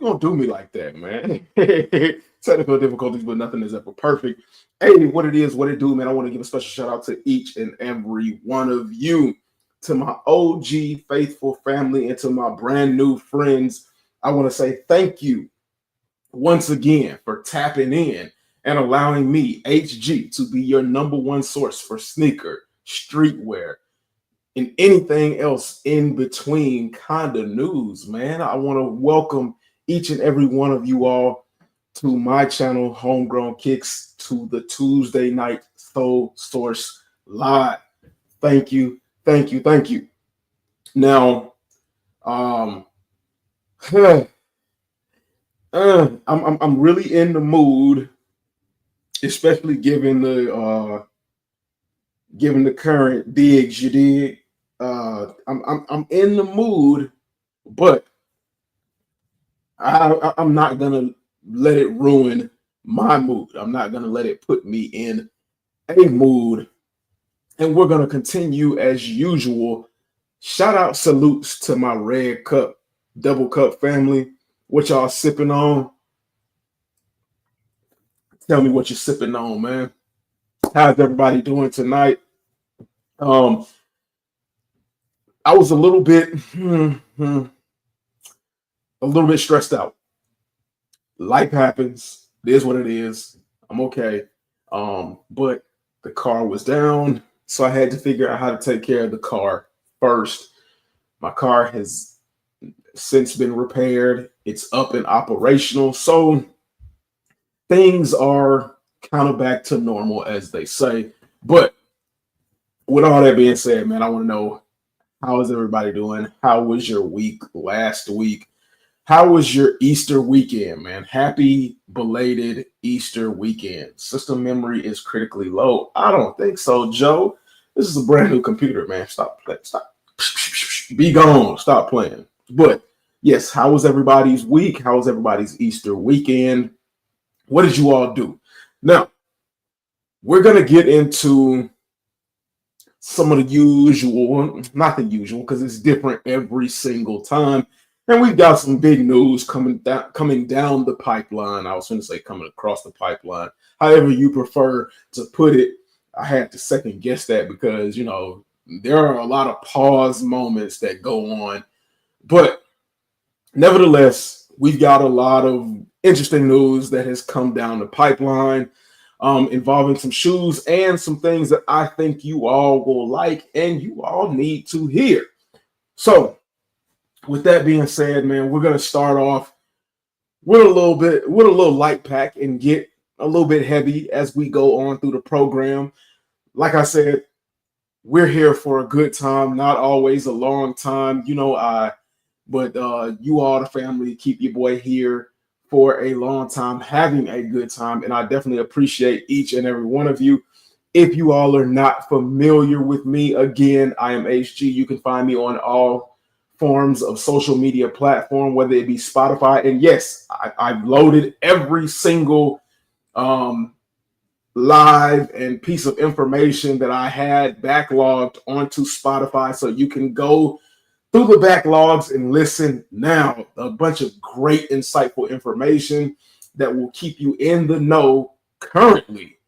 you gonna do me like that, man? Technical difficulties, but nothing is ever perfect. Hey, what it is, what it do, man. I want to give a special shout out to each and every one of you, to my OG faithful family, and to my brand new friends. I want to say thank you once again for tapping in and allowing me, HG, to be your number one source for sneaker, streetwear, and anything else in between kind of news, man. I want to welcome each and every one of you all to my channel, Homegrown Kicks, to the Tuesday night Soul Source Live. Thank you, thank you, thank you. Now, um, I'm really in the mood, especially given the current digs. You dig? I'm in the mood, but I'm not gonna let it ruin my mood. I'm not gonna let it put me in a mood, and we're gonna continue as usual. Shout out salutes to my red cup, double cup family. What y'all sipping on? Tell me what you're sipping on, man. How's everybody doing tonight? Um, I was a little bit stressed out. Life happens. It is what it is. I'm okay. But the car was down, so I had to figure out how to take care of the car first. My car has since been repaired. It's up and operational. So things are kind of back to normal, as they say. But with all that being said, man, I want to know, how is everybody doing? How was your week last week? How was your Easter weekend, man? Happy belated Easter weekend. System memory is critically low. I don't think so, Joe. This is a brand new computer, man. Stop playing. Stop. Be gone. Stop playing. But yes, how was everybody's week? How was everybody's Easter weekend? What did you all do? Now, we're going to get into some of the usual, not the usual, because it's different every single time. And we've got some big news coming down the pipeline. I was going to say coming across the pipeline. However you prefer to put it. I had to second guess that because, there are a lot of pause moments that go on. But nevertheless, we've got a lot of interesting news that has come down the pipeline, involving some shoes and some things that I think you all will like and you all need to hear. So, with that being said, man, we're going to start off with a little light pack and get a little bit heavy as we go on through the program. Like I said, we're here for a good time, not always a long time. But you all, the family, keep your boy here for a long time, having a good time. And I definitely appreciate each and every one of you. If you all are not familiar with me, again, I am HG. You can find me on all forms of social media platform, whether it be Spotify. And yes, I've loaded every single live and piece of information that I had backlogged onto Spotify, so you can go through the backlogs and listen now. A bunch of great, insightful information that will keep you in the know currently.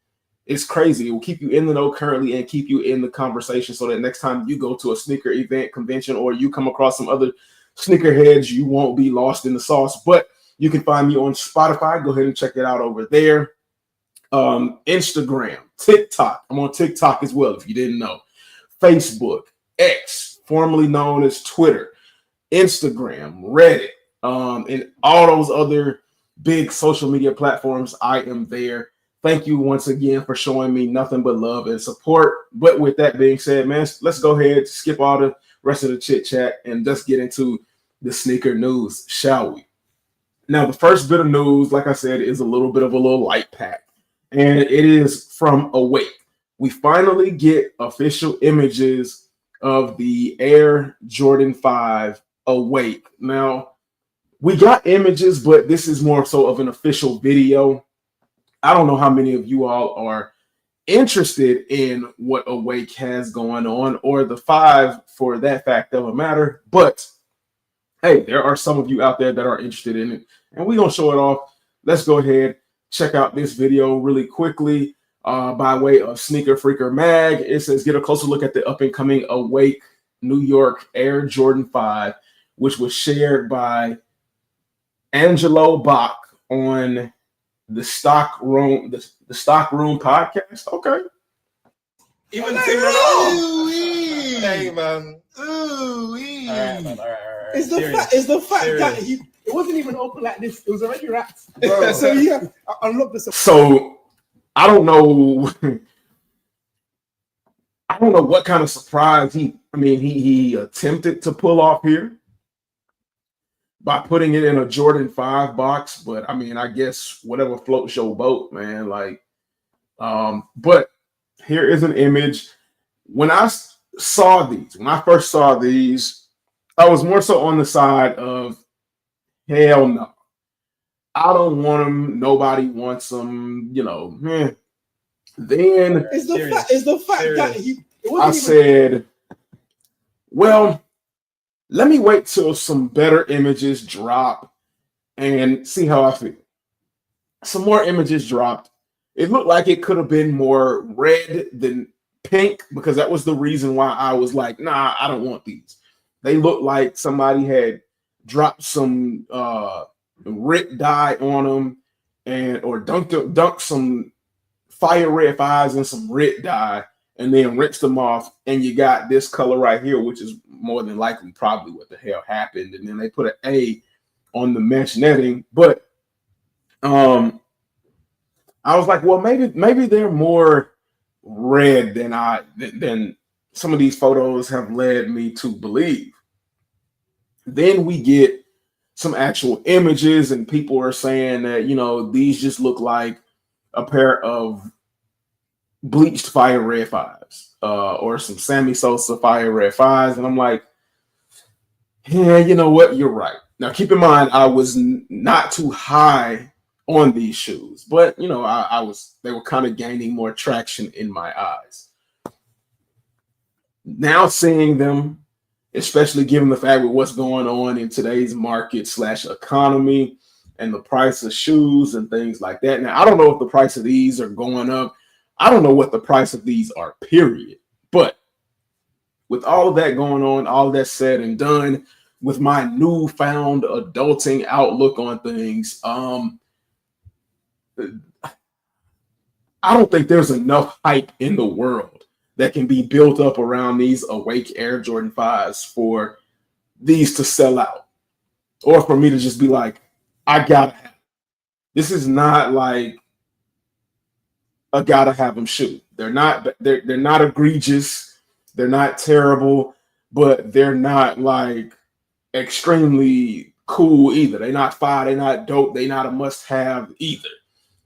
It's crazy. It will keep you in the know currently and keep you in the conversation, so that next time you go to a sneaker event, convention, or you come across some other sneakerheads, you won't be lost in the sauce. But you can find me on Spotify. Go ahead and check it out over there. Instagram, TikTok. I'm on TikTok as well, if you didn't know. Facebook, X, formerly known as Twitter, Instagram, Reddit, and all those other big social media platforms. I am there. Thank you once again for showing me nothing but love and support. But with that being said, man, let's go ahead, skip all the rest of the chit chat, and just get into the sneaker news, shall we? Now, the first bit of news, like I said, is a little light pack. And it is from Awake. We finally get official images of the Air Jordan 5 Awake. Now, we got images, but this is more so of an official video. I don't know how many of you all are interested in what Awake has going on, or the 5 for that fact of a matter, but hey, there are some of you out there that are interested in it, and we're gonna show it off. Let's go ahead, check out this video really quickly by way of Sneaker Freaker Mag. It says, get a closer look at the up and coming Awake New York Air Jordan 5, which was shared by Angelo Bach on the Stock Room, the Stock Room podcast. Okay. Even Like, Tim ooh-wee. Hey man. Ooh-wee. All right, man. All right. It's the fact that it wasn't even open like this. It was already wrapped. So yeah, I unlocked this. So I don't know. I don't know what kind of surprise he attempted to pull off here by putting it in a Jordan 5 box, but I mean, I guess whatever floats your boat, man. Like, but here is an image. When I first saw these, I was more so on the side of hell no. I don't want them. Nobody wants them, you know. Then It's the fact that I said, well, let me wait till some better images drop and see how I feel. Some more images dropped. It looked like it could have been more red than pink, because that was the reason why I was like, nah, I don't want these. They look like somebody had dropped some Rit dye on them or dunked some fire red fires and some Rit dye and then rinsed them off, and you got this color right here, which is more than likely probably what the hell happened. And then they put an A on the mesh netting. But I was like, well, maybe they're more red than some of these photos have led me to believe. Then we get some actual images, and people are saying that, you know, these just look like a pair of bleached fire red fives or some Sammy Sosa fire red fives. And I'm like, yeah, you know what? You're right. Now, keep in mind, I was not too high on these shoes, but, you know, they were kind of gaining more traction in my eyes. Now seeing them, especially given the fact with what's going on in today's market / economy and the price of shoes and things like that. Now, I don't know if the price of these are going up. I don't know what the price of these are, period. But with all of that going on, all of that said and done, with my newfound adulting outlook on things, I don't think there's enough hype in the world that can be built up around these Awake Air Jordan 5s for these to sell out, or for me to just be like, I gotta have it. This is not like a gotta have them shoe. They're not egregious, they're not terrible, but they're not like extremely cool either. They're not fire, they're not dope, they're not a must-have either.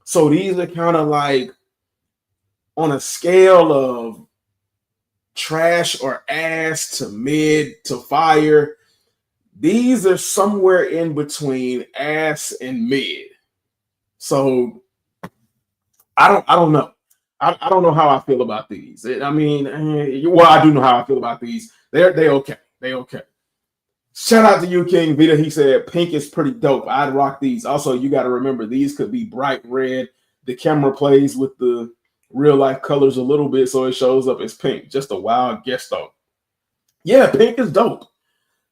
So these are kind of like on a scale of trash or ass to mid to fire. These are somewhere in between ass and mid. So I don't know. I don't know how I feel about these. I mean, well, I do know how I feel about these. They okay. They okay. Shout out to you, King Vita. He said pink is pretty dope. I'd rock these. Also, you got to remember, these could be bright red. The camera plays with the real life colors a little bit, so it shows up as pink. Just a wild guess, though. Yeah, pink is dope.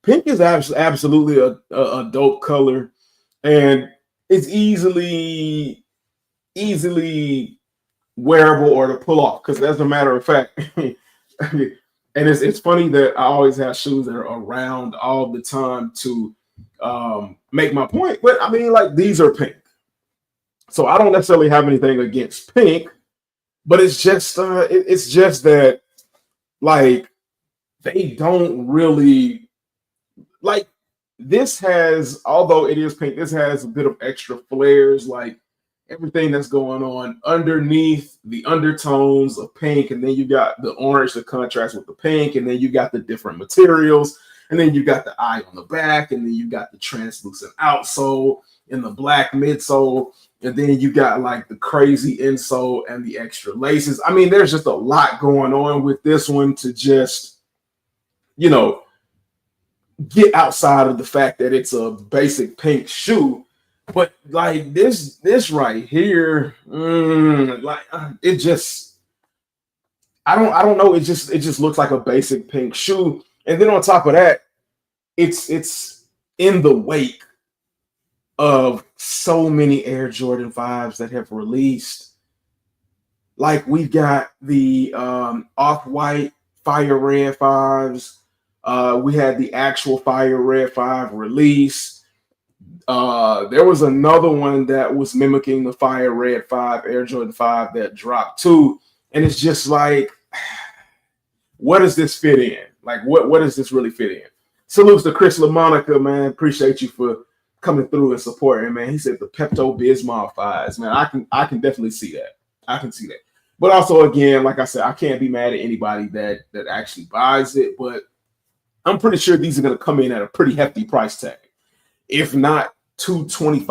Pink is absolutely a dope color, and it's easily wearable or to pull off. Because as a matter of fact, and it's funny that I always have shoes that are around all the time to make my point. But I mean, like, these are pink, so I don't necessarily have anything against pink. But it's just that, like, they don't really like this has, although it is pink, this has a bit of extra flares, like everything that's going on underneath the undertones of pink, and then you got the orange that contrasts with the pink, and then you got the different materials, and then you got the eye on the back, and then you got the translucent outsole and the black midsole, and then you got like the crazy insole and the extra laces. I mean, there's just a lot going on with this one to just, you know, get outside of the fact that it's a basic pink shoe. But like this right here, it just I don't know. It just looks like a basic pink shoe. And then on top of that, it's in the wake of so many Air Jordan 5s that have released. Like we've got the off-white fire red 5s. We had the actual fire red 5 release. There was another one that was mimicking the fire red 5, Air Jordan 5 that dropped too. And it's just like, what does this fit in? Like, what does this really fit in? Salutes to Chris LaMonica, man. Appreciate you for coming through and supporting, man. He said the Pepto Bismol 5s, man. I can definitely see that. I can see that. But also, again, like I said, I can't be mad at anybody that actually buys it. But I'm pretty sure these are going to come in at a pretty hefty price tag. If not $225,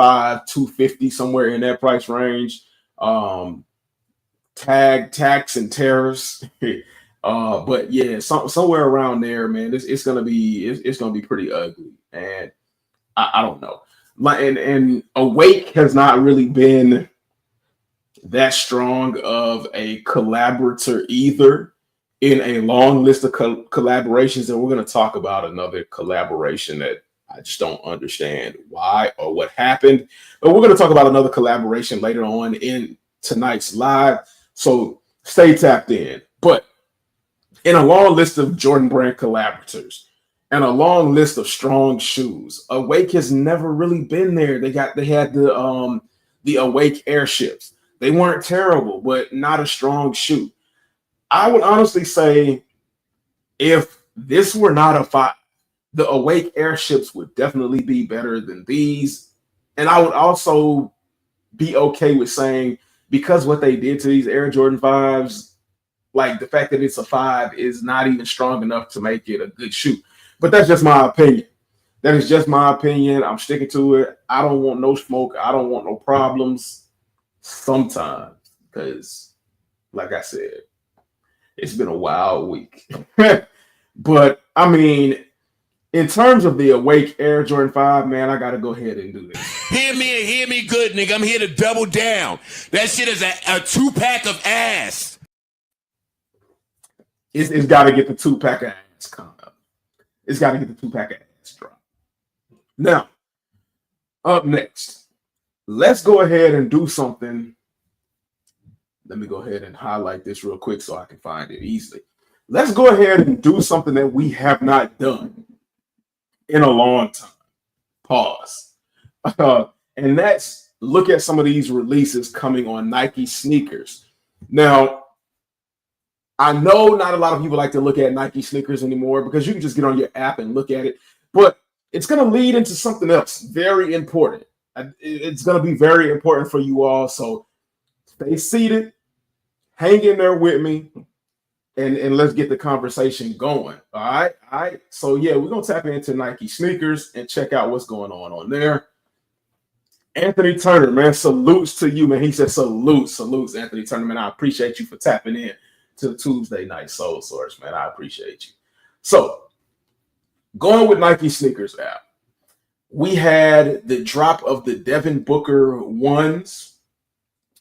$250, somewhere in that price range. Tax and tariffs. But yeah, somewhere around there, man. It's gonna be pretty ugly, and I don't know. And Awake has not really been that strong of a collaborator either. In a long list of collaborations, and we're gonna talk about another collaboration that I just don't understand why or what happened. But we're gonna talk about another collaboration later on in tonight's live. So stay tapped in. But in a long list of Jordan Brand collaborators and a long list of strong shoes, Awake has never really been there. They had the Awake airships. They weren't terrible, but not a strong shoe. I would honestly say if this were not a 5, the Awake airships would definitely be better than these. And I would also be okay with saying, because what they did to these Air Jordan 5s, like the fact that it's a 5 is not even strong enough to make it a good shoe. But that's just my opinion. That is just my opinion. I'm sticking to it. I don't want no smoke. I don't want no problems sometimes because, like I said, it's been a wild week. But, I mean, in terms of the Awake Air Jordan 5, man, I got to go ahead and do this. Hear me and hear me good, nigga. I'm here to double down. That shit is a 2-pack of ass. It's got to get the 2-pack of ass coming up. It's got to get the 2-pack of ass drop. Now, up next, let's go ahead and do something. Let me go ahead and highlight this real quick so I can find it easily. Let's go ahead and do something that we have not done in a long time. Pause. And that's look at some of these releases coming on Nike sneakers. Now, I know not a lot of people like to look at Nike sneakers anymore because you can just get on your app and look at it, but it's going to lead into something else very important. It's going to be very important for you all. So stay seated, hang in there with me, and let's get the conversation going. All right. So yeah, we're going to tap into Nike sneakers and check out what's going on there. Anthony Turner, man, salutes to you, man. He said salutes, Anthony Turner, man. I appreciate you for tapping in to the Tuesday Night Soul Source, man. I appreciate you. So, going with Nike sneakers app, we had the drop of the Devin Booker ones,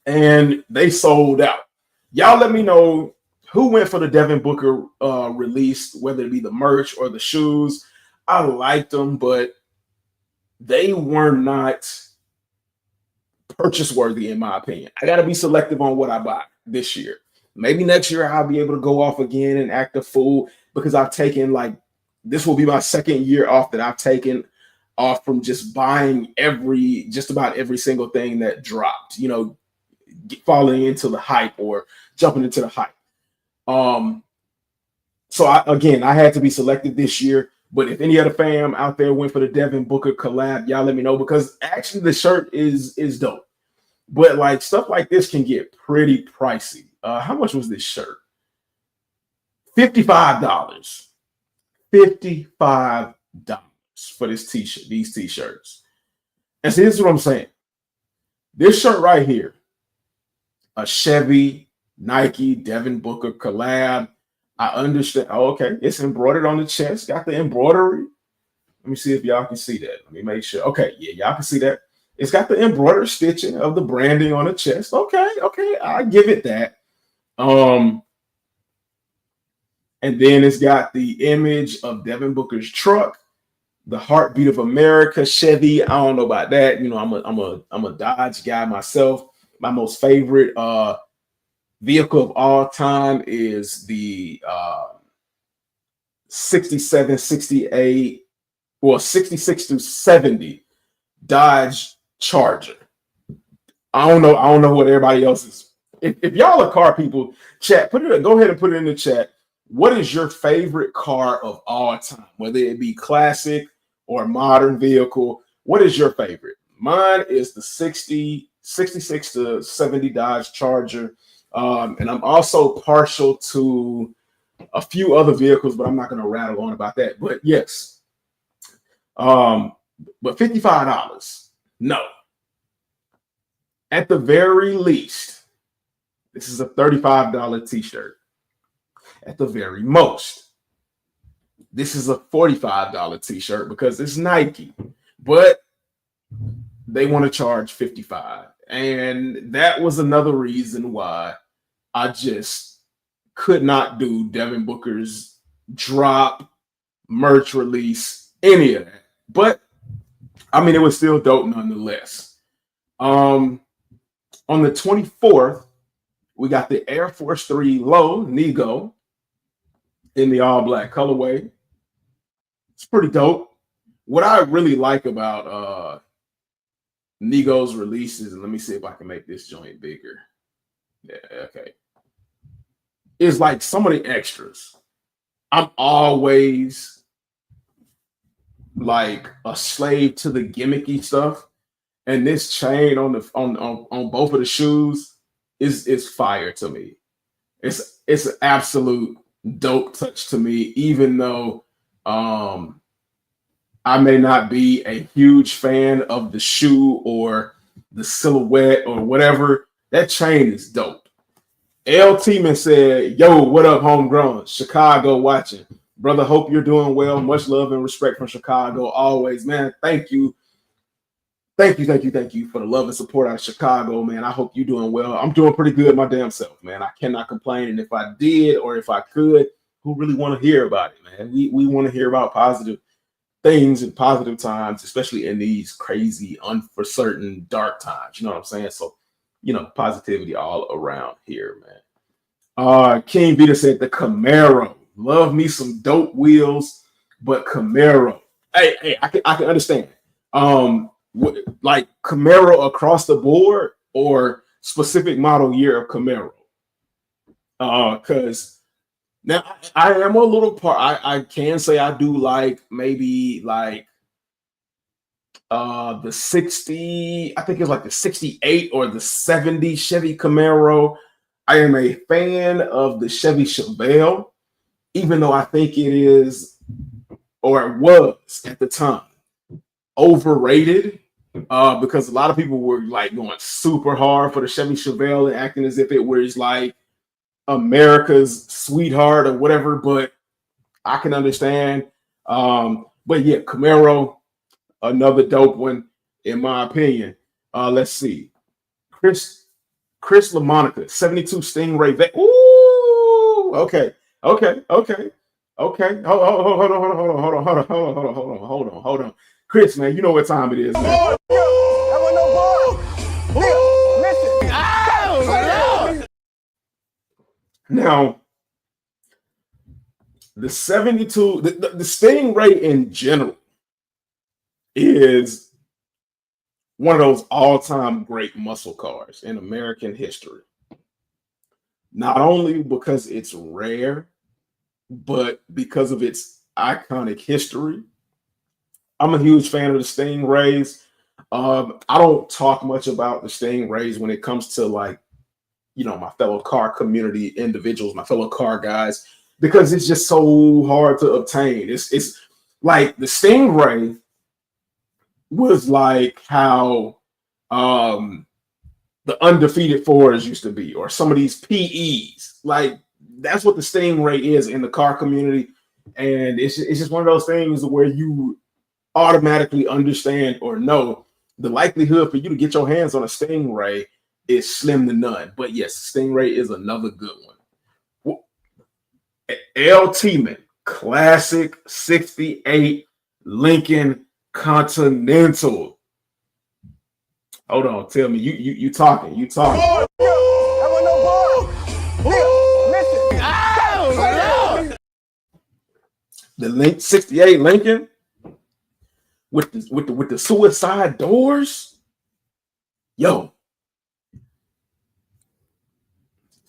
and they sold out. Y'all let me know who went for the Devin Booker release, whether it be the merch or the shoes. I liked them, but they were not purchase worthy, in my opinion. I got to be selective on what I buy this year. Maybe next year I'll be able to go off again and act a fool because I've taken this will be my second year off that I've taken off from just buying just about every single thing that dropped, falling into the hype or jumping into the hype. So I had to be selective this year. But if any other fam out there went for the Devin Booker collab, y'all let me know because actually the shirt is dope. But stuff like this can get pretty pricey. How much was this shirt? $55. $55 for this t-shirt, these t-shirts. And see, this is what I'm saying. This shirt right here, a Chevy, Nike, Devin Booker collab. I understand. Oh, okay. It's embroidered on the chest. Got the embroidery. Let me see if y'all can see that. Let me make sure. Okay, yeah, y'all can see that. It's got the embroidered stitching of the branding on the chest. Okay, I give it that. And then it's got the image of Devin Booker's truck, the heartbeat of America, Chevy. I don't know about that. You know, I'm a Dodge guy myself. My most favorite vehicle of all time is the 67, 68, well, 66 to 70 Dodge Charger. I don't know what everybody else is. If y'all are car people, chat, go ahead and put it in the chat. What is your favorite car of all time? Whether it be classic or modern vehicle, what is your favorite? Mine is the 66 to 70 Dodge Charger. And I'm also partial to a few other vehicles, but I'm not going to rattle on about that. But yes. But $55, no. At the very least, this is a $35 t-shirt. At the very most, this is a $45 t-shirt because it's Nike, but they want to charge $55. And that was another reason why I just could not do Devin Booker's drop, merch release, any of that. But I mean, it was still dope nonetheless. On the 24th, we got the Air Force 3 Low Nego in the all black colorway. It's pretty dope. What I really like about Nego's releases, and let me see if I can make this joint bigger. Yeah, okay. Is like some of the extras. I'm always like a slave to the gimmicky stuff, and this chain on both of the shoes is fire to me. It's an absolute dope touch to me, even though I may not be a huge fan of the shoe or the silhouette or whatever. That chain is dope. L. Tiemann said, "Yo, what up, homegrown? Chicago watching. Brother, hope you're doing well. Much love and respect from Chicago always, man. Thank you. Thank you for the love and support out of Chicago, man. I hope you're doing well. I'm doing pretty good my damn self, man. I cannot complain. And if I did, or if I could, who really want to hear about it, man? We want to hear about positive things and positive times, especially in these crazy, uncertain, dark times. You know what I'm saying? So, positivity all around here, man. King Vita said the Camaro. Love me some dope wheels, but Camaro. Hey, I can understand. Like Camaro across the board or specific model year of Camaro. Because now I am a little part. I can say I do like maybe like the 60. I think it's like the 68 or the 70 Chevy Camaro. I am a fan of the Chevy Chevelle, even though I think it is, or it was at the time, overrated. Because a lot of people were like going super hard for the Chevy Chevelle and acting as if it was like America's sweetheart or whatever, but I can understand. But yeah, Camaro, another dope one in my opinion. Let's see. Chris LaMonica, 72 Stingray. Ooh, okay. Hold on. Chris, man, you know what time it is, man. Now, the 72, the Stingray in general is one of those all-time great muscle cars in American history. Not only because it's rare, but because of its iconic history. I'm a huge fan of the Stingrays. I don't talk much about the Stingrays when it comes to like, my fellow car community individuals, my fellow car guys, because it's just so hard to obtain. It's like the Stingray was like how the undefeated fours used to be, or some of these PEs. Like that's what the Stingray is in the car community, and it's just one of those things where you automatically understand or know the likelihood for you to get your hands on a Stingray is slim to none. But yes, Stingray is another good one. LT, man, classic 68 Lincoln Continental. Hold on, tell me, you talking. The 68 Lincoln with the suicide doors. Yo.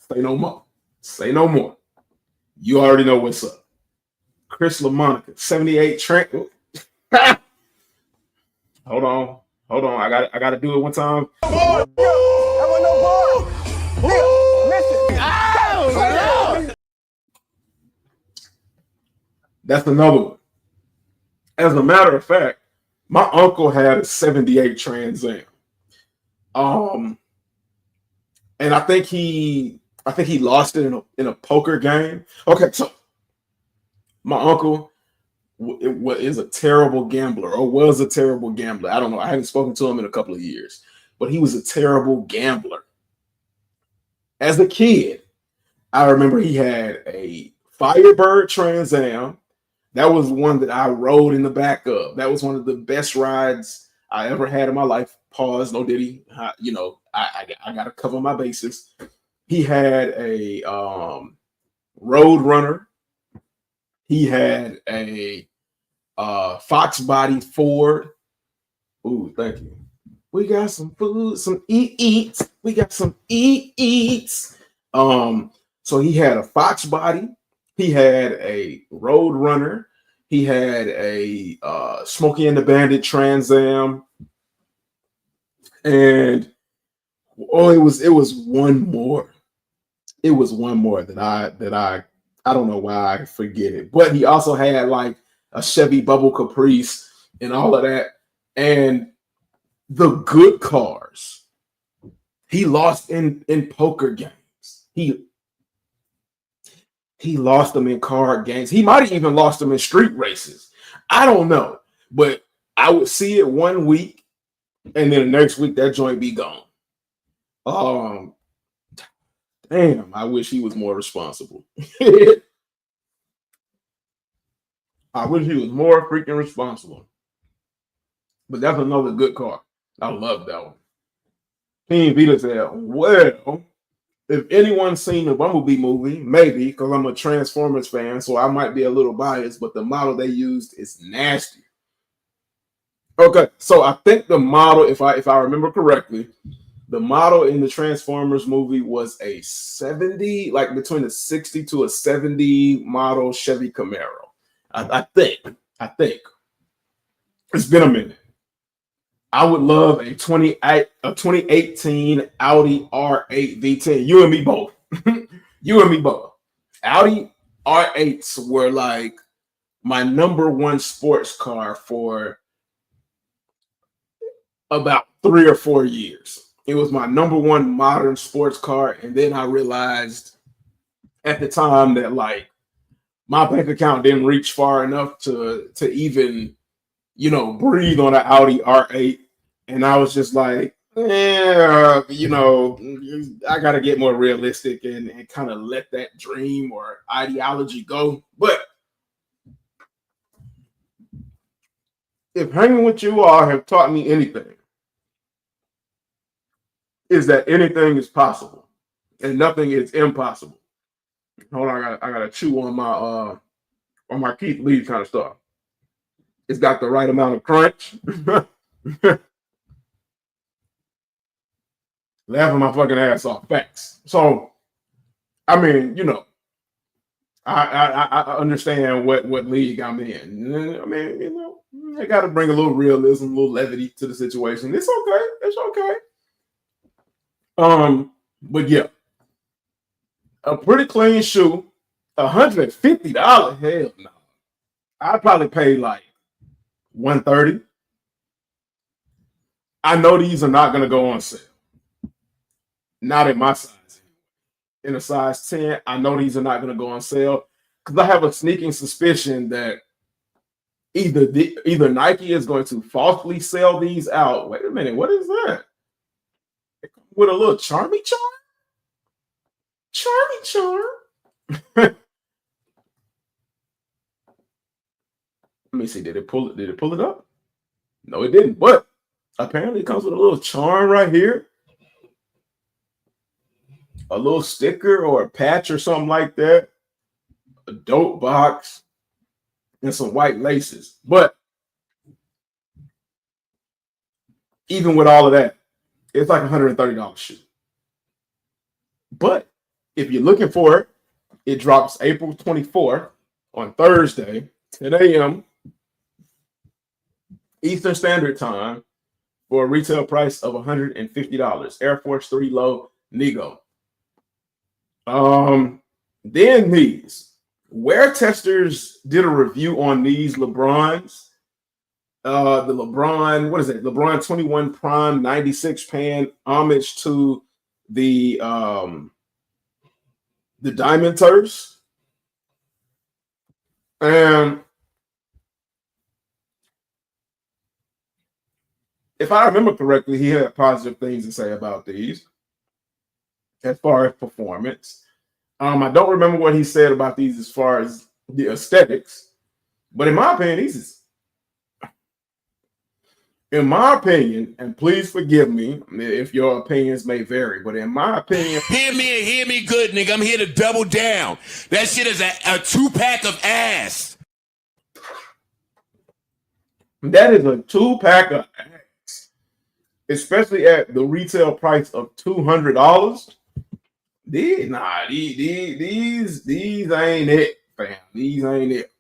Say no more. You already know what's up. Chris LaMonica, 78 Trent. Hold on. I gotta do it one time. That's another one. As a matter of fact, my uncle had a 78 Trans Am. And I think he lost it in a poker game. Okay, so my uncle is a terrible gambler, or was a terrible gambler. I don't know. I haven't spoken to him in a couple of years, but he was a terrible gambler. As a kid, I remember he had a Firebird Trans Am. That was one that I rode in the back of. That was one of the best rides I ever had in my life. Pause, no diddy. I got to cover my bases. He had a Road Runner. He had a Fox Body Ford. Ooh, thank you. We got some food, some eats. We got some eats. So he had a Fox Body. He had a Road Runner. He had a Smokey and the Bandit Trans Am. And it was one more. It was one more that I don't know why I forget it. But he also had like a Chevy Bubble Caprice and all of that. And the good cars, he lost in poker games. He lost them in card games. He might have even lost them in street races. I don't know. But I would see it one week, and then the next week that joint be gone. Damn, I wish he was more responsible. I wish he was more freaking responsible. But that's another good car. I love that one. King Vita said, well, if anyone's seen the Bumblebee movie, maybe, because I'm a Transformers fan, so I might be a little biased, but the model they used is nasty. Okay, so I think the model, if I remember correctly, the model in the Transformers movie was a 70, like between a 60 to a 70 model Chevy Camaro. I think. It's been a minute. I would love a 2018 Audi R8 V10. You and me both. Audi R8s were like my number one sports car for about 3 or 4 years. It was my number one modern sports car. And then I realized at the time that like my bank account didn't reach far enough to even, breathe on an Audi R8. And I was just like, I got to get more realistic and kind of let that dream or ideology go. But if hanging with you all have taught me anything, is that anything is possible and nothing is impossible. Hold on, I gotta chew on my Keith Lee kind of stuff. It's got the right amount of crunch. Laughing my fucking ass off. Facts. So, I mean, I understand what league I'm in. I mean, they got to bring a little realism, a little levity to the situation. It's okay. But yeah, a pretty clean shoe, $150. Hell no. I'd probably pay like $130. I know these are not gonna go on sale. Not in my size. In a size 10, I know these are not gonna go on sale because I have a sneaking suspicion that either Nike is going to falsely sell these out. Wait a minute, what is that? With a little charmy charm. Let me see. Did it pull it up? No, it didn't. But apparently it comes with a little charm right here. A little sticker or a patch or something like that. A dope box and some white laces. But even with all of that, it's like $130 shoe. But if you're looking for it, it drops April 24th on Thursday, 10 a.m. Eastern Standard Time for a retail price of $150. Air Force 3 Low Nego. Then these. Wear Testers did a review on these LeBrons. The LeBron, what is it? LeBron 21 Prime 96 pan, homage to the Diamond Turfs. And if I remember correctly, he had positive things to say about these as far as performance. I don't remember what he said about these as far as the aesthetics, but in my opinion, and please forgive me if your opinions may vary, but in my opinion, Hear me and hear me good, nigga. I'm here to double down. That shit is a 2-pack of ass. that is a 2-pack of ass, especially at the retail price of $200. These ain't it, fam. These ain't it.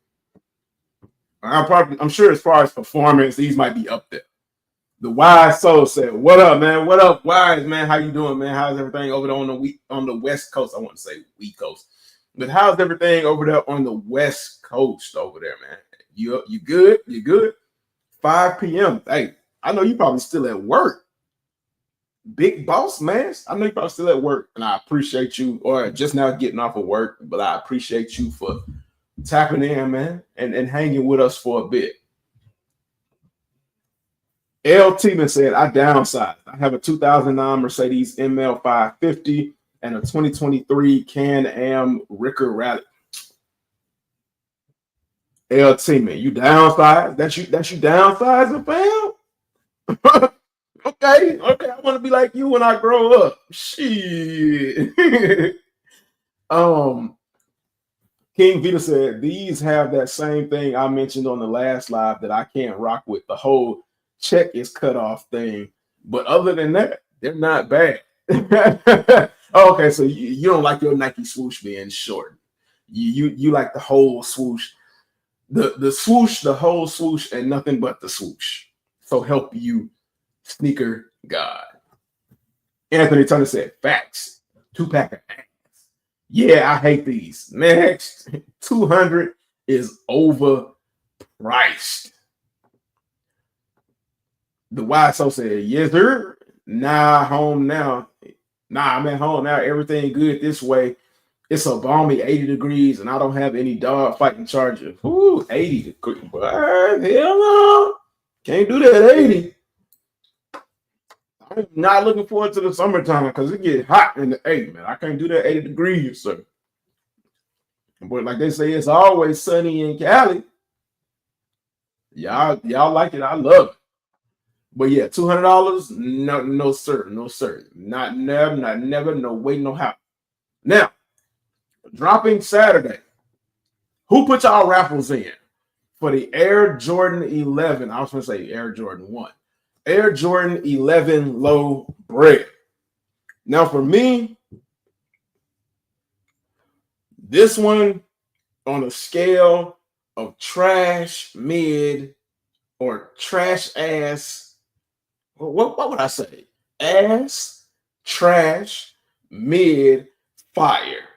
I'm sure as far as performance, these might be up there. The Wise Soul said, "What up, man? What up, Wise man? How you doing, man? How's everything over there on the West Coast? I want to say West Coast, but how's everything over there on the West Coast over there, man? You good? You good? 5 p.m. Hey, I know you probably still at work. Big boss, man. I know you're probably still at work, and I appreciate you, or just now getting off of work, but I appreciate you for tapping in, man, and hanging with us for a bit. L. Tiemann said, I downsized. I have a 2009 Mercedes ML 550 and a 2023 Can-Am Ricker Rally. L. Tiemann, you downsized? That's you downsizing, fam? Okay. I want to be like you when I grow up. Shit. King Vita said these have that same thing I mentioned on the last live that I can't rock with, the whole check is cut off thing. But other than that, they're not bad. Okay, so you don't like your Nike swoosh being short. You like the whole swoosh, the swoosh, the whole swoosh, and nothing but the swoosh. So help you, sneaker god. Anthony Turner said, facts. 2-pack of ass. Yeah, I hate these. Next, 200 is overpriced. The Wise Soul said, yes, sir. Nah, home now. Nah, I'm at home now. Everything good this way. It's a balmy 80 degrees, and I don't have any dog fighting charger. Ooh, 80 degrees. What? Hell no. Can't do that 80. I'm not looking forward to the summertime because it gets hot in the 80, man. I can't do that 80 degrees, sir. But like they say, it's always sunny in Cali. Y'all like it. I love it. But yeah, $200? No, sir. No, sir. Not never, no way, no how. Now, dropping Saturday. Who put y'all raffles in for the Air Jordan 11? I was going to say Air Jordan 1. Air Jordan 11 Low Bread. Now, for me, this one on a scale of trash, mid, or trash ass. What would I say? Ass, trash, mid, fire.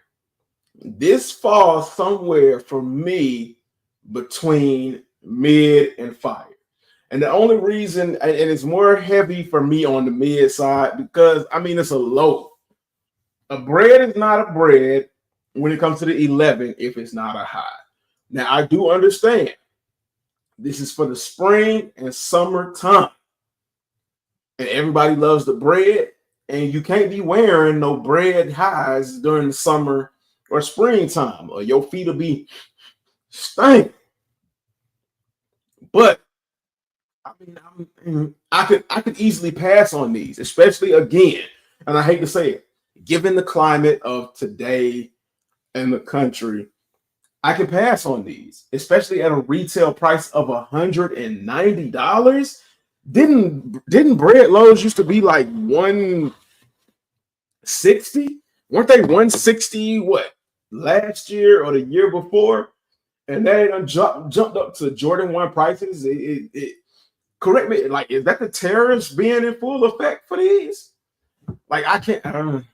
This falls somewhere for me between mid and fire. And the only reason, and it's more heavy for me on the mid side, because I mean it's a low. A bread is not a bread when it comes to the 11 if it's not a high. Now I do understand This is for the spring and summer time. And everybody loves the bread. And you can't be wearing no bread highs during the summer or springtime, or your feet will be stank. But I mean, I could easily pass on these, especially again, and I hate to say it, given the climate of today in the country, I can pass on these, especially at a retail price of $190. Didn't bread loaves used to be like 160? Weren't they 160 what last year or the year before? And they done jumped up to Jordan 1 prices. Correct me, like, is that the tariffs being in full effect for these? Like, I can't.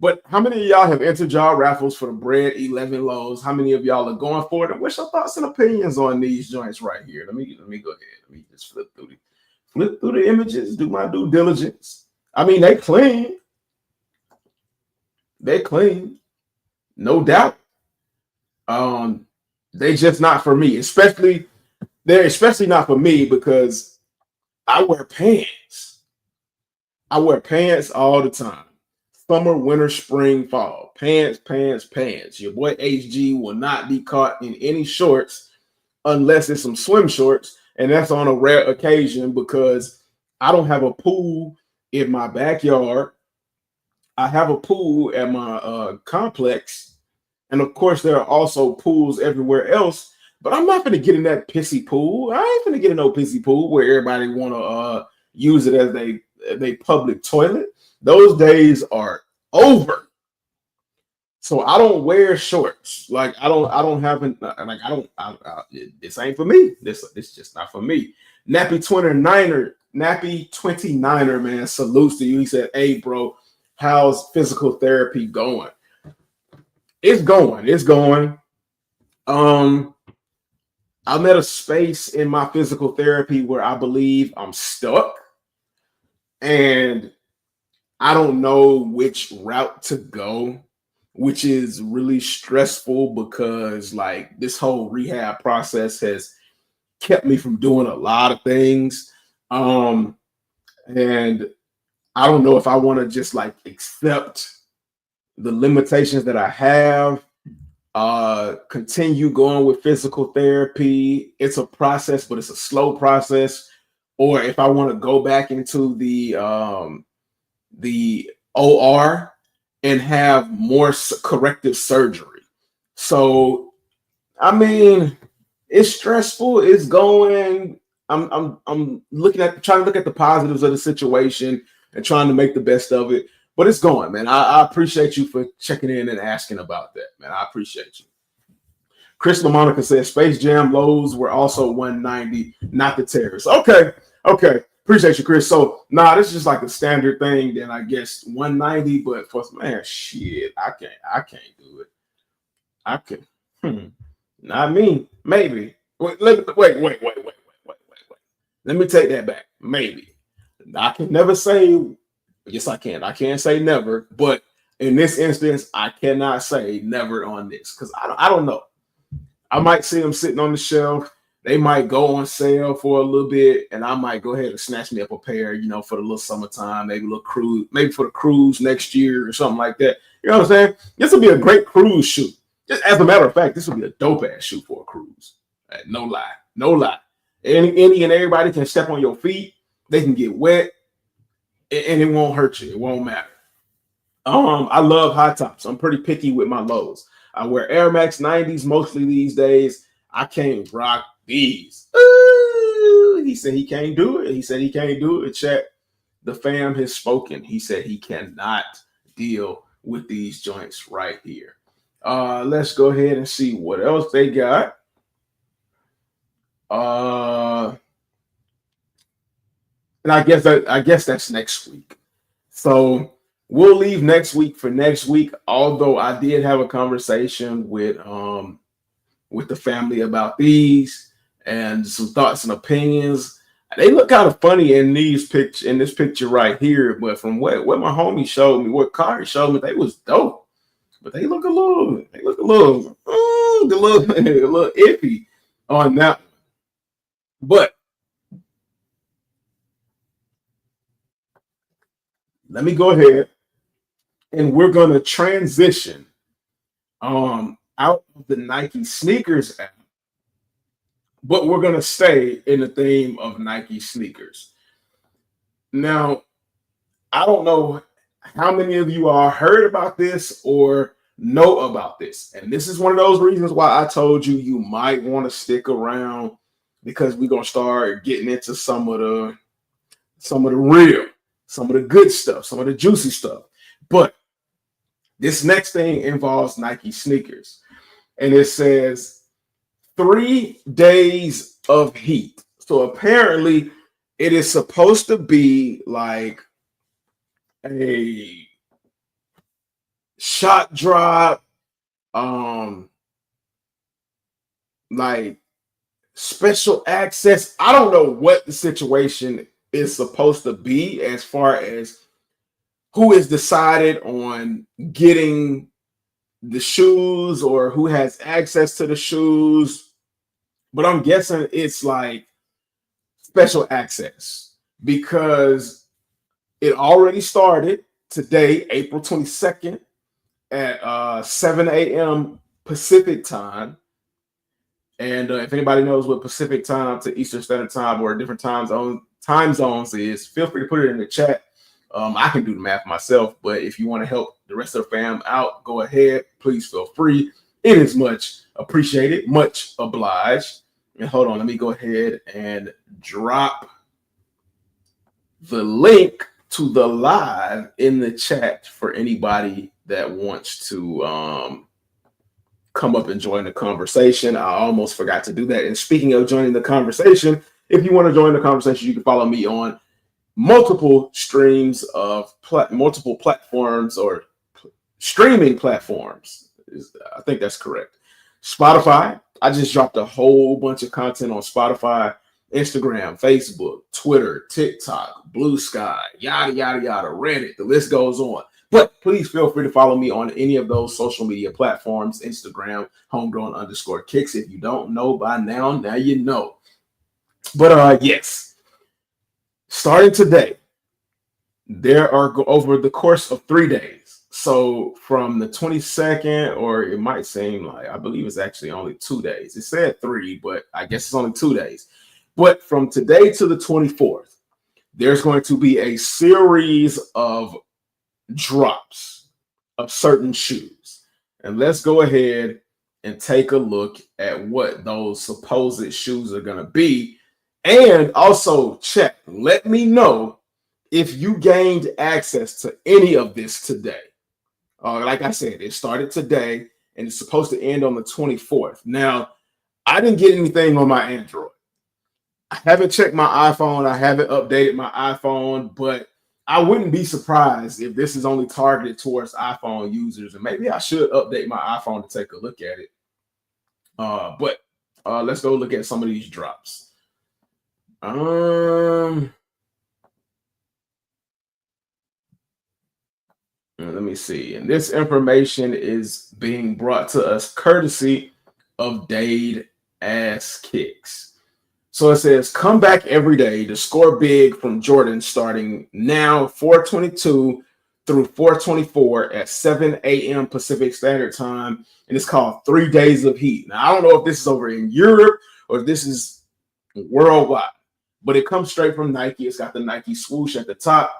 But how many of y'all have entered y'all raffles for the bread 11 loaves? How many of y'all are going for it? And what's your thoughts and opinions on these joints right here? Let me go ahead. Let me just flip through the images, do my due diligence. I mean, they clean. They clean, no doubt. They just not for me, they're especially not for me because I wear pants. I wear pants all the time. Summer, winter, spring, fall. Pants, pants, pants. Your boy HG will not be caught in any shorts unless it's some swim shorts. And that's on a rare occasion because I don't have a pool in my backyard. I have a pool at my complex. And of course, there are also pools everywhere else. But I'm not going to get in that pissy pool. I ain't going to get in no pissy pool where everybody want to use it as they public toilet. Those days are over. So I don't wear shorts. Like I don't have this ain't for me. This just not for me. Nappy 29er, man, salutes to you. He said, "Hey, bro, how's physical therapy going?" It's going. I'm at a space in my physical therapy where I believe I'm stuck and I don't know which route to go, which is really stressful because like this whole rehab process has kept me from doing a lot of things. And I don't know if I want to just like accept the limitations that I have, continue going with physical therapy. It's a process, but it's a slow process. Or if I want to go back into the OR and have more corrective surgery. So, I mean, it's stressful. It's going. I'm trying to look at the positives of the situation and trying to make the best of it. But it's going, man. I appreciate you for checking in and asking about that, man. I appreciate you. Chris LaMonica says Space Jam lows were also 190, not the terrorists. Okay. Appreciate you, Chris. So, this is just like a standard thing. Then I guess 190, but for man, shit, I can't do it. I can. Not me. Maybe. Wait. Let me take that back. Maybe. I can never say. Yes, I can. I can't say never, but in this instance, I cannot say never on this because I don't know. I might see them sitting on the shelf. They might go on sale for a little bit, and I might go ahead and snatch me up a pair, for the little summertime, maybe a little cruise, maybe for the cruise next year or something like that. You know what I'm saying? This would be a great cruise shoe. Just as a matter of fact, this would be a dope ass shoe for a cruise. No lie. Any and everybody can step on your feet. They can get wet. And it won't hurt you. It won't matter. I love high tops. I'm pretty picky with my lows. I wear Air Max 90s mostly these days. I can't rock these. Ooh, he said he can't do it. Chat. The fam has spoken. He said he cannot deal with these joints right here. Let's go ahead and see what else they got. And I guess that's next week. So we'll leave next week for next week. Although I did have a conversation with the family about these and some thoughts and opinions. They look kind of funny in this picture right here, but from what my homie showed me, what Kari showed me, they was dope. But they look a little iffy on that. But let me go ahead and we're going to transition out of the Nike sneakers app, but we're going to stay in the theme of Nike sneakers. Now, I don't know how many of you all heard about this or know about this. And this is one of those reasons why I told you you might want to stick around, because we're going to start getting into some of the real, some of the good stuff, some of the juicy stuff. But this next thing involves Nike sneakers. And it says 3 days of heat. So apparently it is supposed to be like a shot drop, like special access. I don't know what the situation is supposed to be as far as who is decided on getting the shoes or who has access to the shoes, but I'm guessing it's like special access because it already started today, April 22nd at 7 a.m. Pacific time. And if anybody knows what Pacific time to Eastern Standard Time or different time zones is, feel free to put it in the chat. I can do the math myself, but if you want to help the rest of the fam out, go ahead. Please feel free. It is much appreciated, much obliged. And hold on, let me go ahead and drop the link to the live in the chat for anybody that wants to come up and join the conversation. I almost forgot to do that. And speaking of joining the conversation, if you want to join the conversation, you can follow me on multiple streams of multiple platforms or streaming platforms. I think that's correct. Spotify. I just dropped a whole bunch of content on Spotify, Instagram, Facebook, Twitter, TikTok, Blue Sky, yada, yada, yada, Reddit. The list goes on. But please feel free to follow me on any of those social media platforms, Instagram, homegrown_kicks. If you don't know by now you know. But yes, starting today, there are over the course of 3 days. So from the 22nd, or it might seem like, I believe it's actually only 2 days. It said 3, but I guess it's only 2 days. But from today to the 24th, there's going to be a series of drops of certain shoes. And let's go ahead and take a look at what those supposed shoes are going to be. And also check, let me know if you gained access to any of this today. Like I said, it started today and it's supposed to end on the 24th. Now, I didn't get anything on my Android. I haven't checked my iPhone. I haven't updated my iPhone, but I wouldn't be surprised if this is only targeted towards iPhone users. And maybe I should update my iPhone to take a look at it. But let's go look at some of these drops. Let me see. And this information is being brought to us courtesy of Dade Ass Kicks. So it says, come back every day to score big from Jordan starting now 4:22 through 4:24 at 7 a.m. Pacific Standard Time. And it's called 3 Days of Heat. Now, I don't know if this is over in Europe or if this is worldwide, but it comes straight from Nike. It's got the Nike swoosh at the top.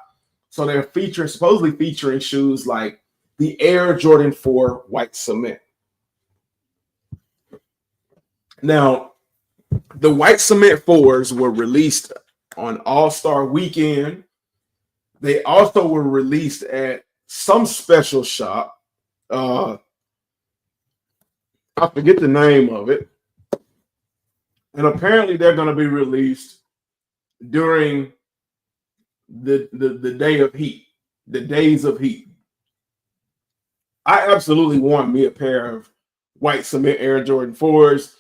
So they're supposedly featuring shoes like the Air Jordan 4 White Cement. Now, the White Cement 4s were released on All-Star Weekend. They also were released at some special shop. I forget the name of it. And apparently they're going to be released during the day of heat, the days of heat. I absolutely want me a pair of White Cement Air Jordan 4s.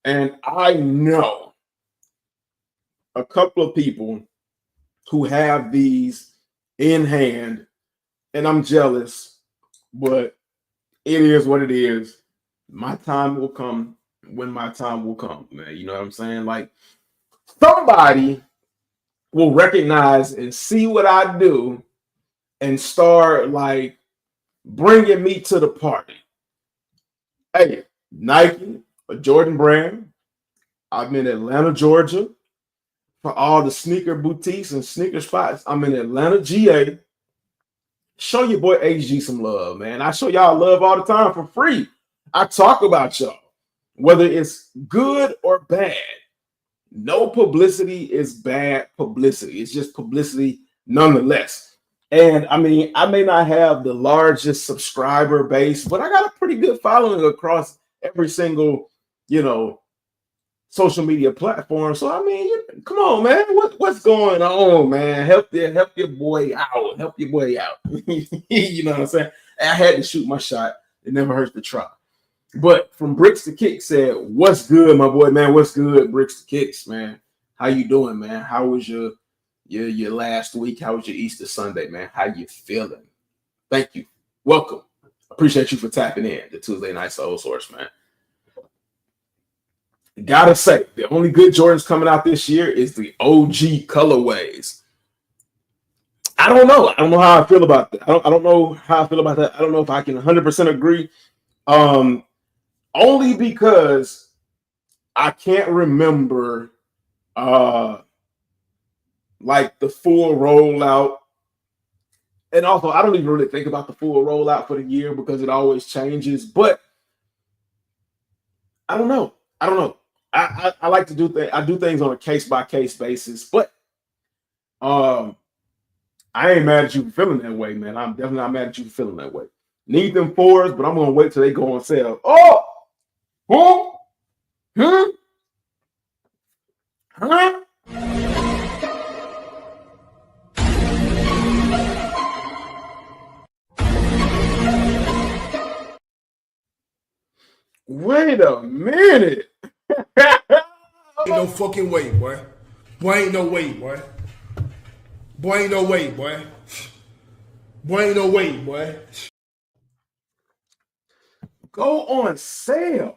And I know a couple of people who have these in hand, and I'm jealous, but it is what it is. My time will come when my time will come, man. You know what I'm saying? Like, somebody will recognize and see what I do and start like bringing me to the party. Hey, Nike, a Jordan brand. I'm in Atlanta, Georgia, for all the sneaker boutiques and sneaker spots. I'm in Atlanta, GA. Show your boy HG some love, man. I show y'all love all the time for free. I talk about y'all, whether it's good or bad. No publicity is bad publicity. It's just publicity nonetheless. And I mean, I may not have the largest subscriber base, but I got a pretty good following across every single, social media platform. So I mean, come on, man. What's going on, man? Help your boy out. Help your boy out. You know what I'm saying? I had to shoot my shot. It never hurts to try. But from Bricks to Kicks said, "What's good, my boy, man? What's good, Bricks to Kicks, man? How you doing, man? How was your last week? How was your Easter Sunday, man? How you feeling? Thank you. Welcome. Appreciate you for tapping in the Tuesday Night Soul Source, man. Gotta say, the only good Jordans coming out this year is the OG colorways. I don't know. I don't know how I feel about that. I don't know how I feel about that. I don't know if I can 100% agree. Only because I can't remember like the full rollout. And also, I don't even really think about the full rollout for the year because it always changes. But I don't know. I like to do things. I do things on a case-by-case basis. But I ain't mad at you for feeling that way, man. I'm definitely not mad at you for feeling that way. Need them fours, but I'm going to wait till they go on sale. Oh! Huh? Huh? Wait a minute. Ain't no fucking way, boy. Boy, ain't no way, boy. Boy, ain't no way, boy. Boy, ain't no way, boy. Go on sale.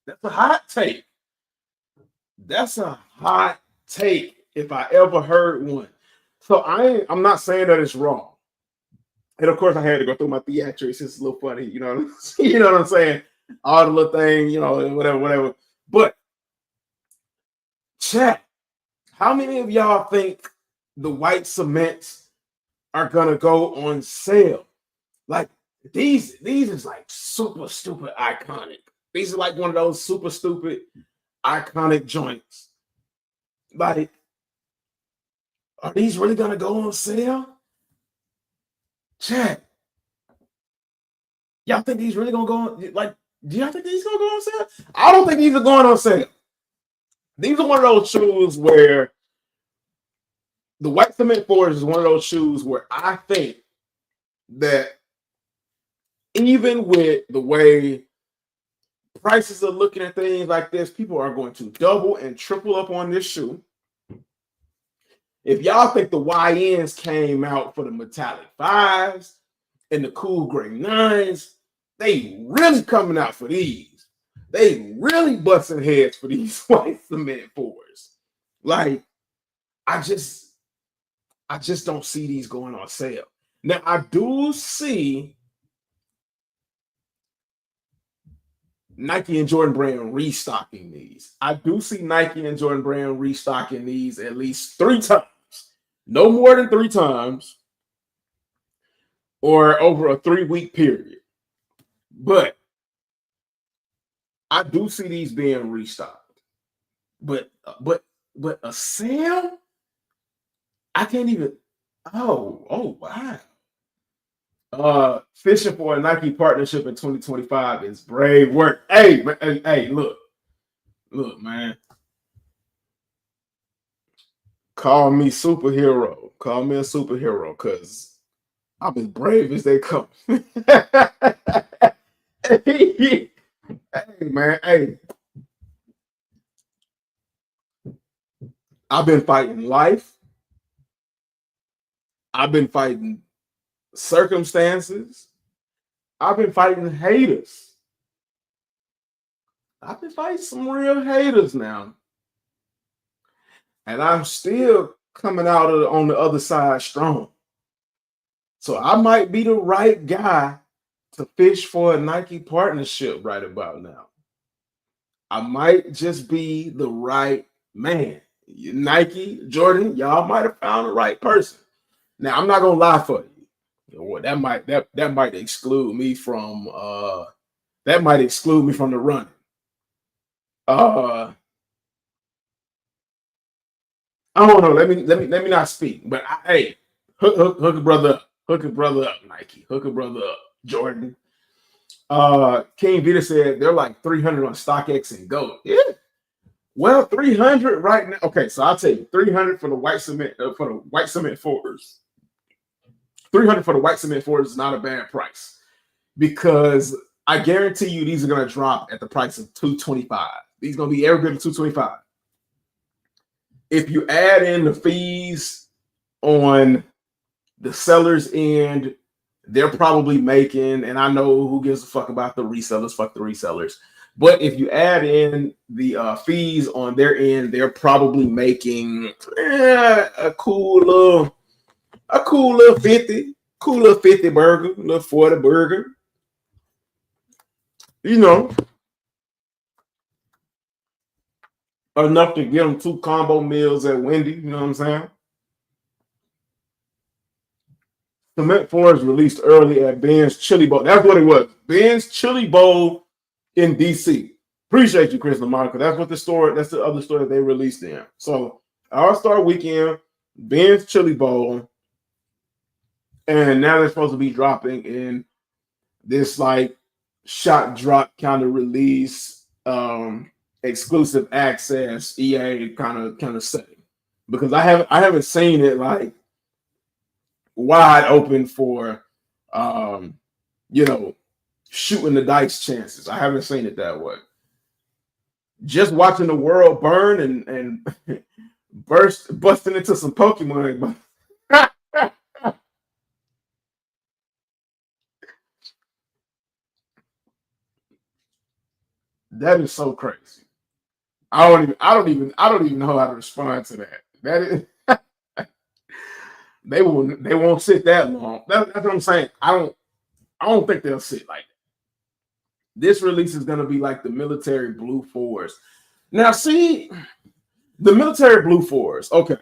That's a hot take. That's a hot take if I ever heard one. So I'm not saying that it's wrong. And of course I had to go through my theatrics. It's a little funny, you know what I'm saying? All the little thing, whatever. But chat, how many of y'all think the white cements are gonna go on sale? Like these is like super stupid iconic. These are like one of those super stupid iconic joints. Like, are these really gonna go on sale? Chat. Y'all think these really gonna go on? Like, do y'all think these gonna go on sale? I don't think these are going on sale. These are one of those shoes where the white cement fours is one of those shoes where I think that even with the way prices are looking at things like this, people are going to double and triple up on this shoe. If y'all think the YNs came out for the metallic 5s and the cool gray 9s, they really coming out for these. They really busting heads for these white cement 4s. Like, I just don't see these going on sale. Now, I do see Nike and Jordan Brand restocking these. I do see Nike and Jordan Brand restocking these at least 3 times. No more than 3 times or over a 3-week period. But I do see these being restocked. But a sale? I can't even. Oh wow. Fishing for a Nike partnership in 2025 is brave work. Hey, look, man. Call me superhero. Call me a superhero, cause I'm as brave as they come. Hey, man. Hey, I've been fighting life. I've been fighting circumstances. I've been fighting haters. I've been fighting some real haters now. and I'm still coming out on the other side strong. So I might be the right guy to fish for a Nike partnership right about now. I might just be the right man. Nike, Jordan, y'all might have found the right person. Now I'm not gonna lie for you. You know what? That might exclude me from the running. Uh, I don't know. Let me not speak. But hey, hook a brother up. Hook a brother up, Nike. Hook a brother up, Jordan. King Vita said they're like 300 on StockX and Gold. Yeah. Well, 300 right now. Okay, so I'll tell you, 300 for the white cement fours. 300 for the white cement fours is not a bad price because I guarantee you these are going to drop at the price of 225. These are going to be every bit of 225. If you add in the fees on the seller's end, they're probably making, and I know who gives a fuck about the resellers, fuck the resellers. But if you add in the fees on their end, they're probably making a cool little 50, cool little 50 burger, little 40 burger. You know, enough to get them 2 combo meals at Wendy. You know what I'm saying? Cement Forest released early at Ben's Chili Bowl. That's what it was. Ben's Chili Bowl in DC. Appreciate you, Chris Lamonica. That's the other store that they released in. So All-Star Weekend, Ben's Chili Bowl, and now they're supposed to be dropping in this like shot drop kind of release, exclusive access EA kind of setting. Because I haven't seen it like wide open for shooting the dice chances. I haven't seen it that way. Just watching the world burn and busting into some Pokemon. That is so crazy. I don't even know how to respond to that. That is they won't sit that long. That's what I'm saying. I don't think they'll sit like that. This release is gonna be like the military blue fours. Now, see, the military blue fours. Okay.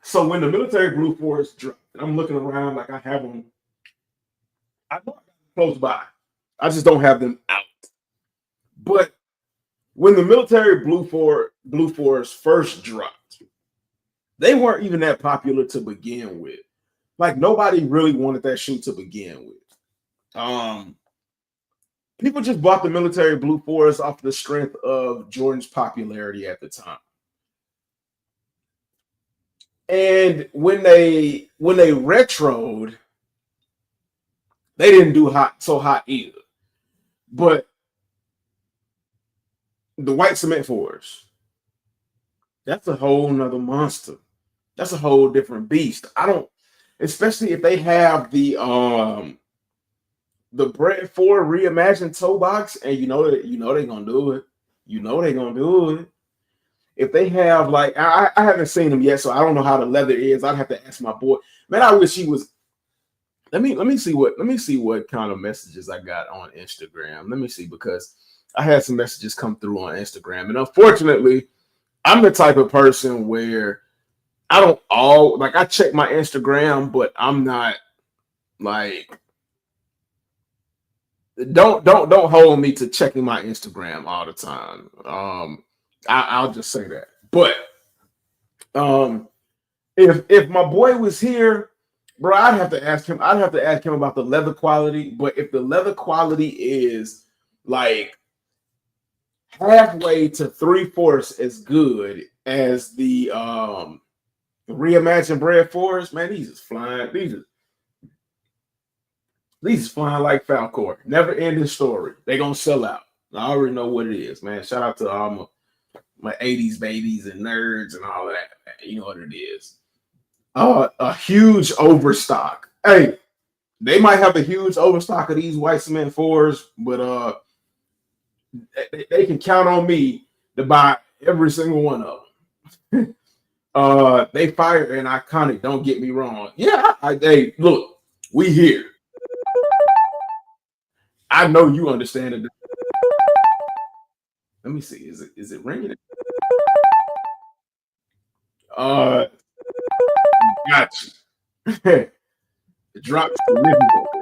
So when the military blue fours drop, and I'm looking around like I have them, I know close by. I just don't have them out. But when the military blue fours first dropped, they weren't even that popular to begin with. Like nobody really wanted that shoe to begin with. People just bought the military blue fours off the strength of Jordan's popularity at the time. And when they retroed, they didn't do so hot either. But the white cement fours, that's a whole nother monster. That's a whole different beast. Especially if they have the Bread 4 reimagined toe box, and you know they're gonna do it. You know they're gonna do it. If they have like I haven't seen them yet, so I don't know how the leather is. I'd have to ask my boy. Man, I wish he was. Let me see what kind of messages I got on Instagram. Let me see, because I had some messages come through on Instagram, and unfortunately, I'm the type of person where I check my Instagram, but I'm not like don't hold me to checking my Instagram all the time. I'll just say that. But if my boy was here, bro, I'd have to ask him about the leather quality. But if the leather quality is like halfway to 3/4 as good as the reimagined Bread 4s, man, these is flying. These is flying like Falcor. Never ending story. They gonna sell out. I already know what it is, man. Shout out to all my 80s babies and nerds and all of that. Man. You know what it is. A huge overstock. Hey, they might have a huge overstock of these white cement 4s, but they can count on me to buy every single one of them. They fire and iconic. Don't get me wrong. Yeah, hey, look, we here. I know you understand it. Let me see. Is it ringing? Got you. Drop.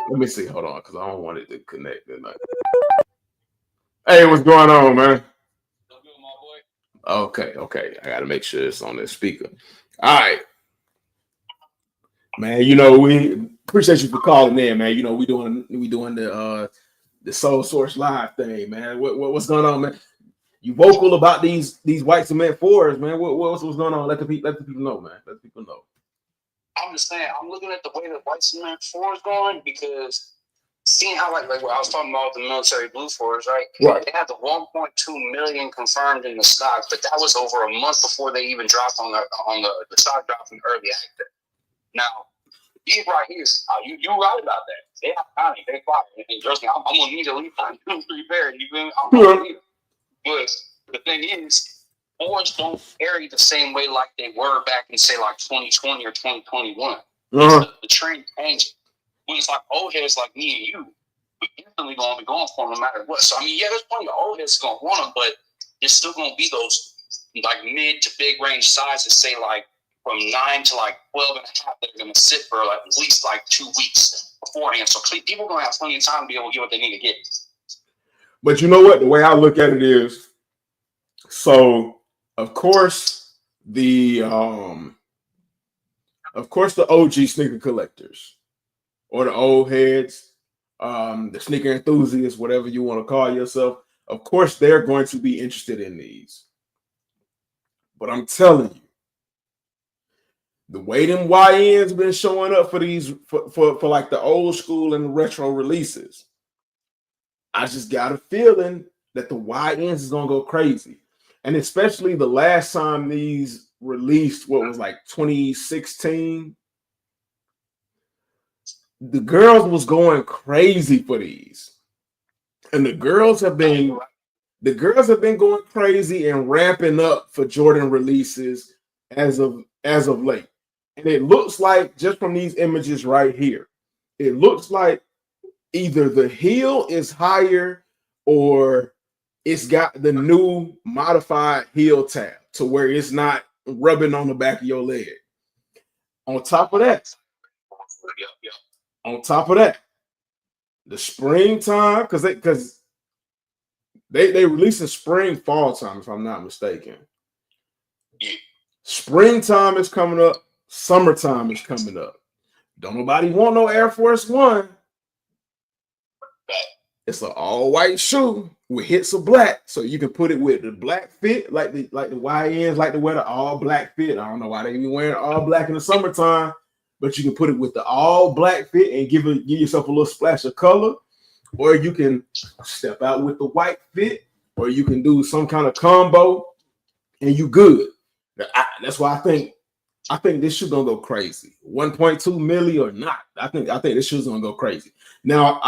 Let me see. Hold on, because I don't want it to connect tonight. Hey, what's going on, man? Okay. I got to make sure it's on the speaker. All right, man. You know, we appreciate you for calling in, man. You know, we doing the Soul Source Live thing, man. What's going on, man? You vocal about these white cement fours, man. What's going on? Let the people know, man. Let the people know. I'm just saying, I'm looking at the way the white cement four is going because seeing how like what I was talking about the military blue fours, right? Right. They had the 1.2 million confirmed in the stock, but that was over a month before they even dropped on the stock drop from early active. Now, these right here, you right about that. They have money, they fire. And trust me, I'm gonna need at least 2-3 pairs. You feel me? I'm gonna need it. But the thing is, fours don't carry the same way like they were back in say like 2020 or 2021. The trend changed. When it's like old heads like me and you, we instantly gonna be going for them no matter what. So I mean, yeah, there's plenty of old heads gonna want them, but there's still gonna be those like mid to big range sizes, say like from 9 to like 12 and a half that are gonna sit for like at least like 2 weeks beforehand. So people are gonna have plenty of time to be able to get what they need to get. But you know what? The way I look at it is, so of course the OG sneaker collectors or the old heads, the sneaker enthusiasts, whatever you want to call yourself, of course they're going to be interested in these. But I'm telling you, the way them YNs been showing up for these for like the old school and the retro releases, I just got a feeling that the YNs is gonna go crazy. And especially the last time these released, what was like 2016, the girls was going crazy for these. And the girls have been going crazy and ramping up for Jordan releases as of late. And it looks like, just from these images right here, it looks like either the heel is higher or it's got the new modified heel tab to where it's not rubbing on the back of your leg. On top of that, the springtime, because they release in spring, fall time, if I'm not mistaken. Springtime is coming up, summertime is coming up. Don't nobody want no Air Force One. It's an all-white shoe with hits of black, so you can put it with the black fit, like the YNs like to wear the all black fit. I don't know why they be wearing all black in the summertime, but you can put it with the all black fit and give yourself a little splash of color, or you can step out with the white fit, or you can do some kind of combo, and you good. That's why I think this shoe's gonna go crazy. 1.2 million or not, I think this shoe's gonna go crazy. Now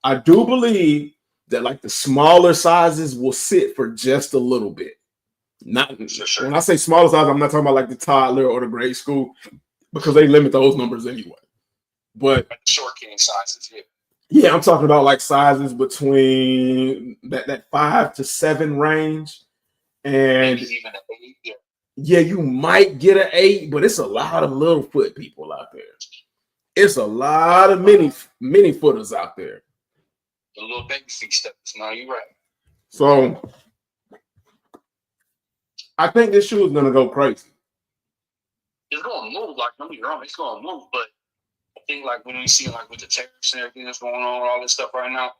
I do believe that like the smaller sizes will sit for just a little bit. Not sure. When I say smaller size, I'm not talking about like the toddler or the grade school, because they limit those numbers anyway. But short king sizes, yeah, I'm talking about like sizes between that 5 to 7 range, and maybe even an 8. Yeah, you might get an 8, but it's a lot of little foot people out there. It's a lot of mini footers out there. The little baby feet steppers. No, you're right. So I think this shoe is gonna go crazy. It's gonna move, like, don't get me wrong, it's gonna move, but I think like when we see like with the tariffs and everything that's going on, all this stuff right now,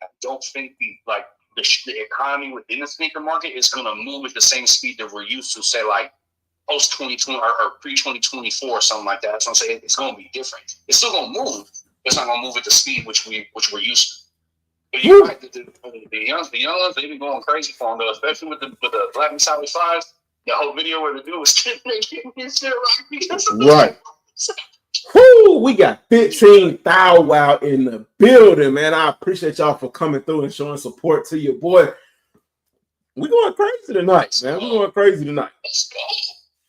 I don't think the economy within the sneaker market is gonna move at the same speed that we're used to, say like post 2020 or pre 2024 or something like that. That's what I'm saying. It's gonna be different. It's still gonna move. It's not gonna move at the speed which we're used to. But you're right. The young ones, they've been going crazy for them, though, especially with the Black and Solid 5s. The whole video where the dude was getting his shit right. Woo, we got 15 Thou Wow in the building, man. I appreciate y'all for coming through and showing support to your boy. We going crazy tonight, man. We going crazy tonight. Let's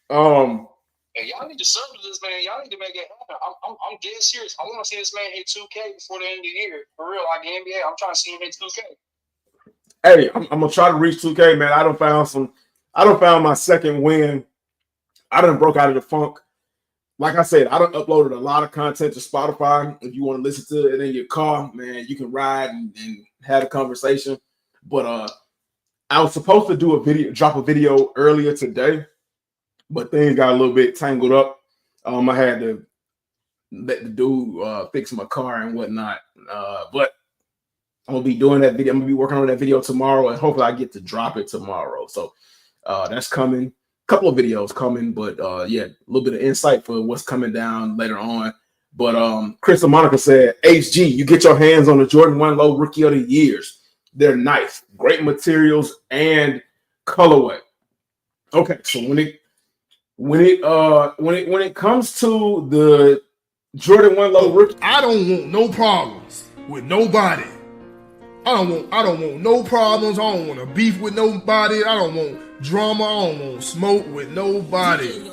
go. And y'all need to serve this man. Y'all need to make it happen. I'm dead serious. I want to see this man hit 2K before the end of the year. For real, like the NBA. I'm trying to see him hit 2K. Hey, I'm gonna try to reach 2K, man. I don't found my second win. I done broke out of the funk. Like I said, I done uploaded a lot of content to Spotify. If you want to listen to it in your car, man, you can ride and have a conversation. But I was supposed to do drop a video earlier today, but things got a little bit tangled up. I had to let the dude fix my car and whatnot. But I'm gonna be doing that video. I'm gonna be working on that video tomorrow, and hopefully I get to drop it tomorrow. So that's coming. Couple of videos coming, but yeah, a little bit of insight for what's coming down later on. But Chris and Monica said, HG, you get your hands on the Jordan 1 Low Rookie of the Years. They're nice, great materials and colorway. Okay, so when it comes to the Jordan 1 Low Rookie, I don't want no problems with nobody. I don't want no problems. I don't want to beef with nobody. I don't want drama. I don't want smoke with nobody.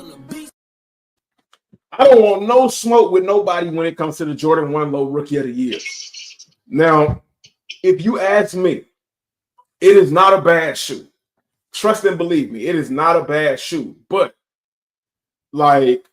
I don't want no smoke with nobody when it comes to the Jordan 1 Low Rookie of the Year. Now, if you ask me, it is not a bad shoe. Trust and believe me, it is not a bad shoe. But, like,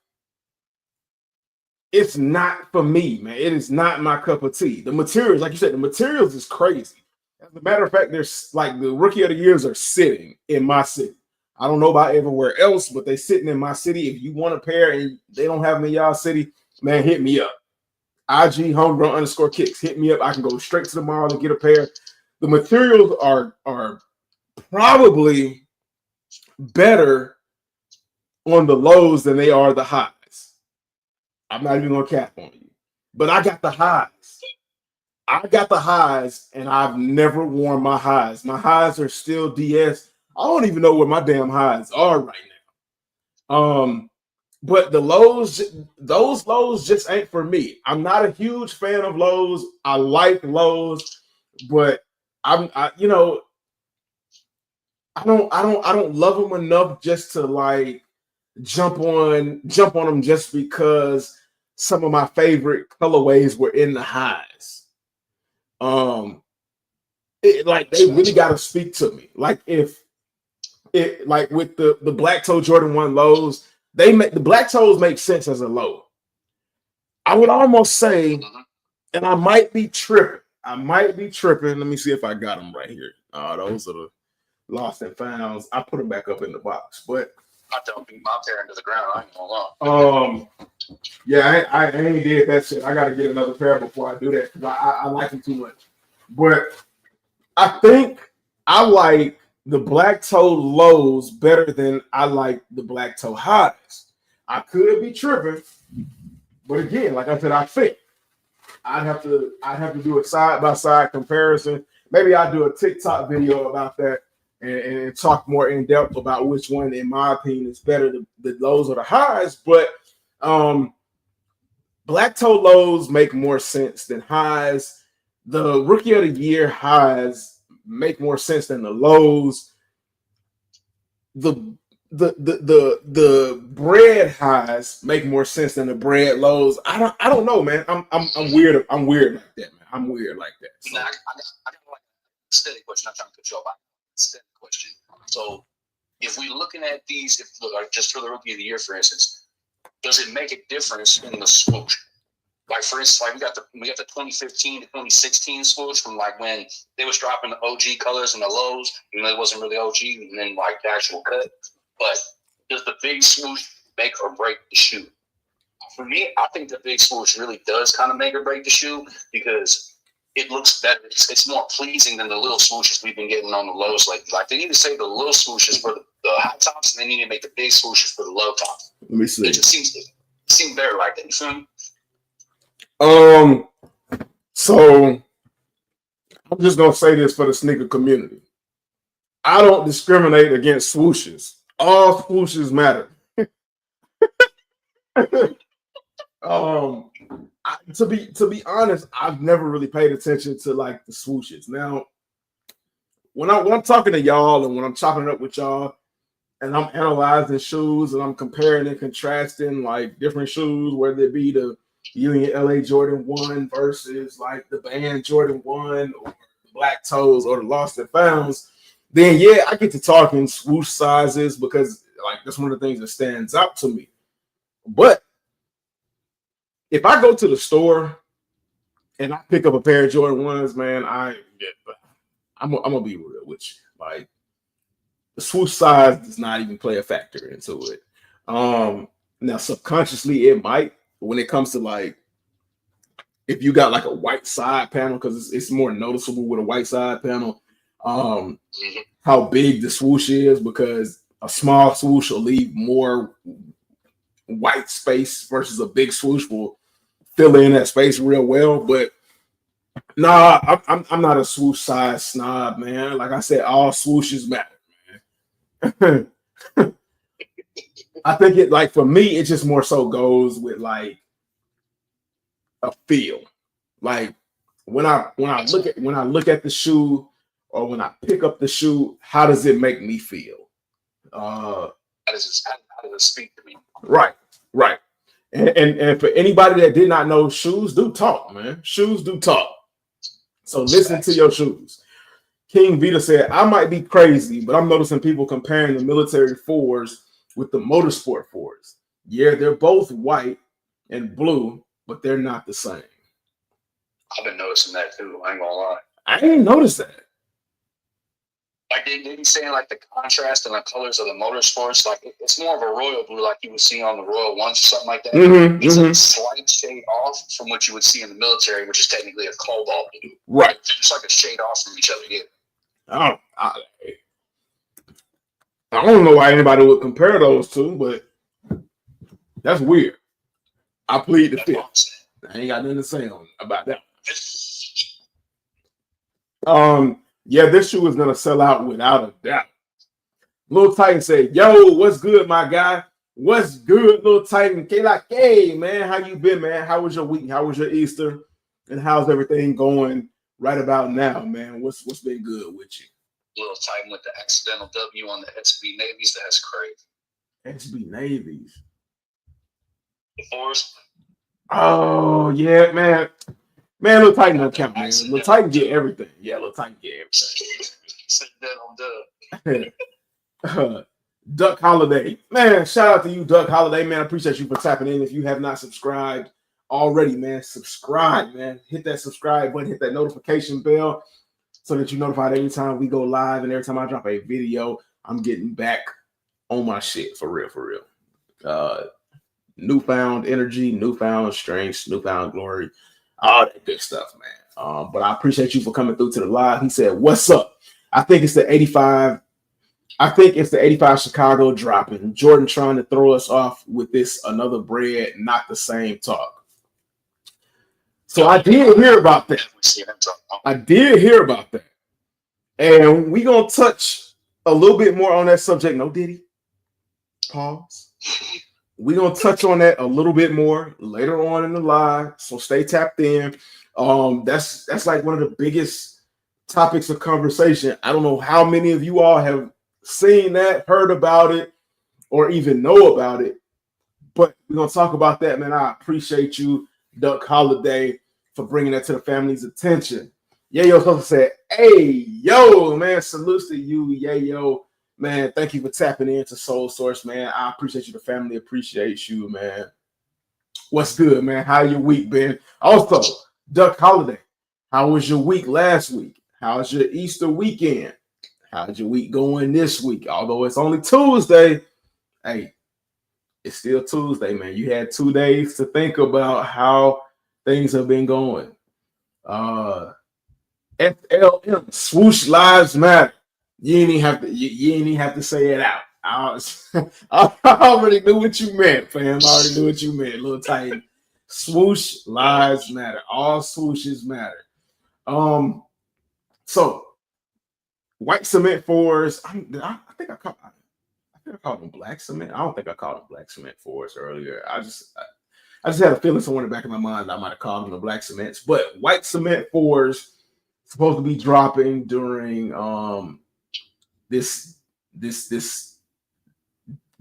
it's not for me, man. It is not my cup of tea. The materials, like you said, the materials is crazy. As a matter of fact, there's like the Rookie of the Years are sitting in my city. I don't know about everywhere else, but they sitting in my city. If you want a pair and they don't have them in y'all city, man, hit me up. IG homegrown_kicks. Hit me up. I can go straight to the mall and get a pair. The materials are probably better on the lows than they are the highs. I'm not even gonna cap on you, but I got the highs. I got the highs, and I've never worn my highs. My highs are still DS. I don't even know where my damn highs are right now. But the lows, those lows just ain't for me. I'm not a huge fan of lows. I like lows, but I don't love them enough just to like jump on them just because some of my favorite colorways were in the highs. Like they really got to speak to me. Like if it like with the black toe Jordan 1 lows, the black toes make sense as a low. I would almost say, and I might be tripping. Let me see if I got them right here. Those are the lost and founds. I put them back up in the box, but I don't beat my pair into the ground. I ain't gonna lie. Yeah, I ain't did that shit. I got to get another pair before I do that because I like them too much. But I think I like the black toe lows better than I like the black toe highs. I could be tripping, but again, like I said, I think I'd have to do a side by side comparison. Maybe I'll do a TikTok video about that and talk more in depth about which one, in my opinion, is better, the lows or the highs. But black toe lows make more sense than highs. The Rookie of the Year highs make more sense than the lows. The bread highs make more sense than the bread lows. I don't know, man. I'm weird. I'm weird like that, man. I'm weird like that. So. Nah, I got like a steady question. I'm trying to put you up. Steady question. So if we're looking at these, just for the Rookie of the Year, for instance, does it make a difference in the swoosh? Like for instance, like we got the 2015 to 2016 swoosh from like when they was dropping the OG colors and the lows, even though it wasn't really OG, and then like the actual cut. But does the big swoosh make or break the shoe? For me, I think the big swoosh really does kind of make or break the shoe because it looks better. It's more pleasing than the little swooshes we've been getting on the lows lately. Like they need to say the little swooshes for the high tops, and they need to make the big swooshes for the low tops. Let me see. It just seems better like that. You feel me? So I'm just gonna say this for the sneaker community. I don't discriminate against swooshes. All swooshes matter. To be honest, I've never really paid attention to like the swooshes. Now, when I'm talking to y'all and when I'm chopping it up with y'all and I'm analyzing shoes and I'm comparing and contrasting like different shoes, whether it be the Union LA Jordan 1 versus like the band Jordan 1 or Black Toes or the Lost and Founds, then yeah, I get to talking swoosh sizes because like that's one of the things that stands out to me. But if I go to the store and I pick up a pair of Jordan 1s, man, I'm gonna be real with you. Like the swoosh size does not even play a factor into it. Now subconsciously it might when it comes to like if you got like a white side panel, because it's more noticeable with a white side panel, how big the swoosh is, because a small swoosh will leave more white space versus a big swoosh will fill in that space real well. But nah, I'm not a swoosh size snob, man. Like I said, all swooshes matter, man. I think it like for me, it just more so goes with like a feel. Like when I look at the shoe or when I pick up the shoe, how does it make me feel? How does it speak to me? Right. And for anybody that did not know, shoes do talk, man. Shoes do talk. So listen to your shoes. King Vita said, I might be crazy, but I'm noticing people comparing the military fours with the motorsport fours. Yeah, they're both white and blue, but they're not the same. I've been noticing that too. I ain't gonna lie. I didn't notice that. Like they be saying, like the contrast and the colors of the motorsports, like it's more of a royal blue, like you would see on the Royal Ones or something like that. It's a slight shade off from what you would see in the military, which is technically a cobalt blue. Right. They're just like a shade off from each other. Yeah. I don't know why anybody would compare those two, but that's weird. I plead the fifth. I ain't got nothing to say about that. Yeah, this shoe is gonna sell out without a doubt. Lil Titan said, "Yo, what's good, my guy? What's good, Lil Titan? Hey, man, how you been, man? How was your week? How was your Easter? And how's everything going right about now, man? What's been good with you?" Lil Titan with the accidental W on the SB Navies. That's crazy. SB Navies. The fours. Oh yeah, man. Man, Lil Titan don't count, man. Lil Titan get everything. Yeah, Lil Titan get everything. Duck Holiday. Man, shout out to you, Duck Holiday. Man, I appreciate you for tapping in. If you have not subscribed already, man, subscribe, man. Hit that subscribe button, hit that notification bell so that you're notified every time we go live and every time I drop a video. I'm getting back on my shit for real. Newfound energy, newfound strength, newfound glory, all that good stuff, man. But I appreciate you for coming through to the live. He said, "What's up? I think it's the 85. I think it's the 85 Chicago dropping. Jordan trying to throw us off with this another bread, not the same talk." So I did hear about that. And we're going to touch a little bit more on that subject. No, Diddy. Pause. We're going to touch on that a little bit more later on in the live. So stay tapped in. That's like one of the biggest topics of conversation. I don't know how many of you all have seen that, heard about it, or even know about it. But we're going to talk about that, man. I appreciate you, Duck Holiday, for bringing that to the family's attention. Yayo supposed to say, "Hey, yo, man, salutes to you, Yayo. Man, thank you for tapping into Soul Source, man. I appreciate you. The family appreciates you, man. What's good, man? How your week been?" Also, Duck Holiday, how was your week last week? How's your Easter weekend? How's your week going this week? Although it's only Tuesday, hey, it's still Tuesday, man. You had 2 days to think about how things have been going. FLM, swoosh lives matter. You ain't even have to say it out. I already knew what you meant, fam. I already knew what you meant, Lil Titan. Swoosh lives matter. All swooshes matter. So white cement fours. I think I called them black cement. I don't think I called them black cement fours earlier. I just had a feeling somewhere in the back of my mind that I might have called them the black cements. But white cement fours supposed to be dropping during this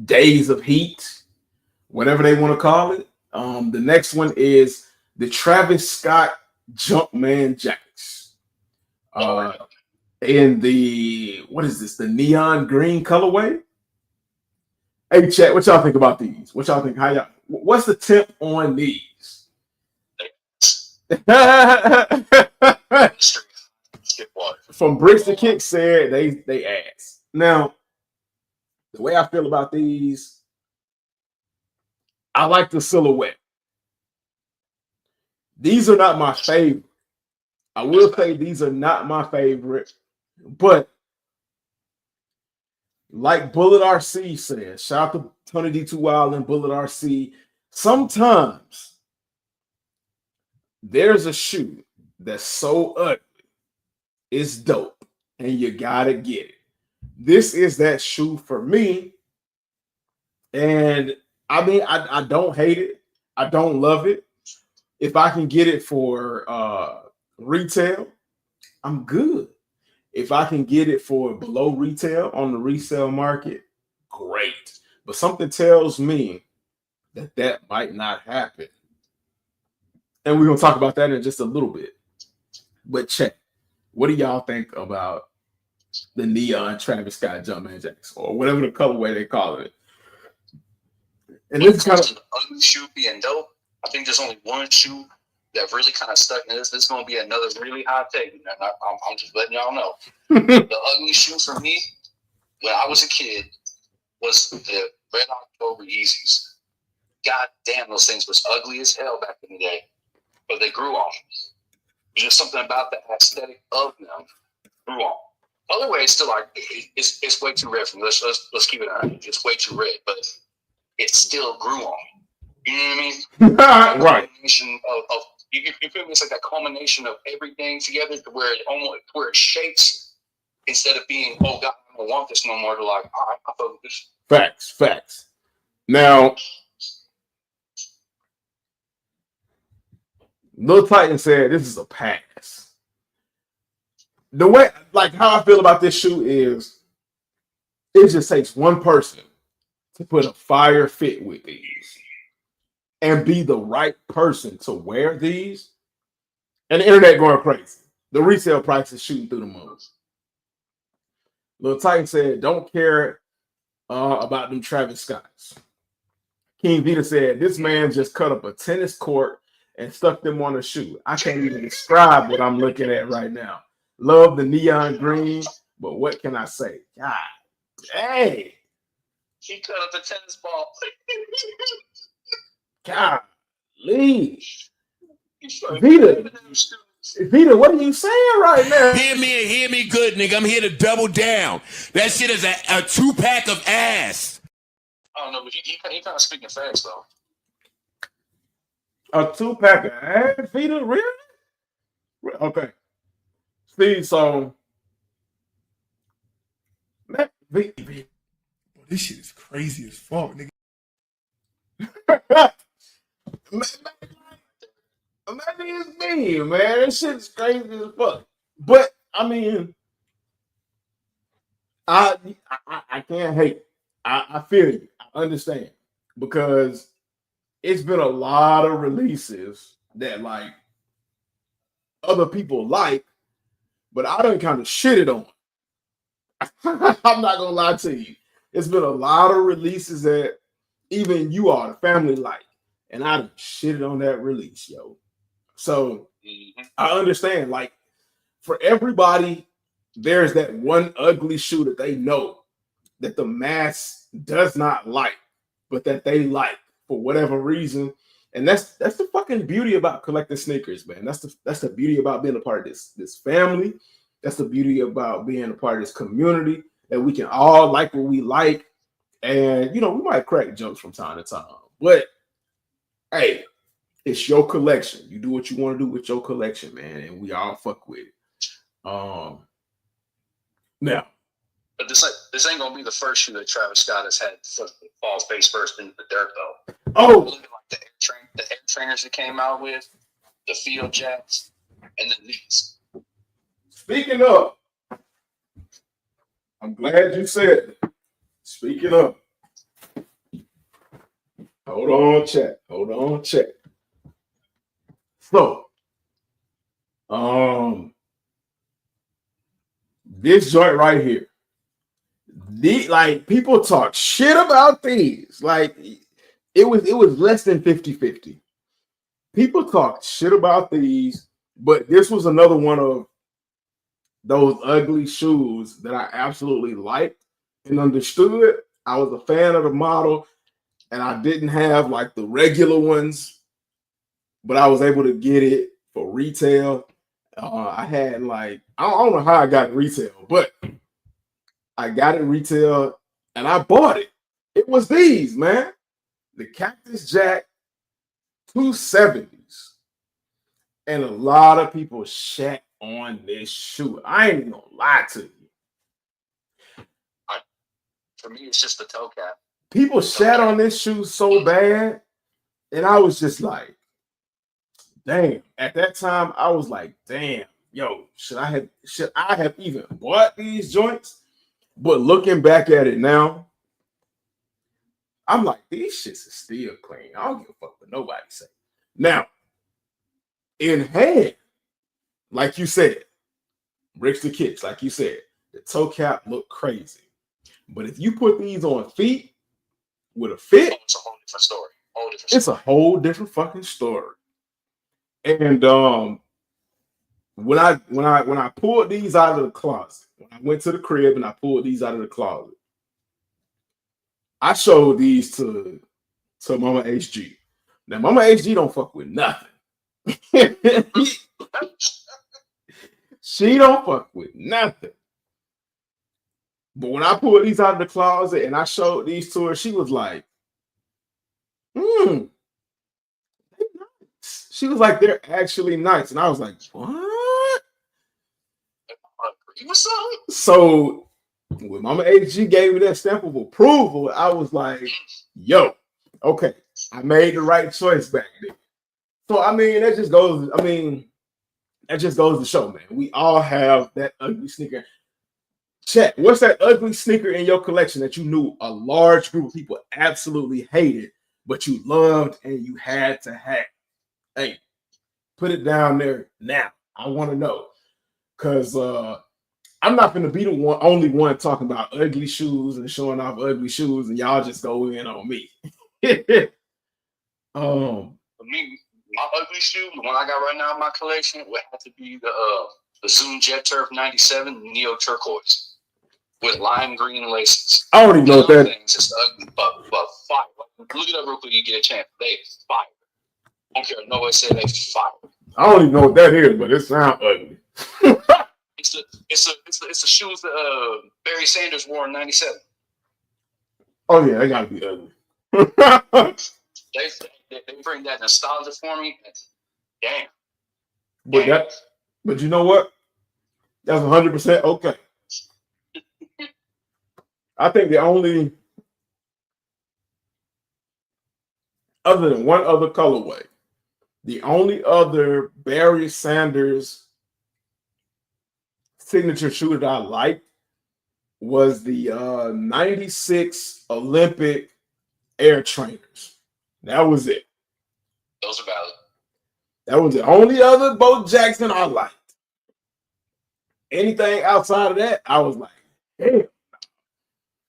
days of heat, whatever they want to call it. The next one is the Travis Scott Jumpman jackets. In the what is this? The neon green colorway. Hey, chat, what y'all think about these? What y'all think? How y'all? What's the tip on these? From Bricks to Kick said they ass. Now, the way I feel about these, I like the silhouette. These are not my favorite. I will say these are not my favorite, but like Bullet RC says, shout out to Tony D2 Wild and Bullet RC. Sometimes there's a shoe that's so ugly, it's dope, and you gotta get it. This is that shoe for me. And I mean, I don't hate it. I don't love it. If I can get it for retail, I'm good. If I can get it for below retail on the resale market, great. But something tells me that might not happen. And we're going to talk about that in just a little bit. But check. What do y'all think about the neon Travis Scott Jumpman Jacks or whatever the colorway they call it? And this is kind of the ugly shoe being dope. I think there's only one shoe that really kind of stuck. And this is going to be another really hot take. I'm just letting y'all know. The ugly shoe for me, when I was a kid, was the Red October Yeezys. God damn, those things was ugly as hell back in the day. But they grew on me. There's just something about the aesthetic of them grew on. Other way, it's still like, it's way too red for me. Let's keep it on. It's way too red, but it still grew on me. You know what I mean? Right. Of you feel me? It's like that culmination of everything together to where it shapes instead of being, oh God, I don't want this no more. To like, all right, I fuck with this. Facts. Now, Lil Titan said this is a pass. The way, like, how I feel about this shoe is, it just takes one person to put a fire fit with these and be the right person to wear these, and the internet going crazy. The resale price is shooting through the moon. Lil Titan said, don't care about them Travis Scotts. King Vita said, this man just cut up a tennis court and stuck them on a shoe. I can't even describe what I'm looking at right now. Love the neon green, but what can I say? God dang. He cut up the tennis ball. Golly. Vita, what are you saying right now? Hear me good, nigga. I'm here to double down. That shit is a 2-pack of ass. I don't know, but he kind of speaking fast, though. A 2-pack of ass, Vita? Really? Okay. Steve, so man, Vita. This shit is crazy as fuck, nigga. Maybe it's me, man. This shit's crazy as fuck. But I mean, I can't hate. I feel you. I understand because it's been a lot of releases that like other people like, but I done kind of shitted on. I'm not gonna lie to you. It's been a lot of releases that even you all, the family, like, and I done shitted on that release, yo. So I understand, like, for everybody, there's that one ugly shoe that they know that the mass does not like, but that they like for whatever reason. And that's the fucking beauty about collecting sneakers, man. That's the beauty about being a part of this family. That's the beauty about being a part of this community, that we can all like what we like. And, you know, we might crack jokes from time to time, but hey, it's your collection. You do what you want to do with your collection, man, and we all fuck with it. Now, but this ain't gonna be the first shoe that Travis Scott has had fall face first into the dirt, though. Oh, look at like the air trainers that came out with, the field jacks, and then these. Speaking of, I'm glad you said it. Speaking of, hold on, chat. Hold on, chat. So, this joint right here. Like people talk shit about these. Like it was less than 50-50. People talk shit about these, but this was another one of those ugly shoes that I absolutely liked and understood. I was a fan of the model, and I didn't have like the regular ones, but I was able to get it for retail. I had like I don't know how I got it retail, but I got it retail and I bought it. It was these, man. The Cactus Jack 270s. And a lot of people shat on this shoe. I ain't even gonna lie to you. For me, it's just the toe cap. People shat on this shoe so bad, and I was just like, damn. At that time, I was like, damn, yo, should I have even bought these joints? But looking back at it now, I'm like, these shits is still clean. I don't give a fuck what nobody say. Now, in hand, like you said, bricks to kicks, like you said, the toe cap looked crazy. But if you put these on feet with a fit, it's a whole different story. It's a whole different fucking story. And when I pulled these out of the closet, when I went to the crib and I pulled these out of the closet, I showed these to Mama HG. Now Mama HG don't fuck with nothing. She don't fuck with nothing. But when I pulled these out of the closet and I showed these to her, she was like, they're nice. She was like, they're actually nice. And I was like, what? So when Mama HG gave me that stamp of approval, I was like, yo, okay, I made the right choice back then. So I mean, that just goes to show, man. We all have that ugly sneaker. Chat, what's that ugly sneaker in your collection that you knew a large group of people absolutely hated, but you loved and you had to have? Hey, put it down there now. I want to know. Because I'm not going to be the only one talking about ugly shoes and showing off ugly shoes, and y'all just go in on me. For me, my ugly shoe, the one I got right now in my collection, would have to be the Zoom Jet Turf 97 Neo Turquoise with lime green laces. I don't even know what that is. Just ugly, but fire. Look it up real quick, you get a chance. They fire. I don't care. Nobody said they fire. I don't even know what that is, but it sounds ugly. It's the shoes that Barry Sanders wore in '97. Oh yeah, they gotta be ugly. They bring that nostalgia for me. Damn. But you know what? That's 100% okay. I think the only, other than one other colorway, the only other Barry Sanders signature shoe that I liked was the 96 Olympic Air Trainers. That was it. Those are valid. That was the only other Bo Jackson I liked. Anything outside of that, I was like, damn.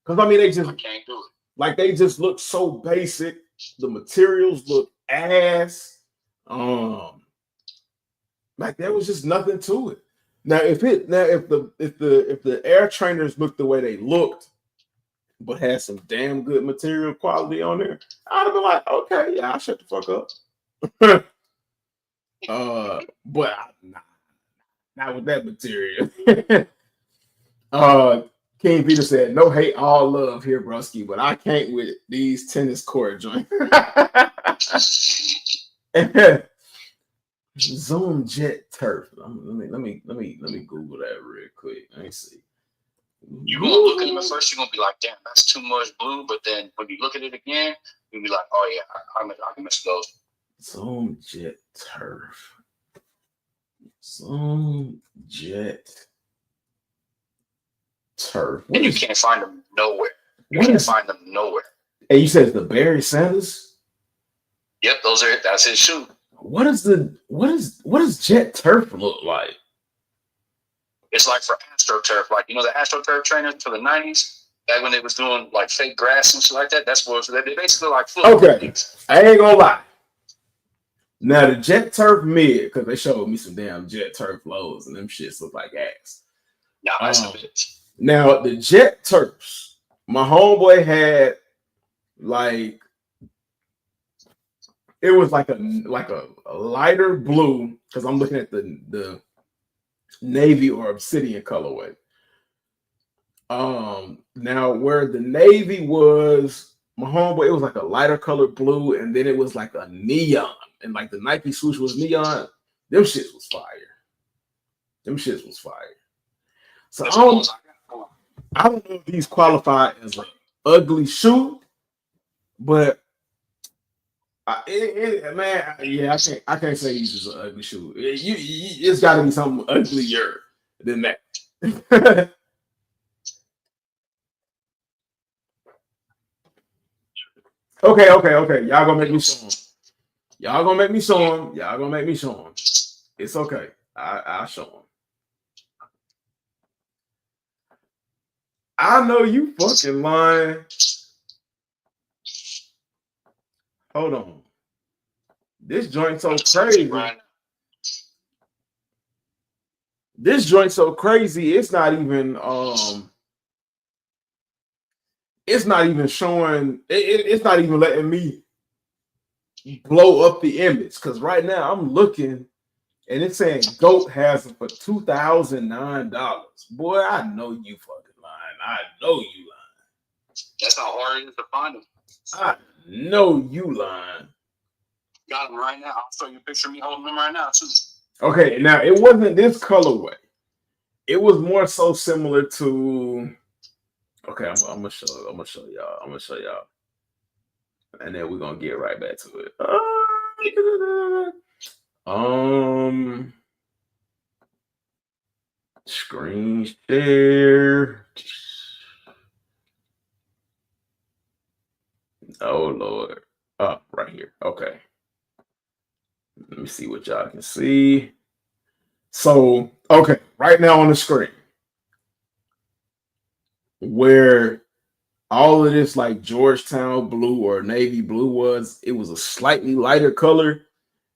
Because I mean, they just can't do it. Like they just look so basic. The materials look ass. Like there was just nothing to it. Now, if the Air Trainers looked the way they looked, but had some damn good material quality on there, I'd have been like, okay, yeah, I'll shut the fuck up. But not with that material. King Peter said, no hate, all love here, broski, but I can't with these tennis court joints. Zoom Jet Turf. Let me Google that real quick. Let me see. You're gonna look at them at first, you're gonna be like, damn, that's too much blue. But then when you look at it again, you'll be like, oh yeah, I can miss those. Zoom Jet Turf. Some Jet Turf. And you can't find them nowhere. You What can't is? find them nowhere. Hey, you said it's the Barry Sanders. Yep, that's his shoe. What does Jet Turf look like? It's like for AstroTurf, like the AstroTurf trainers for the '90s, back when they was doing like fake grass and shit like that. That's what they basically like football Okay, things. I ain't gonna lie. Now the Jet Turf mid, because they showed me some damn Jet Turf lows, and them shits look like ass. Now that's the bitch. Now the Jet Turfs, my homeboy had like it was like a lighter blue, because I'm looking at the navy or obsidian colorway. Now where the navy was, my homeboy, it was like a lighter colored blue, and then it was like a neon, and like the Nike swoosh was neon. Them shits was fire. So I don't know if these qualify as an ugly shoe, but man, yeah, I can't say these is an ugly shoe. It's got to be something uglier than that. Okay. Y'all gonna make me show them. It's okay. I'll show them. I know you fucking lying. Hold on. This joint so crazy. It's not even showing. It's not even letting me blow up the image, because right now I'm looking and it's saying GOAT has it for $2,009. Boy, I know you fucking lying. I know you lying. That's how hard it is to find them. I know you lying. Got them right now. I'll show you a picture of me holding them right now too. Okay, now it wasn't this colorway. It was more so similar to. Okay, I'm gonna show y'all, and then we're gonna get right back to it. Screen share. Oh Lord. Oh, right here. Okay. Let me see what y'all can see. So, okay, right now on the screen, where all of this like Georgetown blue or navy blue was, it was a slightly lighter color.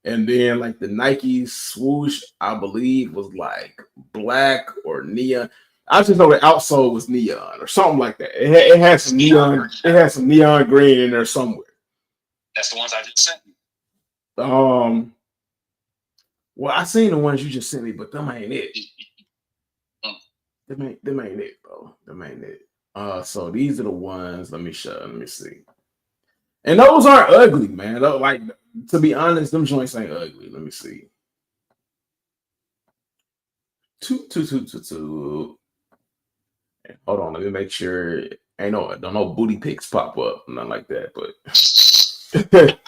And then like the Nike swoosh, I believe, was like black or neon. I just know the outsole was neon or something like that. It had some neon. It had some neon green in there somewhere. That's the ones I just sent you. Well, I seen the ones you just sent me, but them ain't it. Them ain't it, bro. Them ain't it. So these are the ones. Let me see. And those aren't ugly, man. Like, to be honest, them joints ain't ugly. Let me see. Two. Hold on, let me make sure. Don't no booty pics pop up, nothing like that. But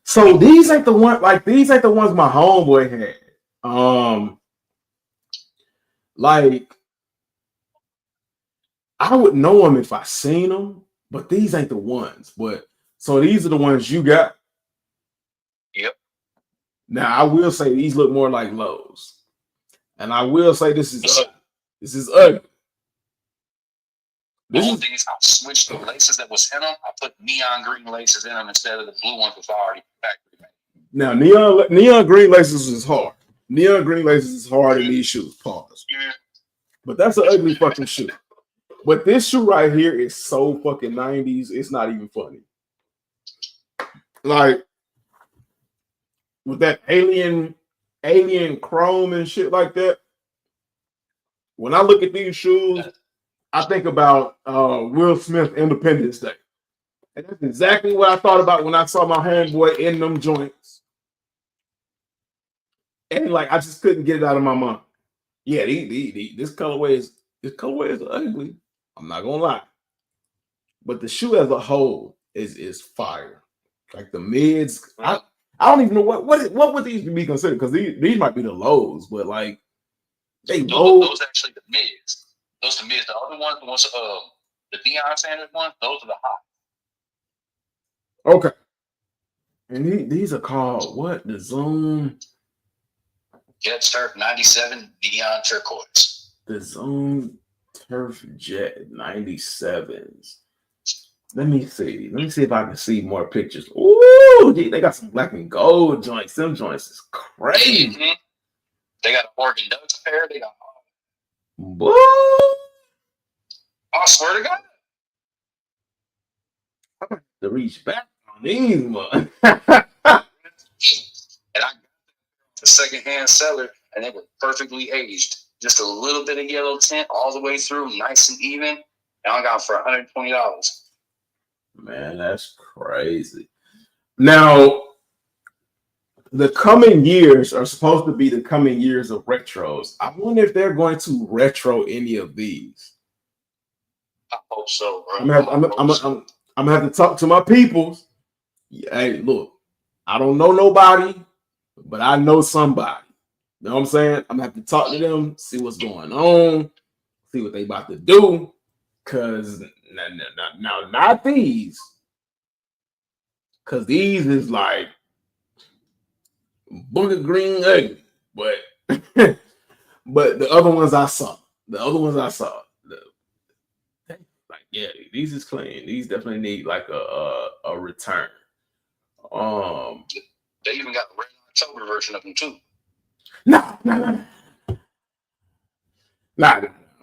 so these ain't the ones my homeboy had. Like I would know them if I seen them, but these ain't the ones. But so these are the ones you got. Yep. Now I will say these look more like lows, and I will say this is ugly. These I switched the laces that was in them. I put neon green laces in them instead of the blue ones that's already factory made. Now neon green laces is hard. Neon green laces is hard in these shoes. Pause. Yeah. But that's an ugly fucking shoe. But this shoe right here is so fucking 90s. It's not even funny. Like with that alien chrome and shit like that. When I look at these shoes, I think about Will Smith Independence Day. And that's exactly what I thought about when I saw my homeboy in them joints. And like I just couldn't get it out of my mind. Yeah, this colorway is ugly. I'm not gonna lie. But the shoe as a whole is fire. Like the mids, I don't even know what would these be considered, because these might be the lows, but like they low. Those actually the mids. Those the mids. The other ones, the Deion Sanders ones, those are the high. Okay. And these are called what? The Zoom. Jet Turf 97 Deion turquoise. The Zoom Turf Jet 97s. Let me see. Let me see if I can see more pictures. Ooh, gee, they got some black and gold joints. Them joints is crazy. Mm-hmm. They got an Oregon Ducks pair. They got. Boy. I swear to God. I'm gonna have to reach back on these ones. And I got the secondhand seller, and they were perfectly aged. Just a little bit of yellow tint all the way through, nice and even. And I got them for $120. Man, that's crazy. Now, the coming years are supposed to be the coming years of retros. I wonder if they're going to retro any of these. I hope so, bro. I'm gonna have to talk to my peoples. Hey, look, I don't know nobody, but I know somebody. You know what I'm saying? I'm gonna have to talk to them, see what's going on, see what they about to do. Cause now not these. Cause these is like booger green ugly, but but the other ones I saw. Like, yeah, these is clean. These definitely need like a return. They even got the Red October version of them too. Nah.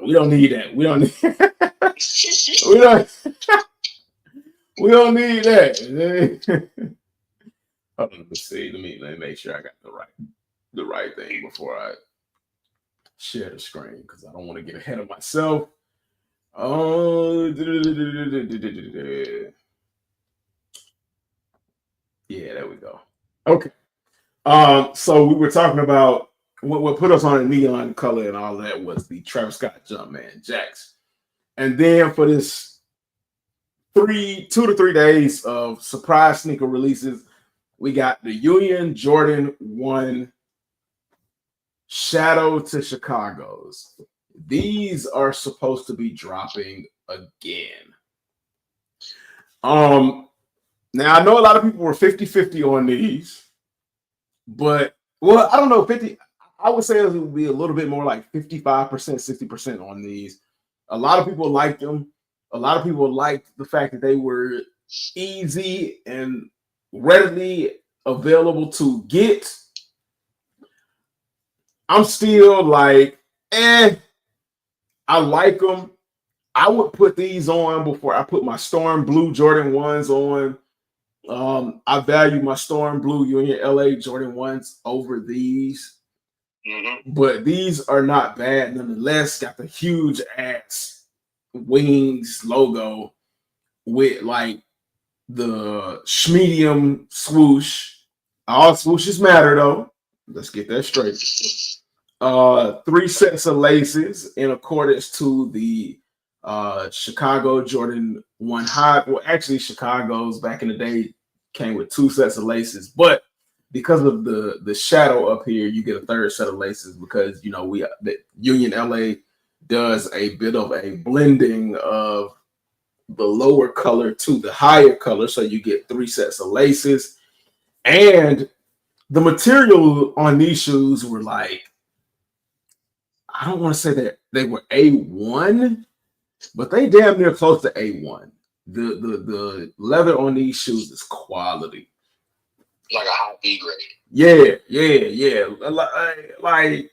We don't need that. We don't need we don't need that. Hold on, let me see. Let me make sure I got the right thing before I share the screen, because I don't want to get ahead of myself. Oh, yeah, there we go. Okay. So we were talking about what put us on a neon color and all that was the Travis Scott Jumpman Jacks. And then for this 2 to 3 days of surprise sneaker releases, we got the Union Jordan 1 Shadow to Chicago's. These are supposed to be dropping again. Now I know a lot of people were 50-50 on these, but well, I don't know, 50. I would say it would be a little bit more like 55%, 60% on these. A lot of people liked them. A lot of people liked the fact that they were easy and readily available to get. I'm still like, I like them. I would put these on before I put my Storm Blue Jordan 1s on. I value my Storm Blue Union LA Jordan 1s over these. Mm-hmm. But these are not bad nonetheless. Got the huge ass wings logo with like the schmedium swoosh. All swooshes matter though. Let's get that straight. 3 sets of laces in accordance to the Chicago Jordan 1 high. Well, actually, Chicago's back in the day came with 2 sets of laces, but because of the shadow up here, you get a 3rd set of laces because the Union LA does a bit of a blending of the lower color to the higher color, so you get 3 sets of laces. And the material on these shoes were like, I don't want to say that they were A1, but they damn near close to A1. The leather on these shoes is quality. Like a high B grade. Yeah. Like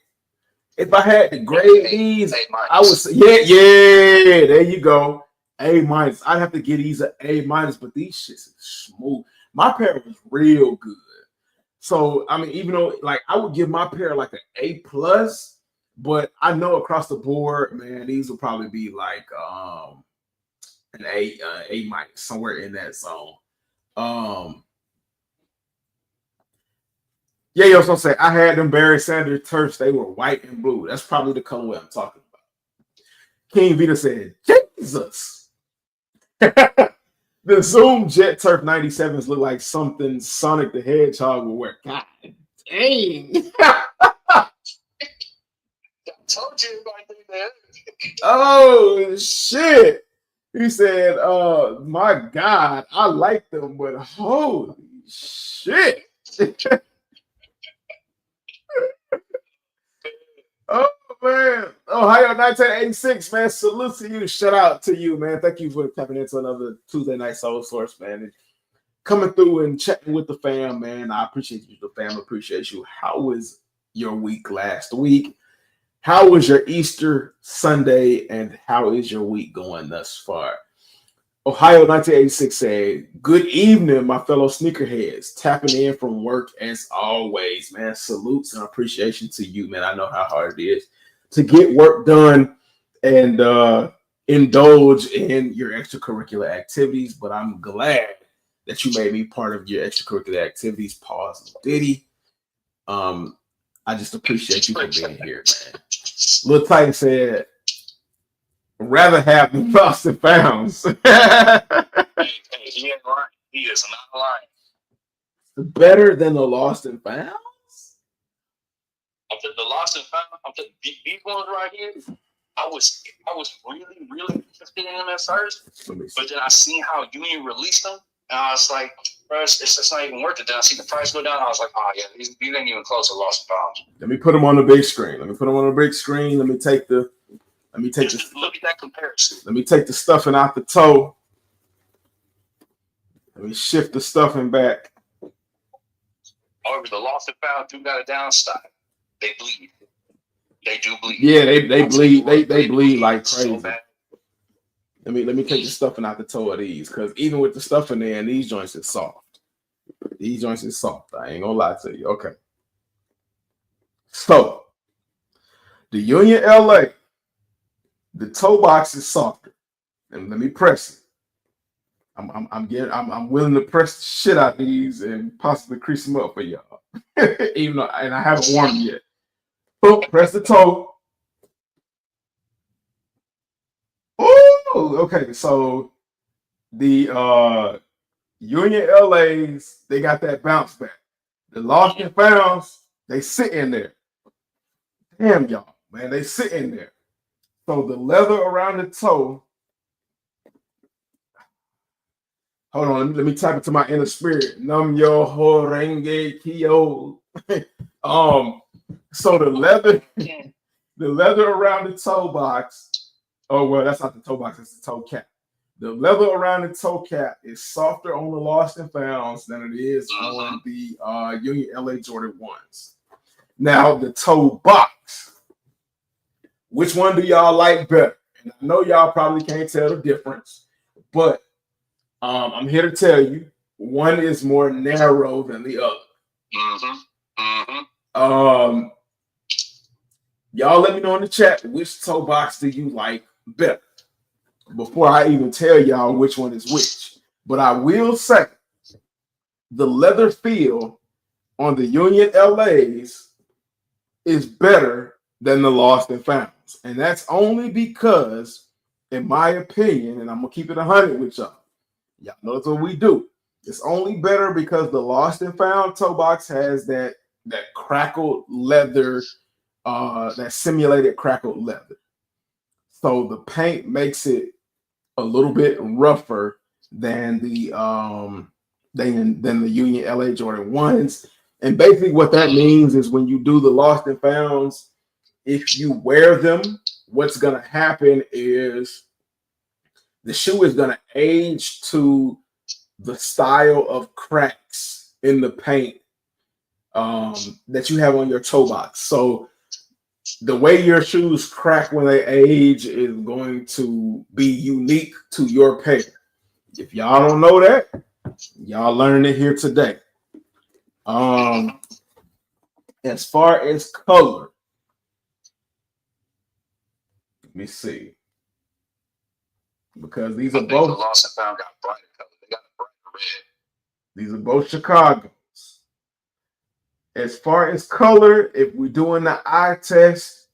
if I had to grade these, I would say, yeah. There you go. A-. I'd have to get these an A-, but these shits is smooth. My pair was real good. So I mean, even though like I would give my pair like an A+, but I know across the board, man, these will probably be like an A-, somewhere in that zone. Yeah, I was gonna say I had them Barry Sanders turfs. They were white and blue. That's probably the colorway I'm talking about. King Vita said, "Jesus." The Zoom Jet Turf 97s look like something Sonic the Hedgehog would wear. God dang. I told you about that. Oh shit. He said, my God, I like them, but holy shit. Oh man. Ohio 1986, man. Salute to you. Shout out to you, man. Thank you for tapping into another Tuesday Night Soul Source, man. And coming through and chatting with the fam, man. I appreciate you. The fam appreciates you. How was your week last week? How was your Easter Sunday? And how is your week going thus far? Ohio 1986 said, good evening, my fellow sneakerheads. Tapping in from work as always, man. Salutes and appreciation to you, man. I know how hard it is to get work done and indulge in your extracurricular activities, but I'm glad that you made me part of your extracurricular activities. Pause, Diddy. I just appreciate you for being here, man. Lil Titan said, rather have the lost and founds. Hey, he ain't lying. He is not lying. Better than the lost and founds? I'm the lost and found. I'm these ones right here. I was really interested in them at first, but then I seen how Union released them, and I was like, bro, it's just not even worth it. Then I see the price go down. I was like, oh yeah, these ain't even close to lost and found. Let me put them on the big screen. Let me Just look at that comparison. Let me take the stuffing out the toe. Let me shift the stuffing back. However, the lost and found do got a downside. They bleed. They do bleed. Yeah, they bleed. They bleed like crazy. So bad. Let me take the stuffing out the toe of these, because even with the stuffing there, these joints is soft. These joints is soft. I ain't gonna lie to you. Okay. So the Union LA, the toe box is softer. And let me press it. I'm willing to press the shit out these and possibly crease them up for y'all. Even though I haven't worn them yet. Boom, press the toe. Oh, okay. So the Union LAs, they got that bounce back. The lost and founds, they sit in there. Damn y'all, man, they sit in there. So the leather around the toe. Hold on, let me tap into my inner spirit. Num yo horenge kyo. So the leather around the toe box. Oh well, that's not the toe box, it's the toe cap. The leather around the toe cap is softer on the lost and founds than it is on the Union LA Jordan 1s. Now the toe box. Which one do y'all like better? And I know y'all probably can't tell the difference, but I'm here to tell you, one is more narrow than the other. Y'all let me know in the chat, which toe box do you like better? Before I even tell y'all which one is which. But I will say, the leather feel on the Union LAs is better than the lost and founds. And that's only because, in my opinion, and I'm going to keep it 100 with y'all. Y'all know that's what we do. It's only better because the lost and found toe box has that crackled leather, that simulated crackled leather. So the paint makes it a little bit rougher than the Union LA Jordan 1s. And basically what that means is when you do the lost and founds, if you wear them, what's going to happen is the shoe is going to age to the style of cracks in the paint that you have on your toe box. So the way your shoes crack when they age is going to be unique to your pair. If y'all don't know that, y'all learning it here today. As far as color, let me see. Because these are both the lost and found got brighter color. They got a brighter red. These are both Chicago's. As far as color, if we're doing the eye test,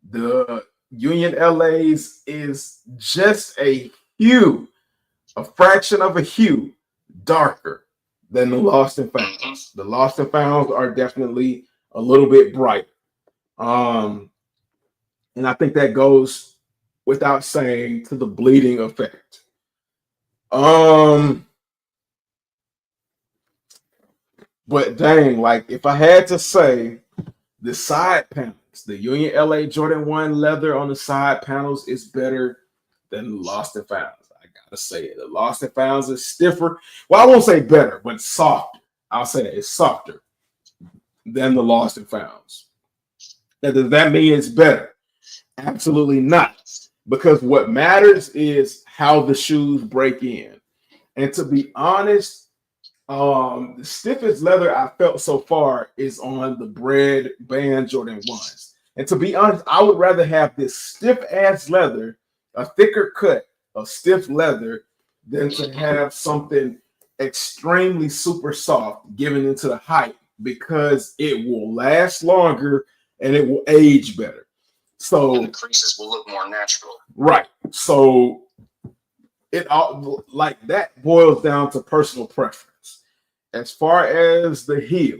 the Union LA's is just a hue a fraction of a hue darker than the Lost and Founds. The Lost and Founds are definitely a little bit brighter. And I think that goes without saying to the bleeding effect. But dang, like if I had to say the side panels, the Union LA Jordan 1 leather on the side panels is better than the Lost and Founds. I gotta say it. The Lost and Founds is stiffer. Well, I won't say better, but softer. I'll say that it's softer than the Lost and Founds. Now, does that mean it's better? Absolutely not. Because what matters is how the shoes break in. And to be honest, the stiffest leather I felt so far is on the Bread Band Jordan 1s. And to be honest, I would rather have this stiff ass leather, a thicker cut of stiff leather, than to have something extremely super soft given into the hype, because it will last longer and it will age better. So and the creases will look more natural. Right. So it all like that boils down to personal preference. As far as the heel,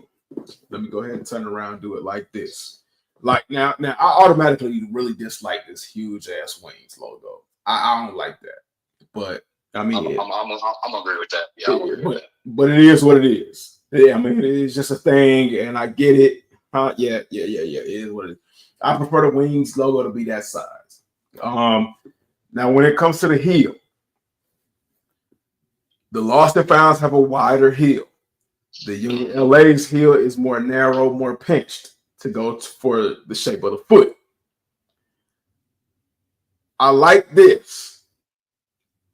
let me go ahead and turn around and do it like this. Like now I automatically really dislike this huge ass Wings logo. I don't like that. But I mean, I'm agree with that. Yeah, I'm agree with that. But it is what it is. Yeah, I mean, it is just a thing, and I get it. Huh? Yeah. It is what it is. I prefer the Wings logo to be that size. Now, when it comes to the heel, the Lost and Founds have a wider heel. The Union LA's heel is more narrow, more pinched to go for the shape of the foot. I like this.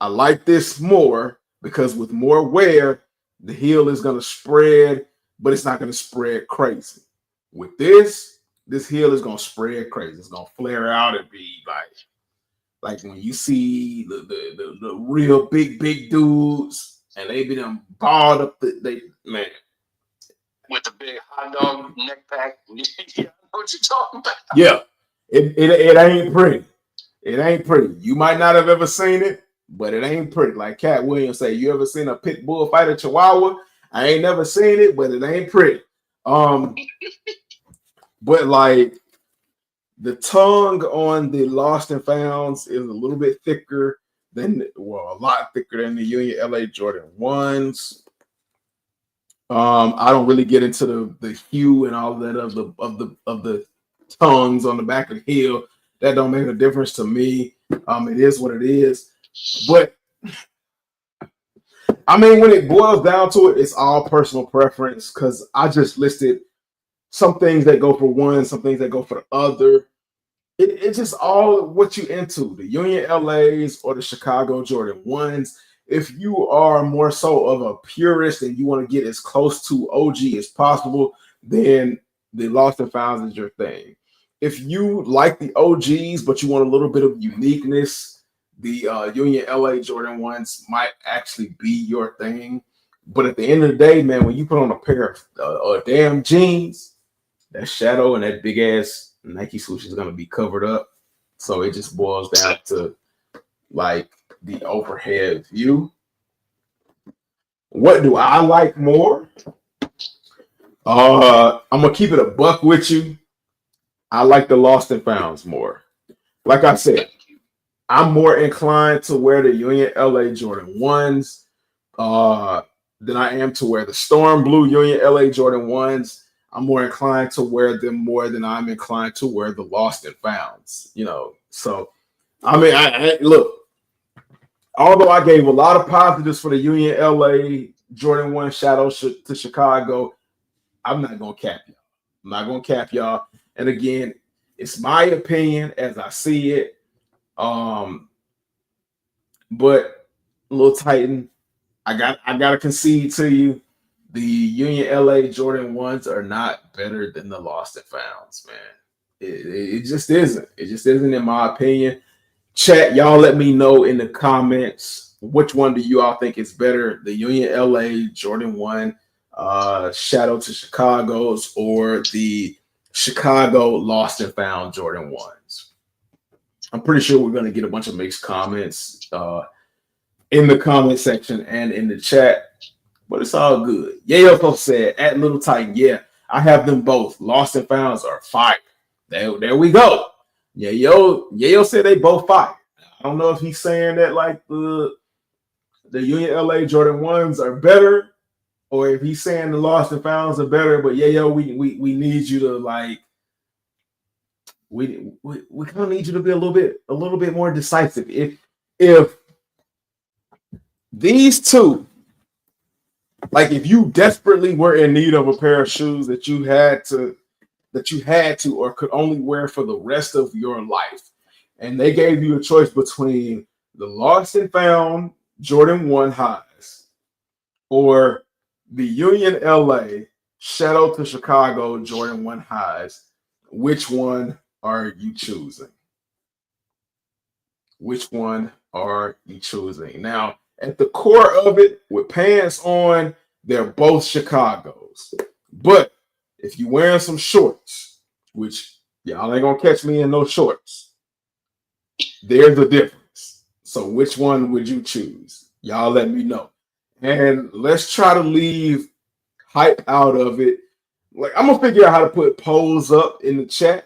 I like this more because with more wear, the heel is going to spread, but it's not going to spread crazy. With this heel is going to spread crazy. It's going to flare out and be like when you see the real big dudes and they be them balled up, man. With the big hot dog neck pack. Yeah, I know what you're talking about. Yeah, it ain't pretty. It ain't pretty. You might not have ever seen it, but it ain't pretty. Like Cat Williams say, you ever seen a pit bull fight a chihuahua? I ain't never seen it, but it ain't pretty. But like the tongue on the Lost and Founds is a little bit thicker than, well, a lot thicker than the Union LA Jordan 1s. I don't really get into the hue and all of that of the tongues on the back of the heel. That don't make a difference to me. It is what it is. But I mean, when it boils down to it, it's all personal preference, because I just listed some things that go for one, some things that go for the other. It's just all what you into, the Union LAs or the Chicago Jordan 1s. If you are more so of a purist and you want to get as close to OG as possible, then the Lost and Founds is your thing. If you like the OGs, but you want a little bit of uniqueness, the Union LA Jordan 1s might actually be your thing. But at the end of the day, man, when you put on a pair of damn jeans, that shadow and that big ass Nike swoosh is going to be covered up. So it just boils down to like the overhead view. What do I like more? I'm going to keep it a buck with you. I like the Lost and Founds more. Like I said, I'm more inclined to wear the Union LA Jordan 1s than I am to wear the Storm Blue Union LA Jordan 1s. I'm more inclined to wear them more than I'm inclined to wear the Lost and Founds, you know. So, I mean, I look, although I gave a lot of positives for the Union LA Jordan 1 Shadow to Chicago, I'm not going to cap y'all. I'm not going to cap y'all. And again, it's my opinion as I see it. But Lil Titan, I gotta concede to you. The Union LA Jordan 1s are not better than the Lost and Founds, man. It just isn't. It just isn't, in my opinion. Chat, y'all let me know in the comments which one do you all think is better, the Union LA Jordan 1 Shadow to Chicago's or the Chicago Lost and Found Jordan 1s. I'm pretty sure we're going to get a bunch of mixed comments. in the comment section and in the chat. But it's all good. Yayo said at Little Titan, yeah, I have them both. Lost and Founds are fire. There we go. Yayo said they both fire. I don't know if he's saying that like the Union LA Jordan 1s are better, or if he's saying the Lost and Founds are better. But we need you to like we kind of need you to be a little bit more decisive. If these two, like if you desperately were in need of a pair of shoes that you had to or could only wear for the rest of your life, and they gave you a choice between the Lost and Found Jordan 1 highs or the Union LA Shadow to Chicago Jordan 1 highs, which one are you choosing? Which one are you choosing? Now, at the core of it, with pants on, they're both Chicago's. But if you're wearing some shorts, which y'all ain't gonna catch me in no shorts, there's a difference. So which one would you choose? Y'all let me know. And let's try to leave hype out of it. Like, I'm gonna figure out how to put polls up in the chat.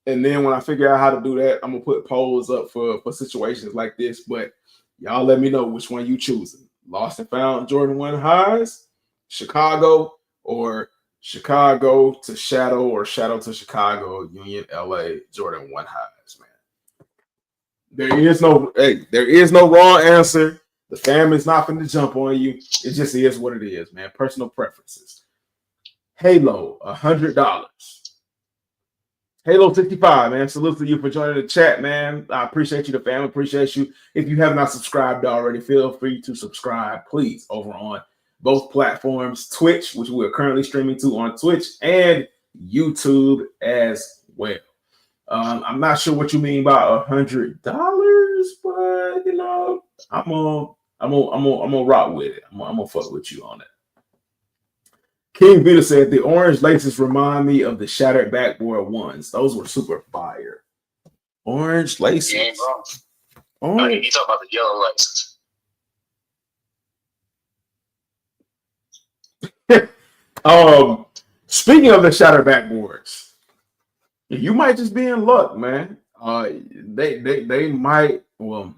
And then when I figure out how to do that, I'm gonna put polls up for situations like this. But y'all let me know which one you choosing. Lost and Found Jordan 1 highs, Chicago, or Chicago to Shadow, or Shadow to Chicago, Union LA Jordan 1 highs, man. There is no wrong answer. The family's not going to jump on you. It just is what it is, man. Personal preferences. Halo, $100. Halo 65, man. Salute to you for joining the chat, man. I appreciate you, the family. Appreciate you. If you have not subscribed already, feel free to subscribe, please, over on both platforms, Twitch, which we're currently streaming to on Twitch, and YouTube as well. I'm not sure what you mean by $100, but you know, I'm gonna rock with it. I'm gonna fuck with you on it. King Vita said the orange laces remind me of the shattered backboard ones. Those were super fire. Orange laces. You ain't wrong. You talk about the yellow laces. Speaking of the shattered backboards, you might just be in luck, man. They might. Well,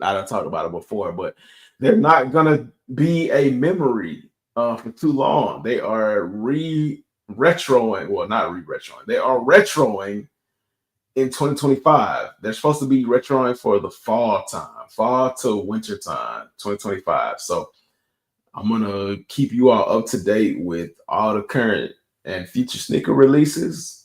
I done talked about it before, but they're not gonna be a memory for too long. They are retroing. Well, not retroing. They are retroing in 2025. They're supposed to be retroing for the fall to winter time, 2025. So I'm gonna keep you all up to date with all the current and future sneaker releases.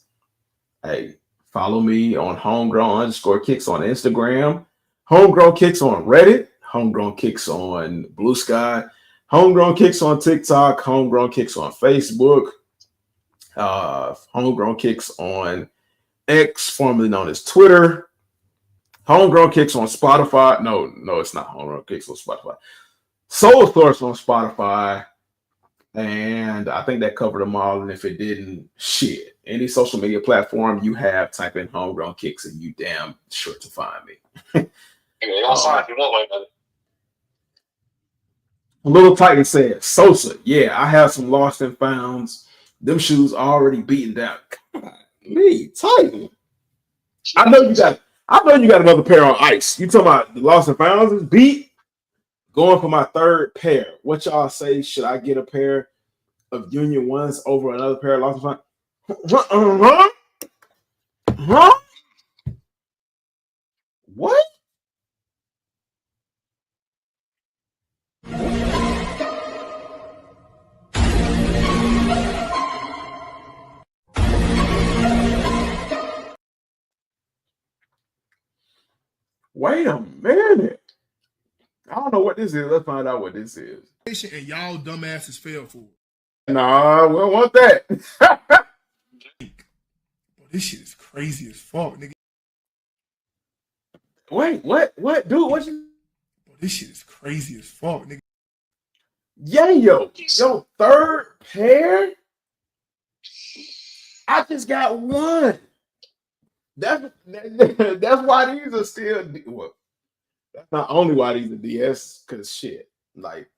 Hey, follow me on homegrown_kicks on Instagram, homegrown kicks on Reddit, homegrown kicks on Blue Sky, homegrown kicks on TikTok, homegrown kicks on Facebook, homegrown kicks on X, formerly known as Twitter, homegrown kicks on Spotify. No, it's not homegrown kicks on Spotify. Soul Source on Spotify. And I think that covered them all. And if it didn't, shit. Any social media platform you have, type in homegrown kicks and you damn sure to find me. If you want like Little Titan said, Sosa, yeah, I have some Lost and Founds. Them shoes already beaten down. God, me, Titan. I know you got another pair on ice. You talking about the Lost and Founds is beat? Going for my third pair. What y'all say? Should I get a pair of Union 1s over another pair of Lost and Founds? Huh? What? Wait a minute. I don't know what this is. Let's find out what this is. And y'all dumbasses fell for it. Nah, we don't want that. But this shit is crazy as fuck, nigga. Wait, what? What, dude? What you? But this shit is crazy as fuck, nigga. Yeah, yo, third pair. I just got one. That's why these are still. Well, That's not only why these are DS, because shit, like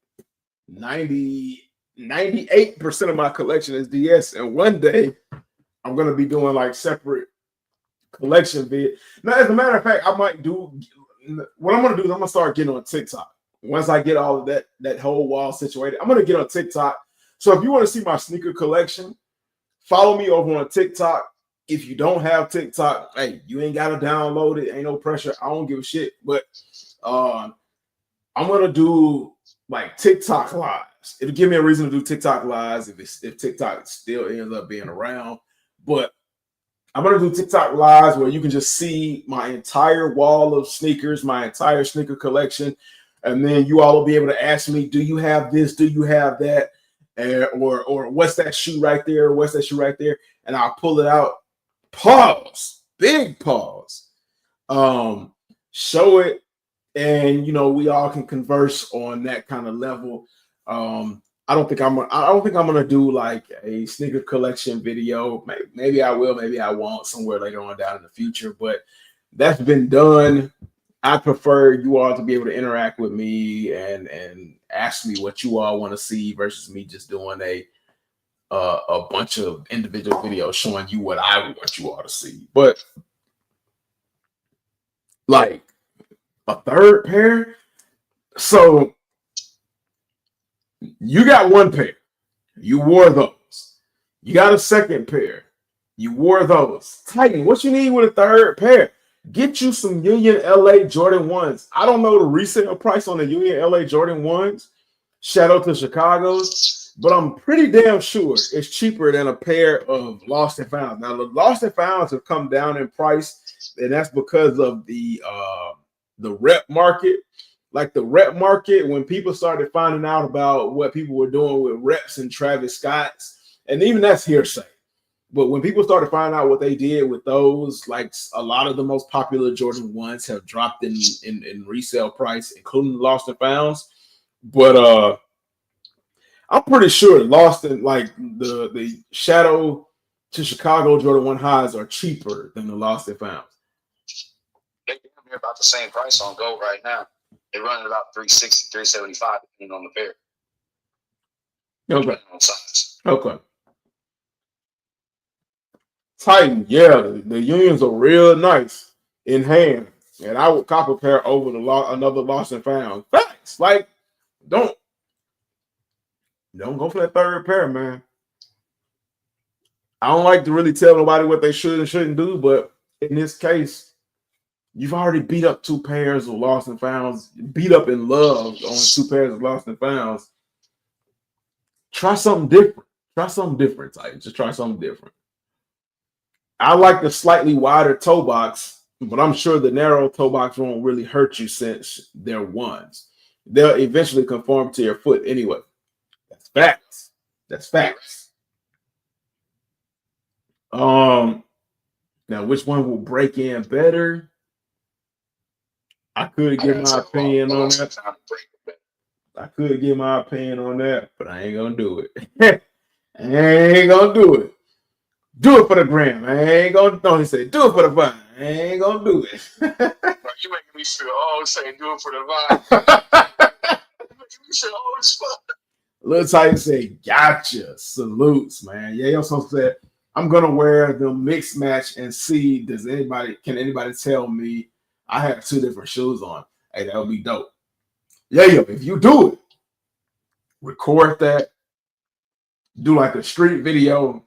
98% of my collection is DS. And one day I'm gonna be doing like separate collection vid. Now, as a matter of fact, I might do what I'm gonna do is I'm gonna start getting on TikTok. Once I get all of that whole wall situated, I'm gonna get on TikTok. So if you want to see my sneaker collection, follow me over on TikTok. If you don't have TikTok, hey, you ain't gotta download it. Ain't no pressure. I don't give a shit. But I'm gonna do like TikTok lives. It'll give me a reason to do TikTok lives if TikTok still ends up being around. But I'm gonna do TikTok lives where you can just see my entire wall of sneakers, my entire sneaker collection, and then you all will be able to ask me, "Do you have this? Do you have that? Or what's that shoe right there? What's that shoe right there?" And I'll pull it out. Pause. Big pause. Show it, and we all can converse on that kind of level. I don't think I'm gonna do like a sneaker collection video. Maybe I will, maybe I won't somewhere later on down in the future, but that's been done. I prefer you all to be able to interact with me and ask me what you all want to see versus me just doing a bunch of individual videos showing you what I want you all to see. But like a third pair, so you got one pair, you wore those. You got a second pair, you wore those. Titan, what you need with a third pair? Get you some Union LA Jordan 1s. I don't know the resale price on the Union LA Jordan 1s. Shout out to Chicago's, but I'm pretty damn sure it's cheaper than a pair of Lost and Founds. Now, the Lost and Founds have come down in price, and that's because of the rep market. Like the rep market, when people started finding out about what people were doing with reps and Travis Scott's, and even that's hearsay. But when people started finding out what they did with those, like a lot of the most popular Jordan 1s have dropped in resale price, including the Lost and Founds. But I'm pretty sure Lost and like the Shadow to Chicago Jordan 1 highs are cheaper than the Lost and Founds. They're about the same price on Gold right now. They're running about 360, 375 depending on the pair. Okay. Depending on size. Okay. Titan, yeah, the unions are real nice in hand, and I would cop a pair over another Lost and Found. Facts, like don't go for that third pair, man. I don't like to really tell nobody what they should and shouldn't do, but in this case, you've already beat up two pairs of Lost and Founds, beat up in love on two pairs of Lost and Founds. Try something different. Titan. Just try something different. I like the slightly wider toe box, but I'm sure the narrow toe box won't really hurt you since they're ones. They'll eventually conform to your foot anyway. That's facts. Now which one will break in better? I could give my opinion on that. But I ain't gonna do it. Do it for the gram. I ain't gonna he said, do it for the vine. I ain't gonna do it. You making me feel old saying do it for the vine. You making me feel old as fuck. Little Titan say, gotcha. Salutes, man. Yeah, yo, so said, I'm gonna wear the mixed match and see can anybody tell me I have two different shoes on? Hey, that would be dope. Yeah, yo, if you do it, record that, do like a street video.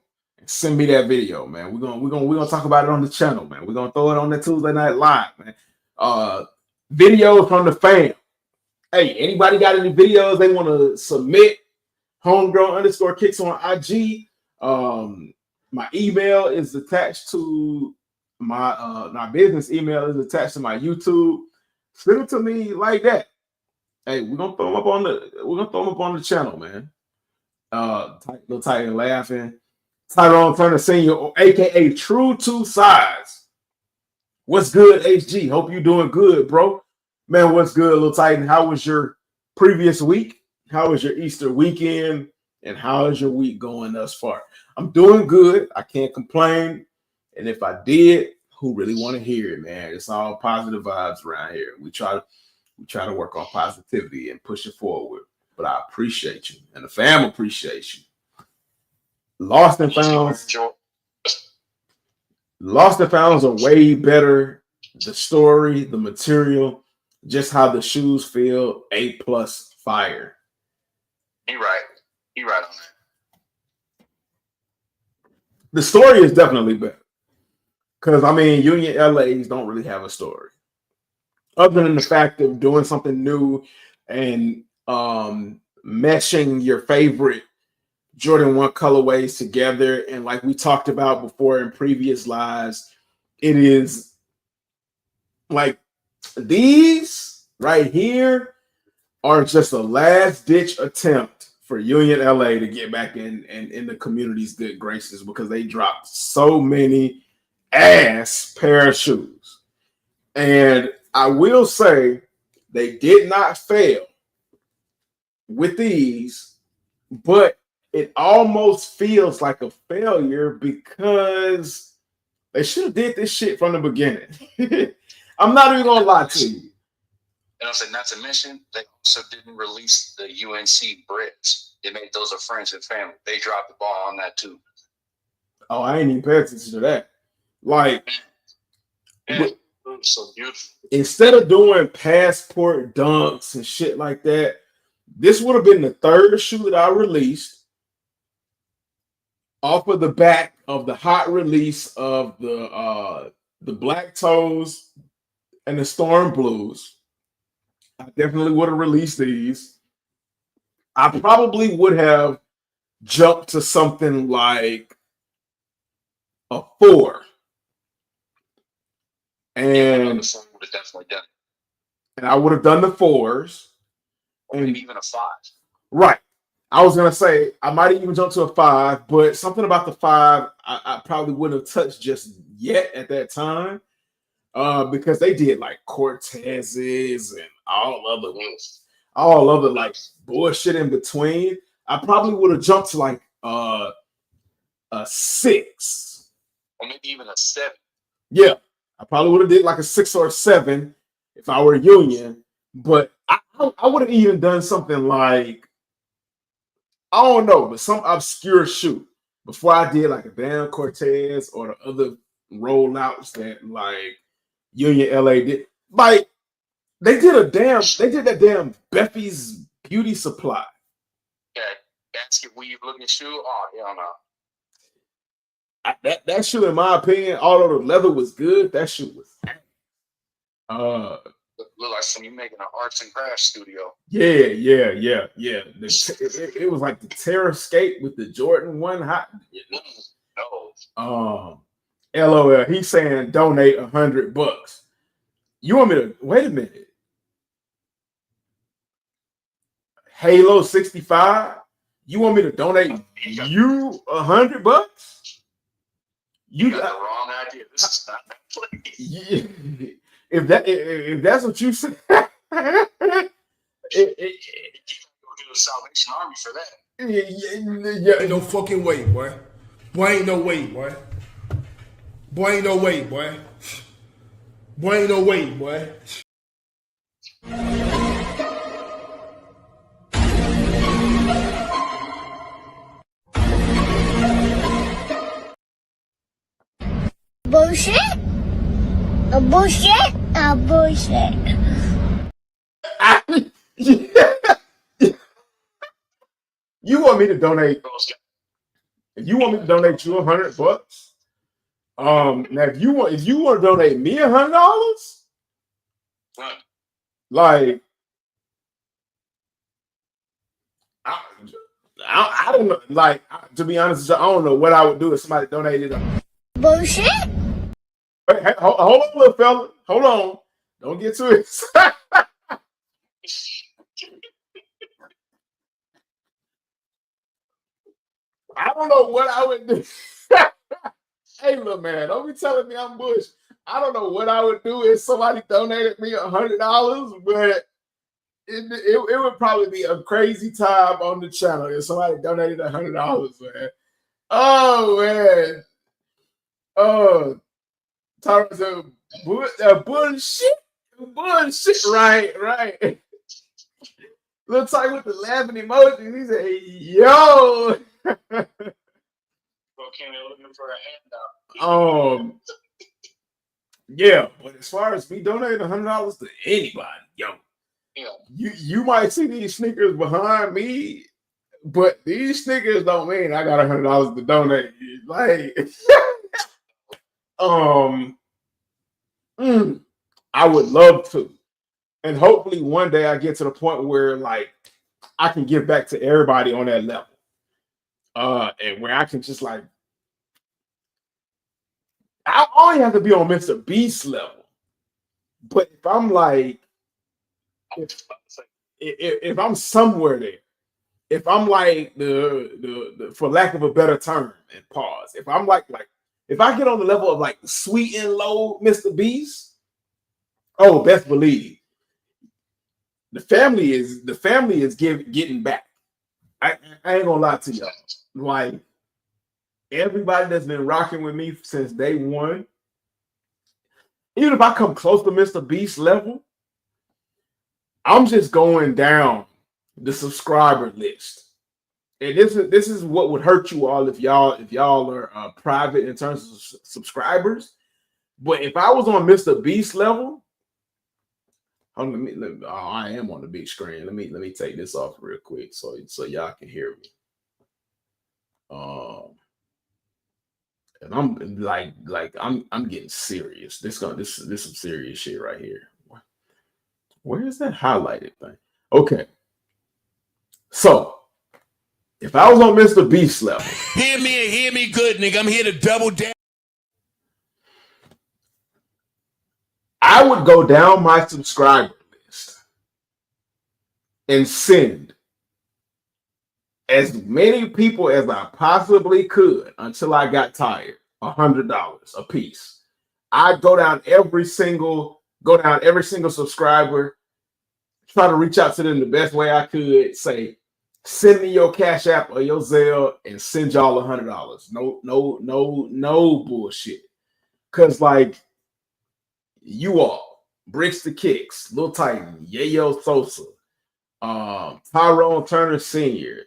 Send me that video, man. We're gonna talk about it on the channel, man. We're gonna throw it on the Tuesday Night Live, man. Videos from the fam. Hey, anybody got any videos they want to submit? Homegrown_kicks on IG. My email is attached to my business email is attached to my YouTube. Send it to me like that. Hey, we're gonna throw them up on the channel, man. Little Titan laughing. Tyrone Turner Sr., aka True Two Sides. What's good, HG? Hope you doing good, bro. Man, what's good, Little Titan? How was your previous week? How was your Easter weekend? And how is your week going thus far? I'm doing good. I can't complain. And if I did, who really want to hear it, man? It's all positive vibes around here. We try We try to work on positivity and push it forward. But I appreciate you, and the fam appreciates you. Lost and Founds. Lost and Founds are way better. The story, the material, just how the shoes feel. A+ fire. He right. He right on that. The story is definitely better. Because, I mean, Union LAs don't really have a story. Other than the fact of doing something new and meshing your favorite Jordan 1 colorways together. And like we talked about before in previous lives, it is like these right here are just a last-ditch attempt for Union LA to get back in the community's good graces because they dropped so many ass pair of shoes. And I will say they did not fail with these, but it almost feels like a failure because they should have did this shit from the beginning. I'm not even gonna lie to you. And I said, not to mention, they also didn't release the UNC Brits. They made those a friends and family. They dropped the ball on that too. Oh, I ain't even paying attention to that. Like, Yeah, it was so beautiful. Instead of doing passport dunks and shit like that, this would have been the third shoe that I released off of the back of the hot release of the Black Toes and the Storm Blues. I definitely would have released these. I probably would have jumped to something like a 4. And would have definitely done it. And I would have done the 4s. Or maybe even a 5. Right. I was going to say, I might have even jumped to a 5, but something about the 5, I probably wouldn't have touched just yet at that time because they did like Cortezes and all other like bullshit in between. I probably would have jumped to like a 6. Or maybe even a 7. Yeah. I probably would have did like a 6 or a 7 if I were Union, but I would have even done something like, I don't know, but some obscure shoe before I did like a damn Cortez or the other rollouts that like Union LA did. Like they did that damn Beffy's Beauty Supply. Yeah, basket weave looking shoe. Oh hell no. That shoe, in my opinion, although the leather was good, that shoe was look like some you making an arts and crafts studio. Yeah. It was like the Terra Skate with the Jordan 1 hot. No. LOL. He's saying donate $100. You want me to wait a minute? Halo 65. You want me to donate you $100? You got the wrong idea. This is not that place. Yeah. If that's what you say, You gotta go to the Salvation Army for that. Yeah. Ain't no fucking way, boy. Boy, ain't no way, boy. Boy, ain't no way, boy. Boy, ain't no way, boy. Bullshit? A bullshit? A bullshit. You want me to donate? If you want me to donate you $100, now if you want to donate me $100, like I don't know. Like to be honest, I don't know what I would do if somebody donated. Bullshit? Hey, hold on, little fella. Hold on. Don't get too excited. I don't know what I would do. Hey, little man, don't be telling me I'm Bush. I don't know what I would do if somebody donated me $100, but it would probably be a crazy time on the channel if somebody donated $100, man. Oh, man. Oh, Tyron said, bullshit. Bullshit. Right. Looks like with the laughing emojis. He said, yo. Bro came in looking for a handout. Yeah, but as far as me donating $100 to anybody, yo, Yeah. you might see these sneakers behind me, but these sneakers don't mean I got $100 to donate. Like, I would love to, and hopefully one day I get to the point where like I can give back to everybody on that level, and where I can just like I only have to be on Mr. Beast level, but if I'm like if I'm somewhere there, if I'm like the for lack of a better term and pause, if I'm like if I get on the level of like sweet and low Mr. Beast, oh, best believe the family is getting back. I ain't gonna lie to y'all. Like everybody that's been rocking with me since day one, even if I come close to Mr. Beast level, I'm just going down the subscriber list. And this is what would hurt you all if y'all are private in terms of subscribers. But if I was on Mr. Beast level, I am on the big screen. Let me take this off real quick so y'all can hear me. And I'm like I'm getting serious. This is some serious shit right here. Where is that highlighted thing? Okay. So if I was on Mr. Beast level, hear me good, nigga. I'm here to double down. I would go down my subscriber list and send as many people as I possibly could until I got tired. $100 a piece. I'd go down every single subscriber, try to reach out to them the best way I could. Say, send me your Cash App or your Zelle and send y'all $100. No bullshit. Cause like you all, Bricks the Kicks, Lil Titan, Yayo Sosa, Tyrone Turner Sr.,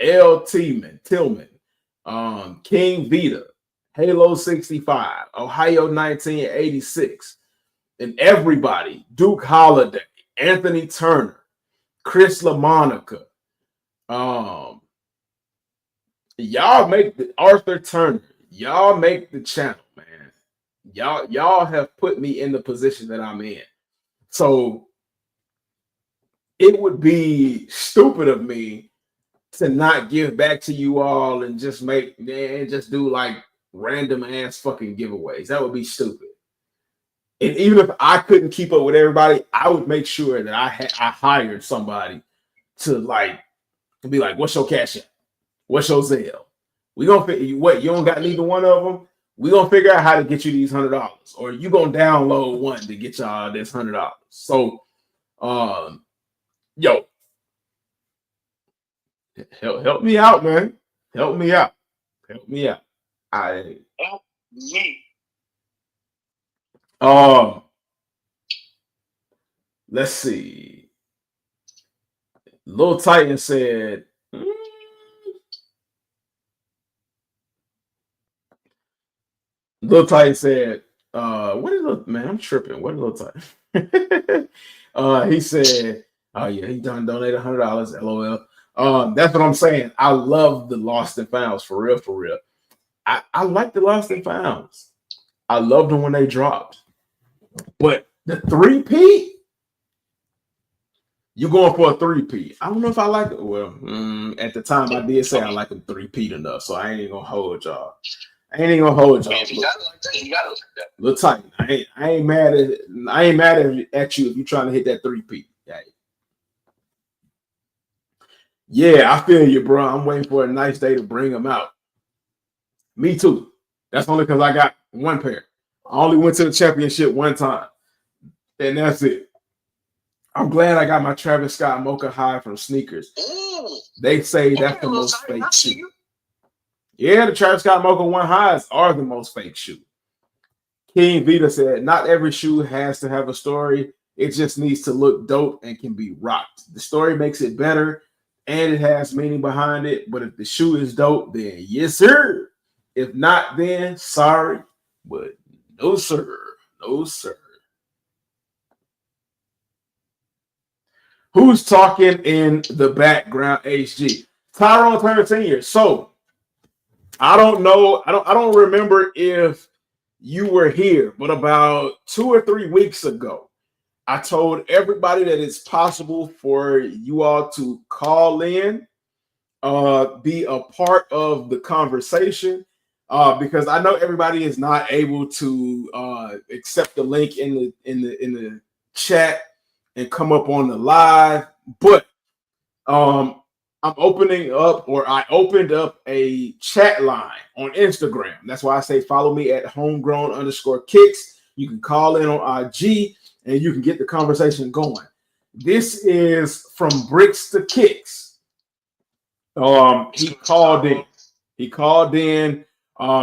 L. Tillman, King Vita, Halo 65, Ohio 1986, and everybody, Duke Holiday, Anthony Turner, Chris LaMonica, y'all make the Arthur Turner, y'all make the channel, man. Y'all have put me in the position that I'm in. So it would be stupid of me to not give back to you all and just do like random ass fucking giveaways. That would be stupid. And even if I couldn't keep up with everybody, I would make sure that I hired somebody to be like, what's your Cash App? What's your Zelle? We gonna what? You don't got neither one of them. We gonna figure out how to get you these $100, or you gonna download one to get y'all this $100. So, yo, help me out, man. Help me out. Let's see. Lil Titan said, what is man? I'm tripping. What is Lil Titan? He said, oh yeah, he done donated $100. LOL. That's what I'm saying. I love the Lost and Founds for real. I like the Lost and Founds. I loved them when they dropped. But the 3P, you're going for a 3P. I don't know if I like it. Well, at the time I did say I like them 3P enough, so I ain't gonna hold y'all. Man, if you got it like that, you got it like that. Lil Titan, I ain't mad at you if you're trying to hit that 3P. Yeah, I feel you, bro. I'm waiting for a nice day to bring them out. Me too. That's only because I got one pair. I only went to the championship one time, and that's it. I'm glad I got my Travis Scott Mocha High from Sneakers. Ooh. They say that's the most fake shoe. Yeah, the Travis Scott Mocha 1 Highs are the most fake shoe. King Vita said, not every shoe has to have a story. It just needs to look dope and can be rocked. The story makes it better and it has meaning behind it. But if the shoe is dope, then yes, sir. If not, then sorry, but no, sir. No, sir. Who's talking in the background, HG? Tyrone Turner Sr. So I don't know. I don't remember if you were here, but about 2 or 3 weeks ago, I told everybody that it's possible for you all to call in, be a part of the conversation, because I know everybody is not able to accept the link in the chat and come up on the live, but I'm opening up, or I opened up a chat line on Instagram. That's why I say follow me at homegrown_kicks. You can call in on IG and you can get the conversation going. This is from Bricks to Kicks. He called in. He called in.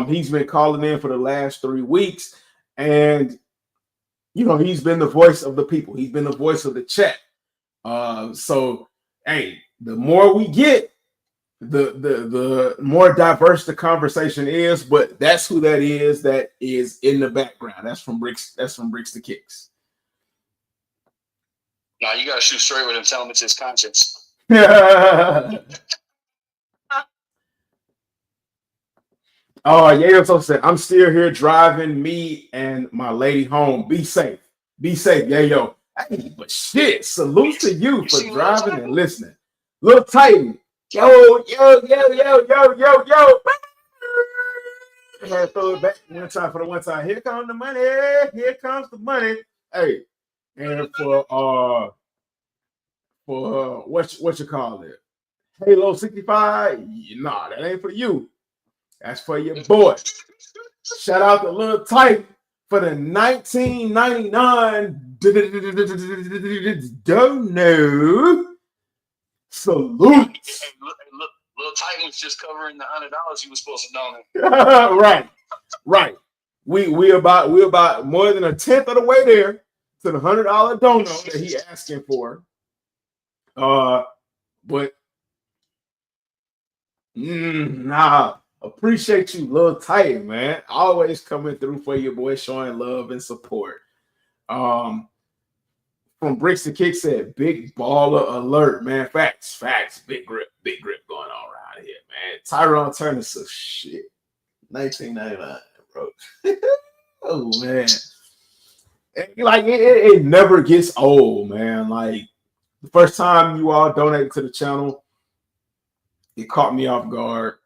He's been calling in for the last 3 weeks, and he's been the voice of the people. He's been the voice of the chat. So hey, the more we get, the more diverse the conversation is. But that's who that is. That is in the background. That's from Bricks. That's from Bricks to Kicks. Now you gotta shoot straight with him. Tell him it's his conscience. Oh, yeah. So said, I'm still here driving me and my lady home. Be safe. Be safe. Yeah, yo. Hey, but shit, salute to you for driving and listening. Little Titan. Yo. I had to throw it back one time for the one time. Here comes the money. Here comes the money. Hey, and for what you call it? Halo 65? Nah, that ain't for you. That's for your boy. Shout out to Lil Titan for the 1999 dono. Salute. Hey, look, Lil Titan was just covering the $100 he was supposed to donate. Right. We about more than 1/10 of the way there to the $100 dono that he asking for. But nah. Appreciate you, Lil Titan, man. Always coming through for your boy, showing love and support. From Bricks to Kick said, big baller alert, man. Facts. Big grip going on around here, man. Tyrone Turner, so shit. 1999, bro. Oh man. Like it never gets old, man. Like the first time you all donated to the channel, it caught me off guard.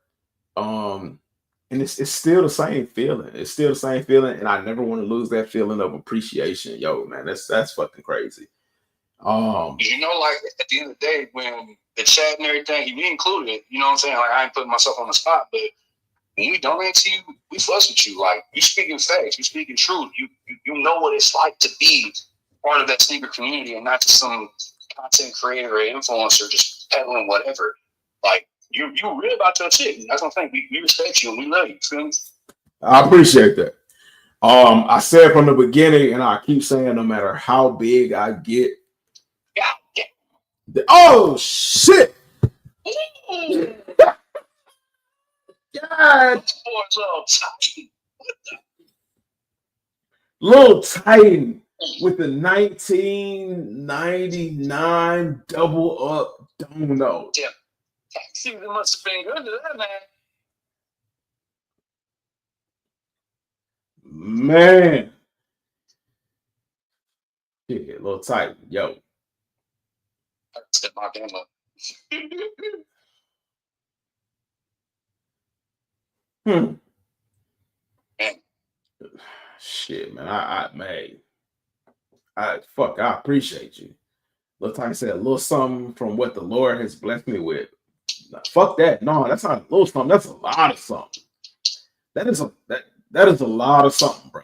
And it's still the same feeling. It's still the same feeling, and I never want to lose that feeling of appreciation. Yo, man, that's fucking crazy. Like at the end of the day, when the chat and everything, we included it. You know what I'm saying? Like I ain't putting myself on the spot, but when we donate to you, we fuss with you. Like you speaking facts, you speaking truth. You know what it's like to be part of that sneaker community and not just some content creator or influencer just peddling whatever. Like you real about your shit. That's what I'm saying. We respect you and we love you. Feel me? I appreciate that. I said from the beginning, and I keep saying, no matter how big I get. Oh shit! God. Lil Titan with the 1999 double up dono. Yeah. Tax season must have been good to that man. Yeah, Lil Titan, yo. Step my game up. Man. Man. Shit, man. I appreciate you. Lil Titan said a little something from what the Lord has blessed me with. Nah, fuck that. No, that's not a little something. That's a lot of something. That is a lot of something, bro.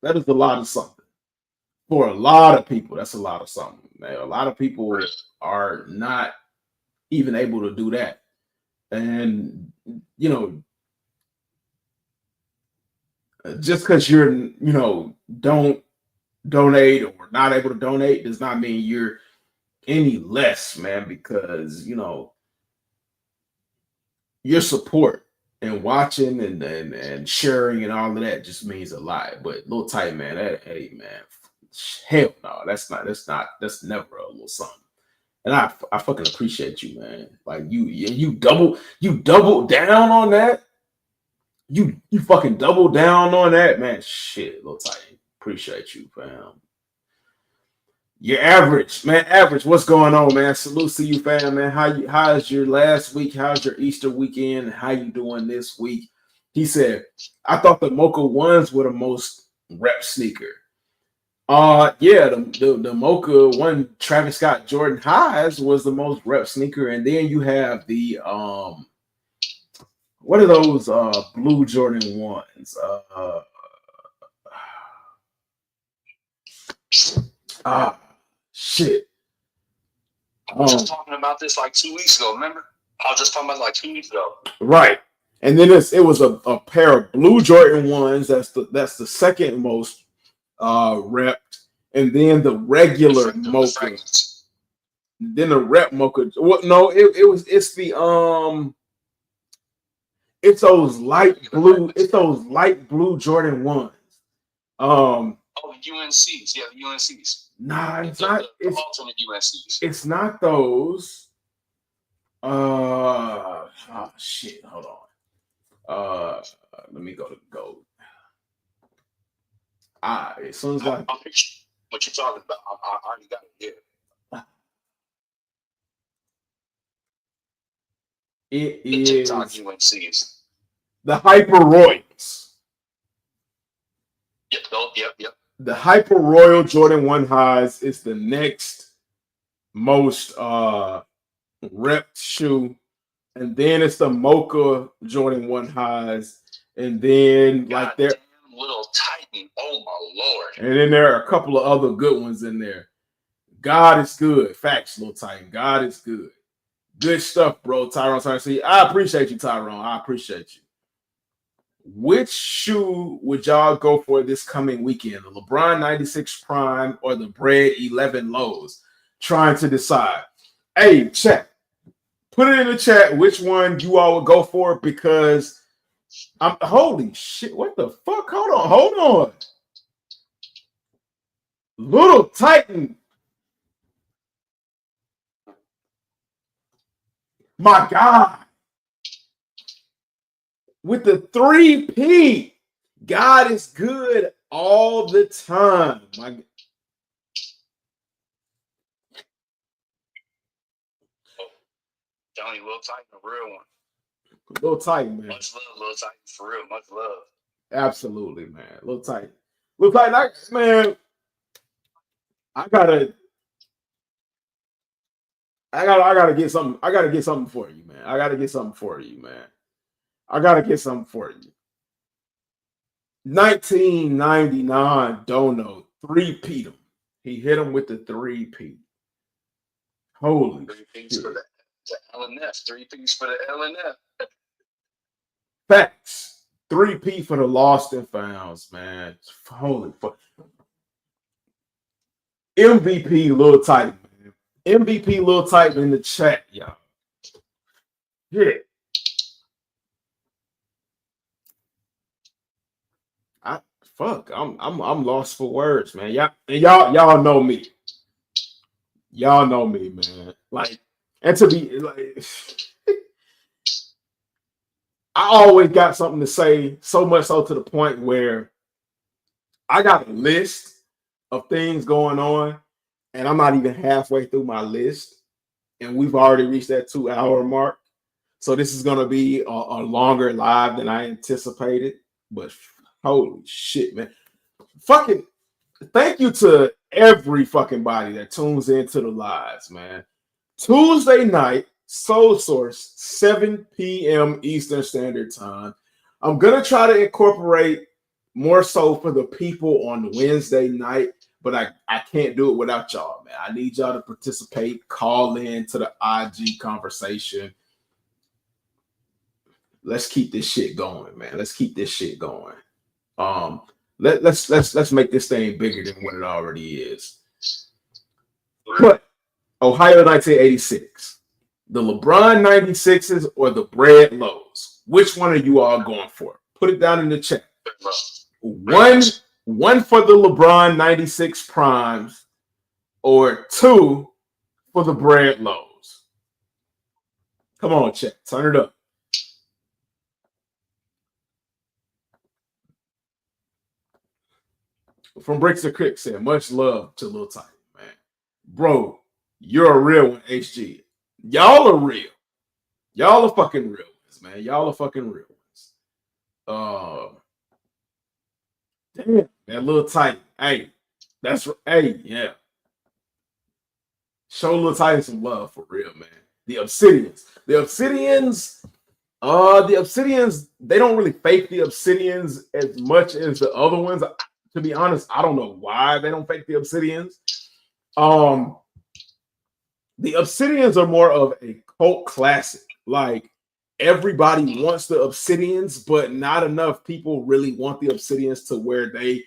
That is a lot of something. For a lot of people, that's a lot of something, man. A lot of people are not even able to do that. And, just because you're, don't donate or not able to donate does not mean you're any less, man, because your support and watching and sharing and all of that just means a lot. But little tight man, hey man, hell no, that's never a little something. And I fucking appreciate you, man. Like you double down on that. You fucking double down on that, man. Shit, little tight. Appreciate you, fam. You're average, man. Average. What's going on, man? Salute to you, fam, man. How's your last week? How's your Easter weekend? How you doing this week? He said, I thought the Mocha ones were the most rep sneaker. Yeah, the Mocha one Travis Scott Jordan highs was the most rep sneaker, and then you have the what are those blue Jordan ones? Shit. I was just talking about this like 2 weeks ago. Remember? I was just talking about it like 2 weeks ago. Right. And then it was a pair of blue Jordan ones. That's the second most repped. And then the regular Mocha. Then the rep Mocha. What? No, it's those light blue. It's those light blue Jordan ones. Oh, UNCs. Yeah, the UNCs. Nah, it's not. The alternate UNCs. It's not those. Shit. Hold on. Let me go to gold. As soon as what you're talking about, I already got it here. It the is TikTok UNCs. The Hyper Royals. Yep. The Hyper Royal Jordan 1 highs is the next most repped shoe. And then it's the Mocha Jordan 1 highs. And then like there Little Titan. Oh my Lord. And then there are a couple of other good ones in there. God is good. Facts, little Titan. God is good. Good stuff, bro. Tyrone. See, I appreciate you, Tyrone. I appreciate you. Which shoe would y'all go for this coming weekend? The LeBron 96 Prime or the Bread 11 Lows? Trying to decide. Hey, chat. Put it in the chat which one you all would go for, because I'm holy shit. What the fuck? Hold on. Little Titan. My God. With the 3P. God is good all the time. Johnny, Lil Titan, a real one. Little Titan, man. Much love, Lil Titan, for real. Much love. Absolutely, man. Little Titan. Man. I gotta get something. I gotta get something for you, man. I gotta get something for you. 1999 Dono 3P'd him. He hit him with the 3P. Holy 3Ps for the LNF. 3Ps for the LNF. Facts. 3P for the lost and founds, man. Holy fuck. MVP Lil Titan, man. MVP Lil Titan in the chat, y'all. Yeah. I'm lost for words, man. Y'all know me. Y'all know me, man. Like, and to be like, I always got something to say, so much so to the point where I got a list of things going on, and I'm not even halfway through my list, and we've already reached that 2-hour mark. So this is gonna be a longer live than I anticipated, but holy shit, man. Fucking thank you to every fucking body that tunes into the lives, man. Tuesday night, Soul Source, 7 p.m. Eastern Standard Time. I'm gonna try to incorporate more so for the people on Wednesday night, but I can't do it without y'all, man. I need y'all to participate, call in to the IG conversation. Let's keep this shit going, man. Let's keep this shit going. Let's make this thing bigger than what it already is. But Ohio 1986, the LeBron 96s or the Bread Lows? Which one are you all going for? Put it down in the chat. One for the LeBron 96 primes, or two for the Bread Lows. Come on, chat. Turn it up. From Bricks to Crick said, much love to Lil Titan, man. Bro, you're a real one, HG. Y'all are real. Y'all are fucking real ones, man. Y'all are fucking real ones. Damn, that Lil Titan. Hey, yeah. Show Lil Titan some love for real, man. The Obsidians, they don't really fake the Obsidians as much as the other ones. To be honest, I don't know why they don't fake the Obsidians. The Obsidians are more of a cult classic. Like, everybody wants the Obsidians, but not enough people really want the Obsidians to where they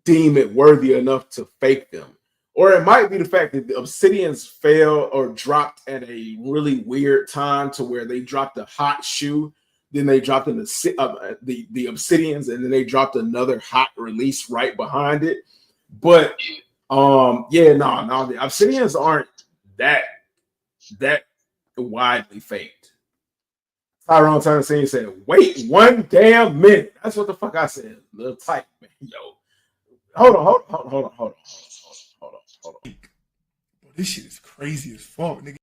deem it worthy enough to fake them. Or it might be the fact that the Obsidians fell or dropped at a really weird time to where they dropped a hot shoe, then they dropped in the Obsidians, and then they dropped another hot release right behind it. But no, the Obsidians aren't that widely faked. Tyrone Tennessee said, "Wait 1 damn minute." That's what the fuck I said. Little tight, man. Yo, hold on. This shit is crazy as fuck, nigga.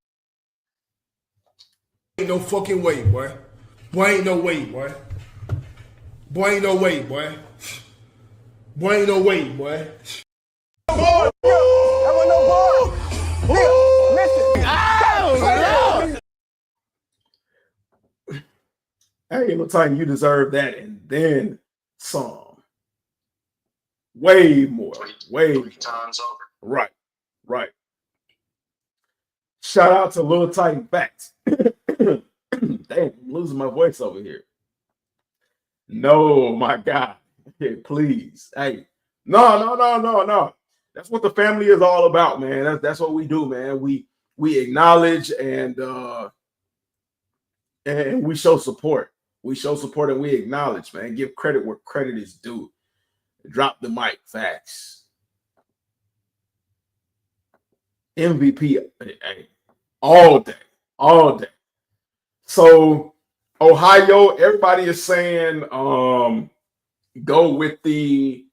Ain't no fucking way, boy. Boy, ain't no way, boy. Boy, ain't no way, boy. Boy, ain't no way, boy. Hey, Lil Titan, you deserve that, and then some. Way more. Three times over. Right. Shout out to Lil Titan Facts. Damn, I'm losing my voice over here. No, my God. Okay, please. Hey, no. That's what the family is all about, man. That's what we do, man. We acknowledge and we show support. We show support and we acknowledge, man. Give credit where credit is due. Drop the mic. Facts. MVP all day. So Ohio, everybody is saying go with the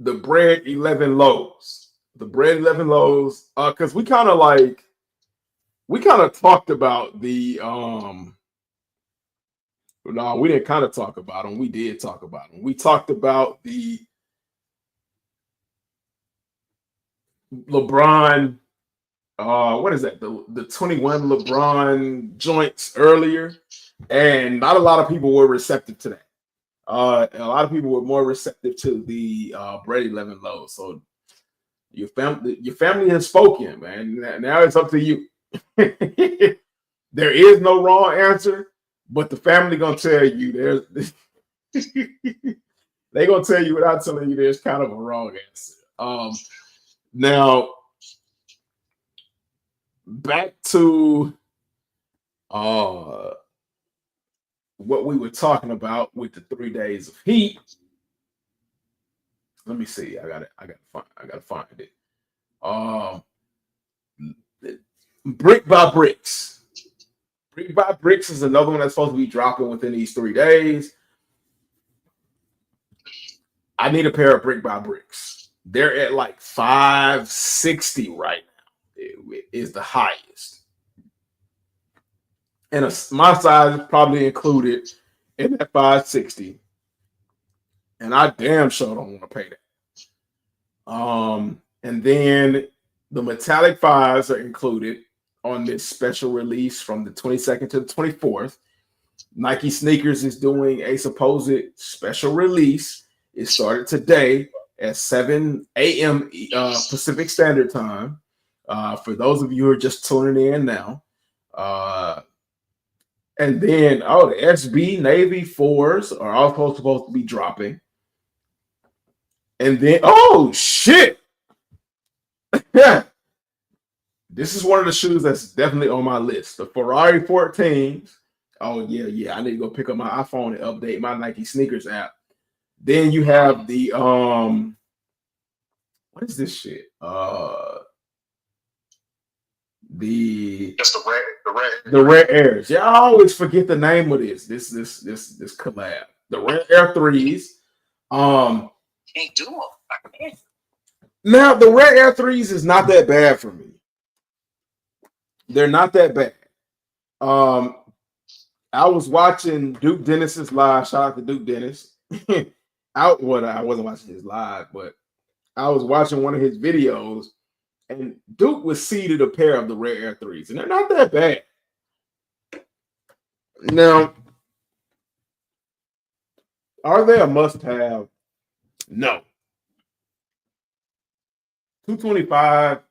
Bread 11 Lows. The Bread 11 Lows. Because we kind of talked about the no, we didn't kind of talk about them. We did talk about them. We talked about the LeBron, what is that? The 21 LeBron joints earlier, and not a lot of people were receptive to that. A lot of people were more receptive to the Bread 11 Lows. So your family has spoken, man. Now it's up to you. There is no wrong answer, but the family gonna tell you there's. They gonna tell you without telling you there's kind of a wrong answer. Now, back to what we were talking about with the 3 days of heat. Let me see. I gotta find it. Brick by Bricks. Brick by Bricks is another one that's supposed to be dropping within these 3 days. I need a pair of Brick by Bricks. They're at like $560 right now. It is the highest. And my size is probably included in that $560. And I damn sure don't want to pay that. And then the metallic 5s are included on this special release from the 22nd to the 24th. Nike Sneakers is doing a supposed special release. It started today at 7 a.m. Pacific Standard Time. For those of you who are just tuning in now, And then, oh, the SB Navy 4s are all supposed to be dropping. And then, oh, shit. Yeah. This is one of the shoes that's definitely on my list. The Ferrari 14s. Oh, yeah. I need to go pick up my iPhone and update my Nike sneakers app. Then you have the, what is this shit? Just the Rare Airs. Yeah, I always forget the name of this collab. The Rare Air 3s. Can't do them. I can't. Now the Rare Air 3s is not that bad for me. They're not that bad. I was watching Duke Dennis's live. Shout out to Duke Dennis. I wasn't watching his live, but I was watching one of his videos, and Duke was seeded a pair of the Rare Air 3s, and they're not that bad. Now, are they a must-have? No. 225,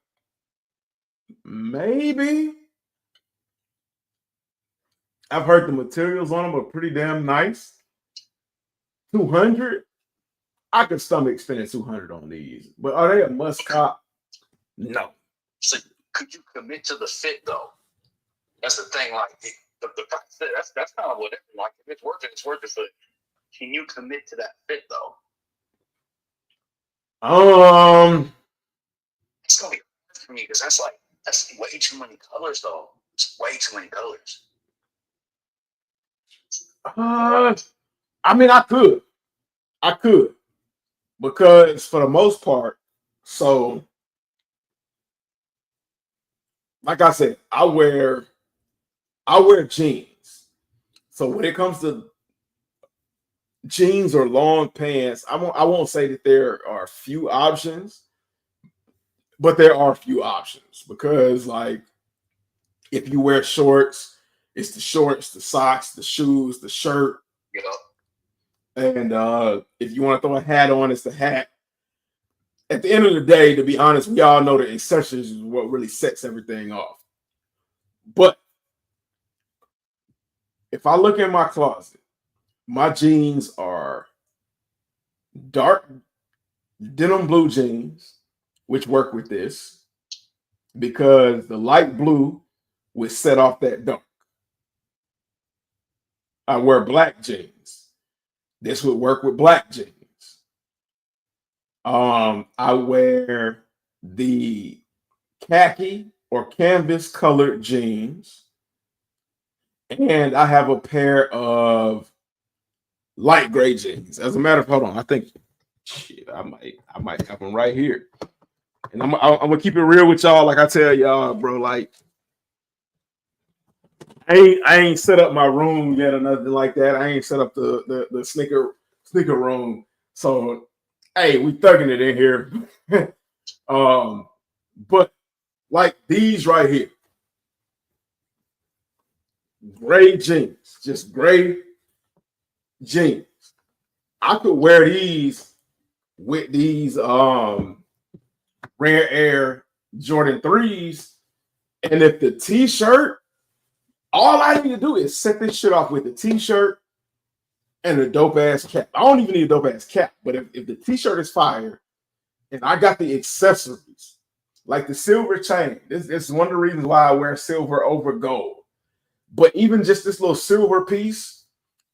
maybe. I've heard the materials on them are pretty damn nice. 200, I could stomach spending 200 on these, but are they a must cop? No. So could you commit to the fit though? That's the thing. Like the price, that's kind of what it, like. If it's worth it, it's worth it. But can you commit to that fit though? It's gonna be hard for me because that's way too many colors though. It's way too many colors. I mean, I could, because for the most part, so like I said, I wear jeans. So when it comes to jeans or long pants, I won't say that there are few options, but there are few options because, like, if you wear shorts, it's the shorts, the socks, the shoes, the shirt. You know. And if you want to throw a hat on, it's the hat. At the end of the day, to be honest, we all know that accessories is what really sets everything off. But if I look in my closet, my jeans are dark denim blue jeans, which work with this because the light blue would set off that dark. I wear black jeans. This would work with black jeans. I wear the khaki or canvas colored jeans, and I have a pair of light gray jeans. As a matter of, hold on, I think shit, I might have them right here. And I'm gonna keep it real with y'all. Like I tell y'all, bro, like I ain't set up my room yet or nothing like that. I ain't set up the sneaker room. So hey, we thugging it in here. But like these right here, gray jeans, just gray jeans. I could wear these with these Rare Air Jordan 3s, and if the t-shirt, all I need to do is set this shit off with a t-shirt and a dope ass cap. I don't even need a dope ass cap, but if the t-shirt is fire and I got the accessories, like the silver chain, this is one of the reasons why I wear silver over gold. But even just this little silver piece,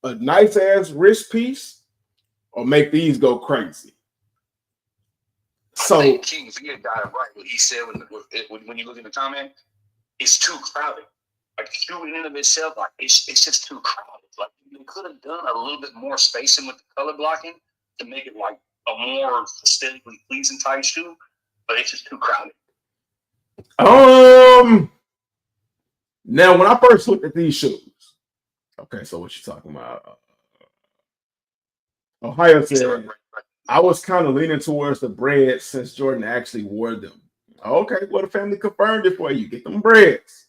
a nice ass wrist piece, will make these go crazy. So I think King V got it right. What he said when you look in the comment, it's too crowded. Like shooting in of itself, like it's just too crowded. Like you could have done a little bit more spacing with the color blocking to make it like a more aesthetically pleasing type shoe, but it's just too crowded. Now when I first looked at these shoes, okay, so what you talking about? Ohio said I was kind of leaning towards the bread since Jordan actually wore them. Okay, well the family confirmed it for you. Get them breads.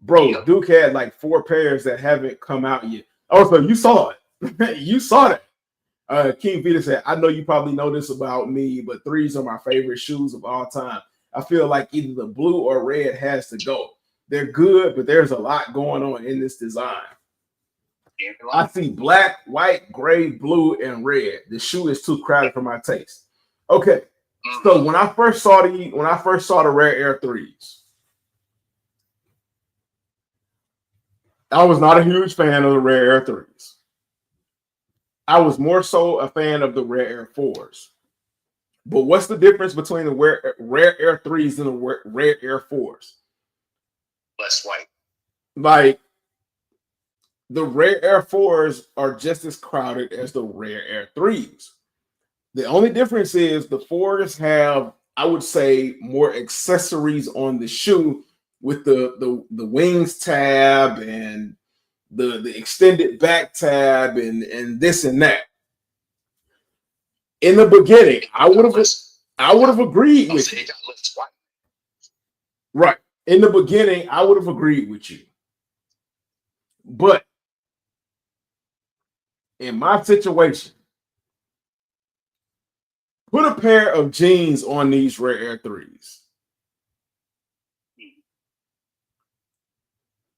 Bro, yeah. Duke had like 4 pairs that haven't come out yet. Oh, so you saw it. You saw that. King Peter said, I know you probably know this about me, but 3s are my favorite shoes of all time. I feel like either the blue or red has to go. They're good, but there's a lot going on in this design. I see black, white, gray, blue, and red. The shoe is too crowded for my taste. Okay, so when I first saw the Rare Air 3s, I was not a huge fan of the Rare Air 3s. I was more so a fan of the Rare Air 4s. But what's the difference between the Rare Air 3s and the Rare Air 4s? Less white. Like, the Rare Air 4s are just as crowded as the Rare Air 3s. The only difference is the 4s have, I would say, more accessories on the shoe with the wings tab and the extended back tab and this and that. In the beginning, I would have agreed with you. It got less white. Right. In the beginning, I would have agreed with you. But in my situation, put a pair of jeans on these Rare Air 3s.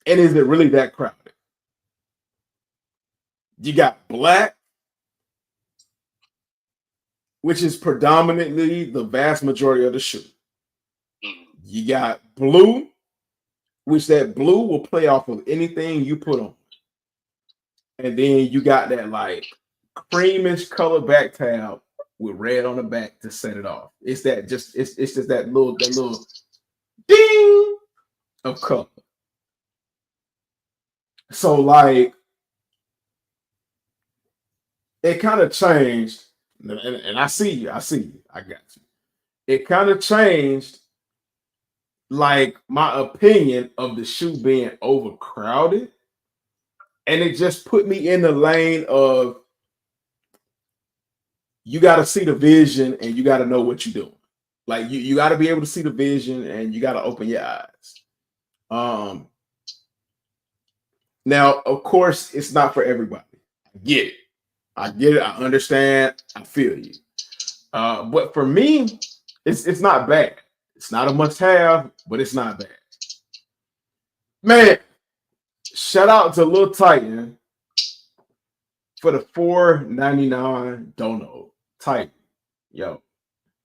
And is it really that crowded? You got black, which is predominantly the vast majority of the shoe. You got blue, which that blue will play off of anything you put on. And then you got that like creamish color back tab with red on the back to set it off. It's just that little ding of color. So like it kind of changed, and I see you, I got you. It kind of changed like my opinion of the shoe being overcrowded. And it just put me in the lane of you got to see the vision and you got to know what you're doing. Like you got to be able to see the vision and you got to open your eyes. Now, of course, it's not for everybody. I get it. I understand. I feel you. But for me, it's not bad. It's not a must-have, but it's not bad. Man, shout out to Lil Titan for the $4.99 dono. Titan, yo,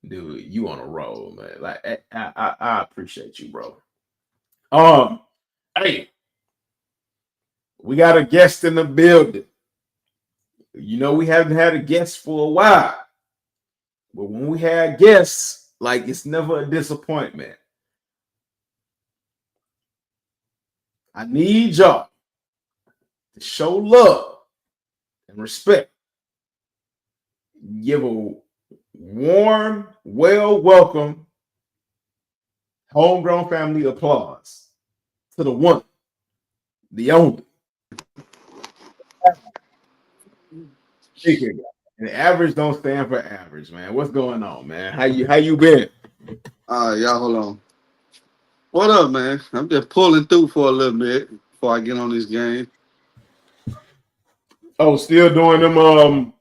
dude, you on a roll, man. Like I appreciate you, bro. Hey, we got a guest in the building. You know, we haven't had a guest for a while. But when we had guests, like it's never a disappointment. I need y'all to show love and respect. Give a warm, welcome, homegrown family applause to the one, the only. And the average don't stand for average, man. What's going on, man? How you been? Y'all hold on. What up, man? I'm just pulling through for a little bit before I get on this game. Oh, still doing them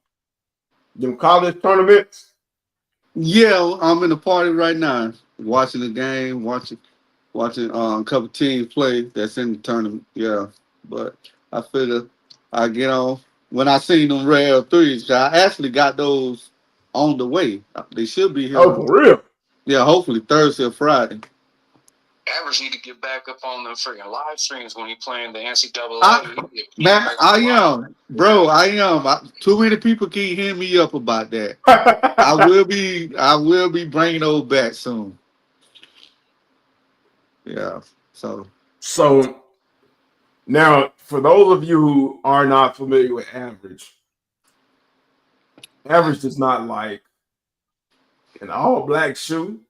college tournaments? Yeah, I'm in the party right now, watching the game, watching a couple teams play that's in the tournament. Yeah, but I figure I get on when I seen them Rare 3s. I actually got those on the way. They should be here. Oh, for real? Yeah, hopefully Thursday or Friday. Average need to get back up on the freaking live streams when he playing the NCAA. I am, bro. I am. Too many people keep hitting me up about that. I will be bringing those back soon. Yeah. So now, for those of you who are not familiar with Average does not like an all-black shoe.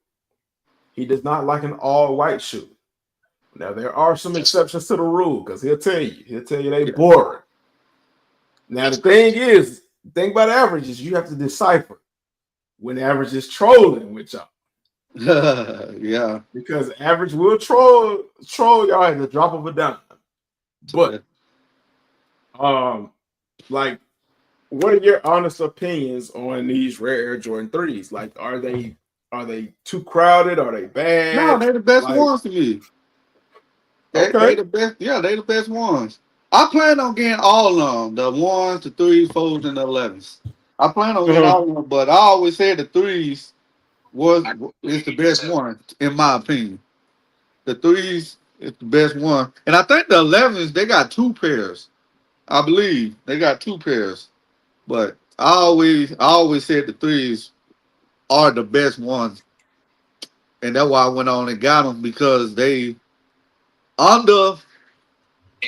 He does not like an all-white shoe. Now, there are some exceptions to the rule because he'll tell you they boring. Now, the thing about Average is you have to decipher when Average is trolling with y'all. Yeah. Because Average will troll y'all at the drop of a dime. But like, what are your honest opinions on these Rare Air Jordan 3s? Like, are they too crowded? Are they bad? No, they're the best ones to me. They the best. Yeah, they the best ones. I plan on getting all of them, the ones, the threes, fours, and the 11s. I plan on getting Uh-huh. all of them, but I always said the threes is the best one, in my opinion. The threes is the best one. And I think the 11s, they got two pairs. I believe they got two pairs. But I always said the threes are the best ones. And that's why I went on and got them because under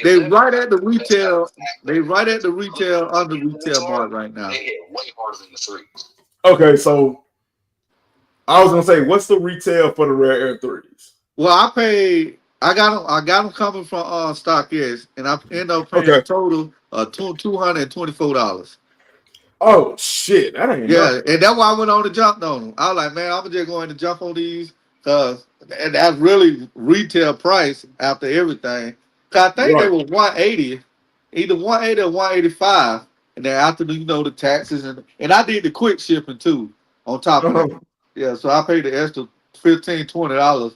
they right at the retail. They right at the retail under retail mark right now. They hit way harder than the threes. Okay, so I was gonna say, what's the retail for the Rare Air threes? Well, I paid. I got them coming from StockX, and I ended up paying a Okay. total of $224. Oh shit, that ain't Yeah, nothing. and that's why I went on the jump on them. I was like, man, I'm just going to jump on these because and that's really retail price after everything. 'Cause I think they Right. were 180, either 180 or 185, and then after the taxes and I did the quick shipping too on top of that. Uh-huh. Yeah, so I paid the extra $15-$20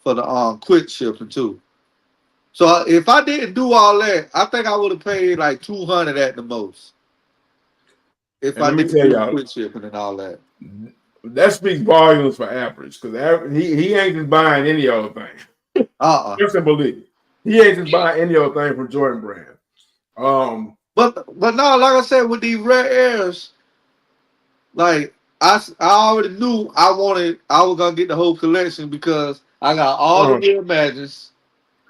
for the quick shipping too. So if I didn't do all that, I think I would have paid like 200 at the most if And I let me didn't tell do the y'all, quick shipping and all that. that speaks volumes for average because he ain't just buying any old thing. Uh-uh. Trust and believe. He ain't just buying any old thing from Jordan Brand. But no, like I said, with these rare airs, like I already knew I was gonna get the whole collection because I got all the uh, real Magics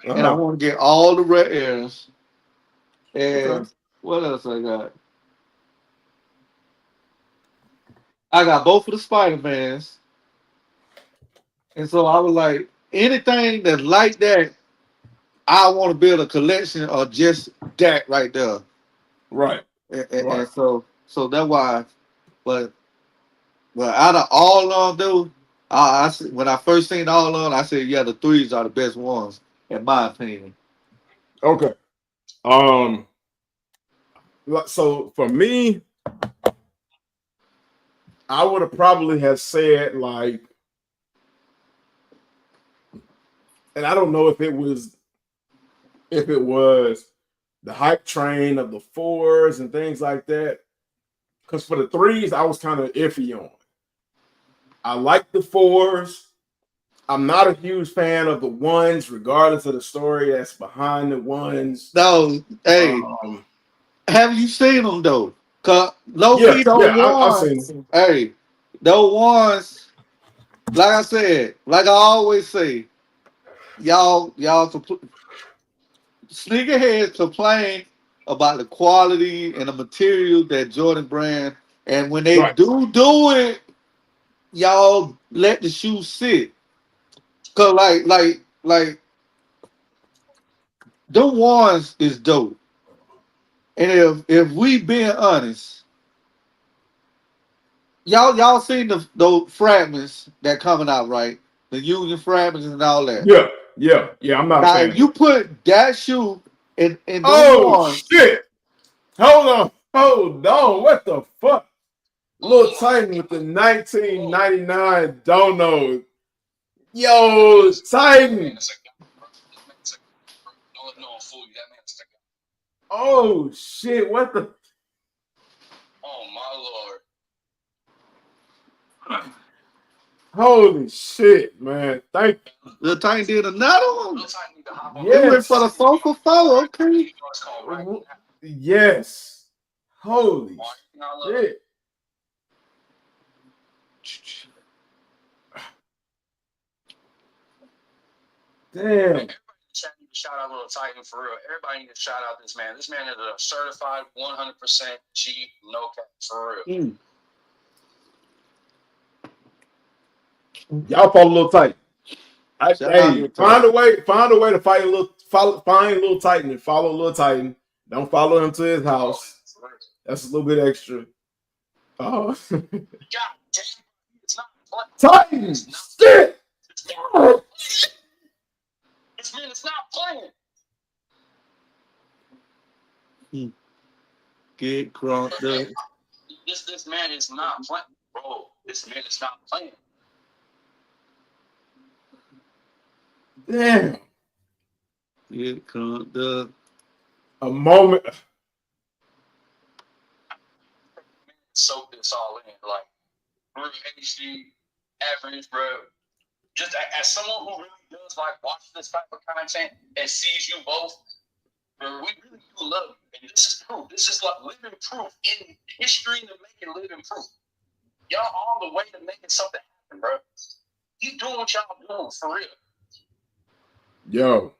and I uh, want to get all the rare airs. okay. And what else I got? I got both of the Spider-Mans. And so I was like, anything that's like that, I want to build a collection of just that right there. Right. And Right. so that's why. But out of all of them, when I first seen all of them, I said, yeah, the threes are the best ones, in my opinion. Okay. Um. So for me, I would have probably have said like, and I don't know if it was the hype train of the fours and things like that. Because for the threes, I was kind of iffy on. I like the fours. I'm not a huge fan of the ones, regardless of the story that's behind the ones. No, hey, Um, have you seen them though? Cause low yeah, key those yeah, I've seen ones, them. hey, those ones, like I said, like I always say, y'all sneakerheads complain about the quality and the material that Jordan Brand, and when they Right. do it, y'all let the shoe sit. Cause like them ones is dope. And if we being honest, y'all seen those fragments that coming out, right? The union fragments and all that. Yeah, yeah, yeah. I'm not a Now fan if of it. you put that shoe in them Oh ones, shit! Hold on. What the fuck? Little Titan with the 1999 dono. Yo, Titan. Don't let no one fool you. That man's like, Oh shit! What the? oh my lord. Holy shit, man! Thank the Titan did another one. Real time need to hop on It went for yes, the 4 for 4. Okay. it's called right now. yes. Holy Now look, shit! Damn. everybody need to shout out Little Titan for real. Everybody need to shout out this man. This man is a certified 100% G no cap for real. Mm. Y'all follow Little Titan. Shout out to Hey, the Titan. find a way to find Little Titan and follow Little Titan. Don't follow him to his house. That's a little bit extra. Oh, God damn, it's not playing. Titan! Shit! This man is not playing. Get crunk up. This man is not playing, bro. This man is not playing. Damn. Get crunk up. a moment. Soak this all in, like really HD, average, bro. Just as someone who really does like watch this type of content and sees you both, bro, we really do love you. And this is proof. This is like living proof in history to make it living proof. Y'all on the way to making something happen, bro. Keep doing what y'all doing for real. Yo,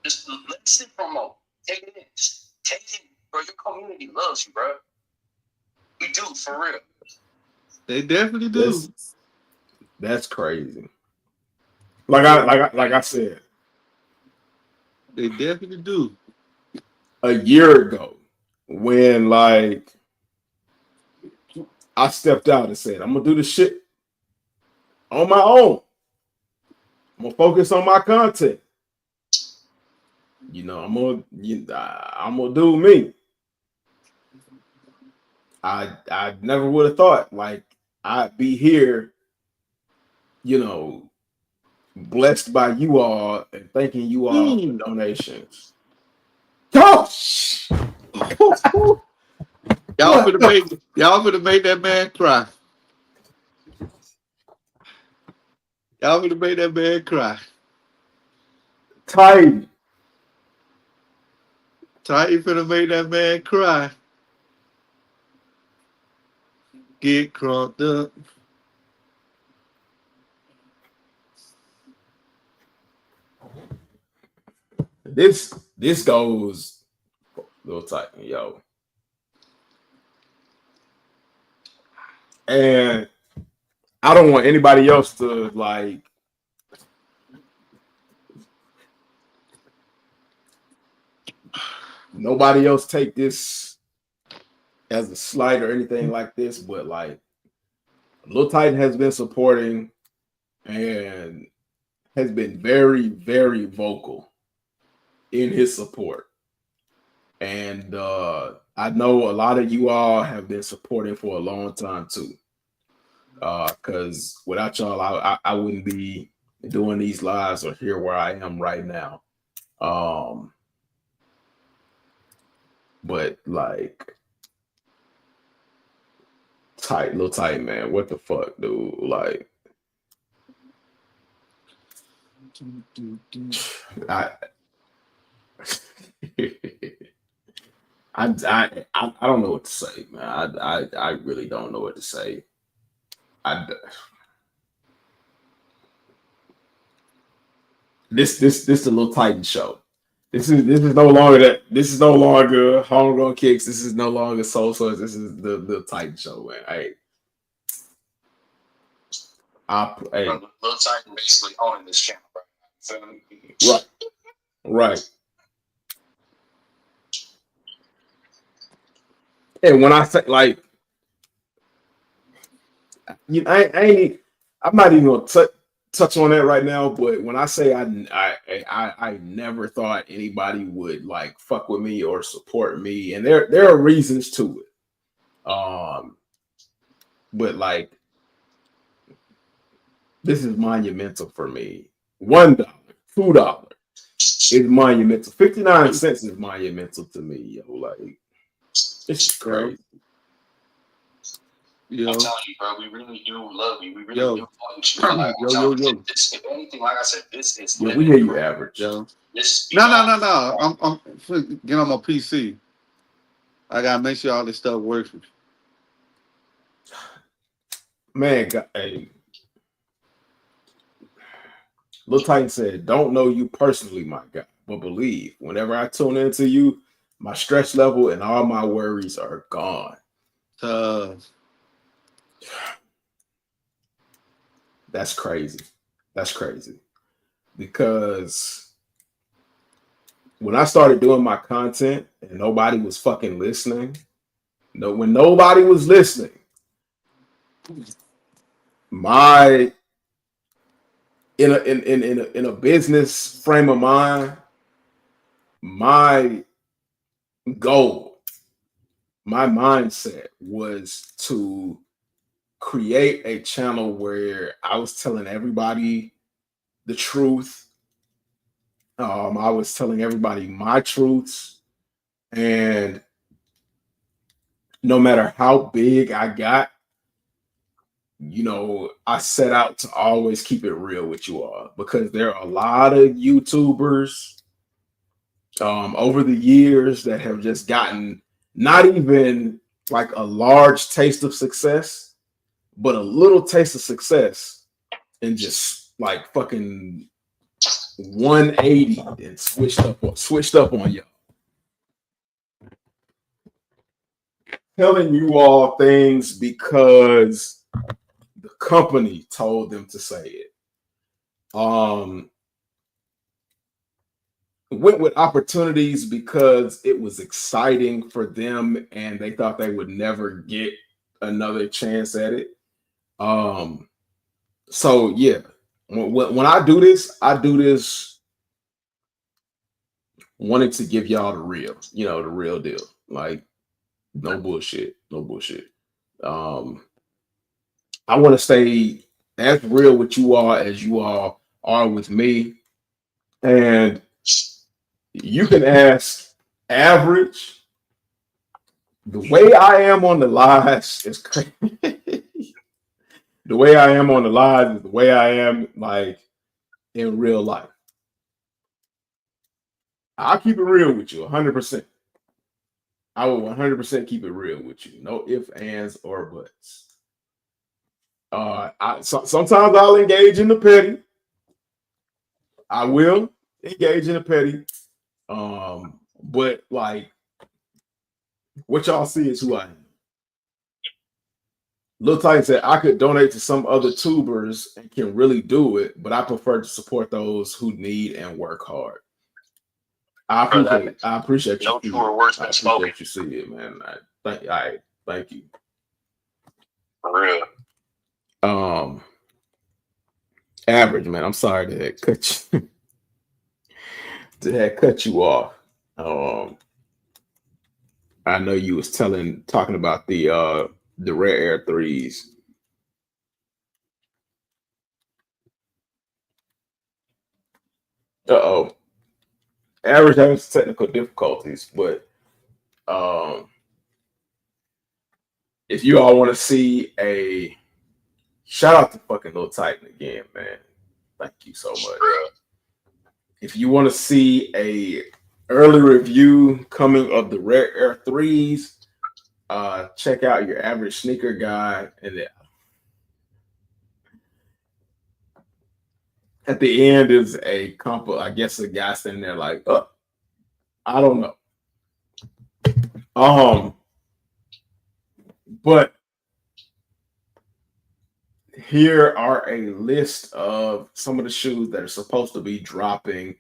Just listen promote. Take it in. Just take it, bro. Your community loves you, bro. We do, for real. They definitely do. that's crazy. Like I said, They definitely do. a year ago, when like I stepped out and said, I'm gonna do this shit on my own. I'm gonna focus on my content. You know, I'm gonna do me. I never would have thought like I'd be here, you know, blessed by you all and thanking you all for the donations. Gosh! Y'all finna make that man cry. Y'all finna make that man cry. Tight. Titan finna make that man cry. Get crunked up. This goes little tight, yo. And I don't want anybody else to like nobody else take this as a slight or anything like this, but like Lil Titan has been supporting and has been very, very vocal in his support. And I know a lot of you all have been supporting for a long time too. Because without y'all, I wouldn't be doing these lives or here where I am right now. But like Lil Tight, man, what the fuck, dude? Like I I don't know what to say, man. I really don't know what to say. This is a Little Titan show. This is no longer that. This is no longer Homegrown Kicks. This is no longer Soul Source. This is the Titan show, man. Lil Titan basically owning this channel right now. Right. And when I say like, you know, I'm not even gonna touch on that right now. But when I say I never thought anybody would like fuck with me or support me, and there are reasons to it. But like, this is monumental for me. $1, $2 is monumental. 59 cents is monumental to me, yo. Like, this is crazy. Yo. I'm telling you, bro, we really do love you. We really do love you. Like, yo. This, if anything, like I said, this is. Yeah, we hear you, average. Yo. This No. I'm get on my PC. I gotta make sure all this stuff works. Man, hey. Lil Titan said, "Don't know you personally, my guy, but believe whenever I tune into you, my stress level and all my worries are gone." That's crazy. That's crazy. Because when I started doing my content and nobody was fucking listening, when nobody was listening, my in a business frame of mind, my goal, my mindset was to create a channel where I was telling everybody the truth I was telling everybody my truths, and no matter how big I got, I set out to always keep it real with you all because there are a lot of YouTubers over the years that have just gotten not even like a large taste of success, but a little taste of success and just like fucking 180 and switched up on y'all. Telling you all things because the company told them to say it. Went with opportunities because it was exciting for them and they thought they would never get another chance at it. So yeah, when I do this wanting to give y'all the real deal. Like no bullshit. I want to stay as real with you all as you all are with me. And you can ask Average. The way I am on the lives is crazy. The way I am on the lives is the way I am like in real life. I'll keep it real with you 100%. I will 100% keep it real with you. No ifs, ands, or buts. Sometimes I'll engage in the petty. I will engage in the petty. But like what y'all see is who I am. Lil Titan said I could donate to some other tubers and can really do it, but I prefer to support those who need and work hard. I appreciate you. No truer words than spoken. You see it, man. Thank you. For real. Average, man. I'm sorry to cut you off. I know you was talking about the Rare Air 3s. Uh-oh. Average having some technical difficulties, but if you all want to see a shout out to fucking Lil Titan again, man. Thank you so much. If you want to see a early review coming of the Rare Air 3s, check out your Average Sneaker Guy, and at the end is a couple. I guess a guy standing there like, I don't know. But here are a list of some of the shoes that are supposed to be dropping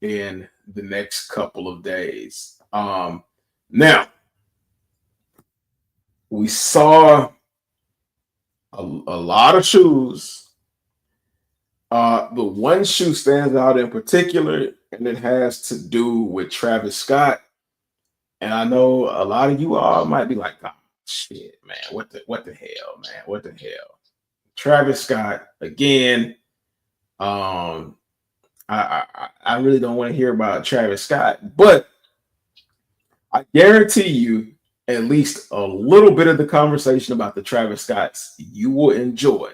in the next couple of days. Now we saw a lot of shoes. The one shoe stands out in particular, and it has to do with Travis Scott. And I know a lot of you all might be like, oh, shit, man, what the hell, man? What the hell? Travis Scott, again, I really don't want to hear about Travis Scott, but I guarantee you at least a little bit of the conversation about the Travis Scotts you will enjoy.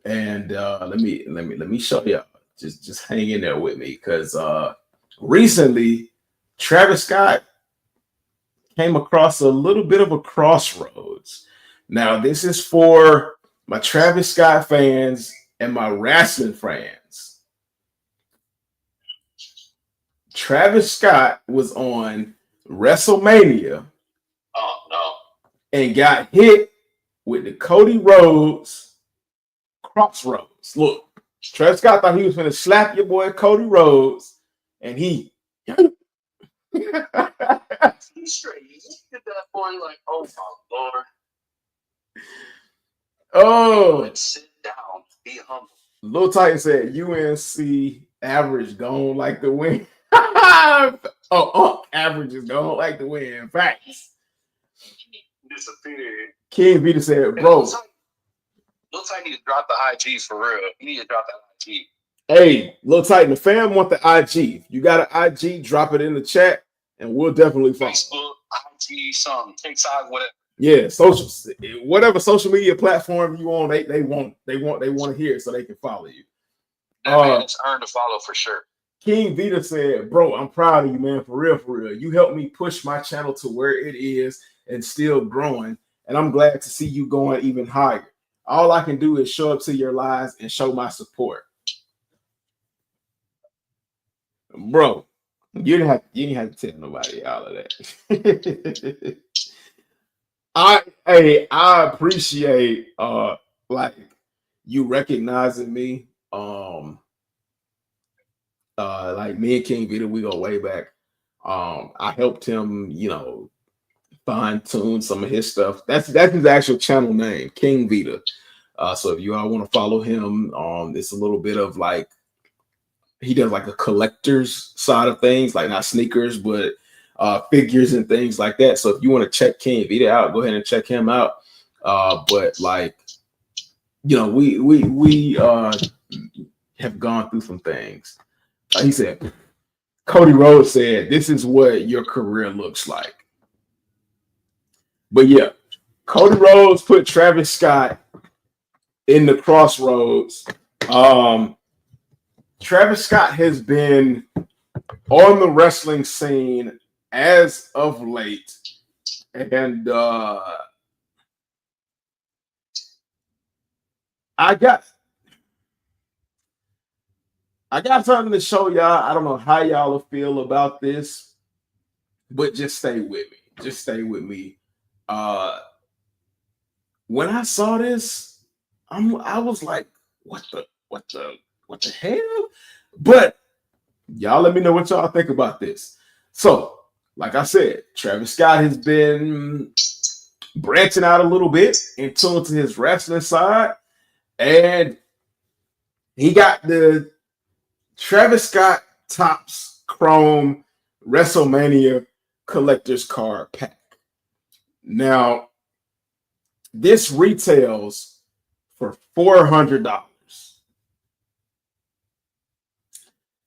And let me show you. Just hang in there with me because recently Travis Scott came across a little bit of a crossroads. Now, this is for my Travis Scott fans and my wrestling fans. Travis Scott was on WrestleMania and got hit with the Cody Rhodes crossroads. Look, Travis Scott thought he was going to slap your boy Cody Rhodes, and he straight. He did that boy like, oh my Lord. Oh, sit down, be humble. Lil Titan said UNC Average gone like the wind. Average is gone like the wind. Facts. Disappeared. King Vita said, bro. Lil Titan need to drop the IG for real. He need to drop that IG. Hey, Lil Titan, the fam want the IG. If you got an IG, drop it in the chat, and we'll definitely follow. Facebook, IG, something, TikTok, whatever. Yeah, whatever social media platform you on, they want to hear it so they can follow you. That man is earned a follow for sure. King Vita said, "Bro, I'm proud of you, man. For real, for real. You helped me push my channel to where it is and still growing, and I'm glad to see you going even higher. All I can do is show up to your lives and show my support." Bro, you didn't have to tell nobody all of that. I appreciate like you recognizing me. Like me and King Vita, we go way back. I helped him, fine tune some of his stuff. That's his actual channel name, King Vita. So if you all want to follow him, it's a little bit of like he does like a collector's side of things, like not sneakers, but figures and things like that. So if you want to check King Vita out, go ahead and check him out. But like, we have gone through some things. He said, Cody Rhodes said, "This is what your career looks like." But yeah, Cody Rhodes put Travis Scott in the crossroads. Travis Scott has been on the wrestling scene as of late, and I got something to show y'all. I don't know how y'all will feel about this, but just stay with me. Just stay with me. When I saw this, I was like, what the hell? But y'all let me know what y'all think about this. So, like I said, Travis Scott has been branching out a little bit into his wrestling side, and he got the Travis Scott Topps Chrome WrestleMania collector's card pack. Now, this retails for $400.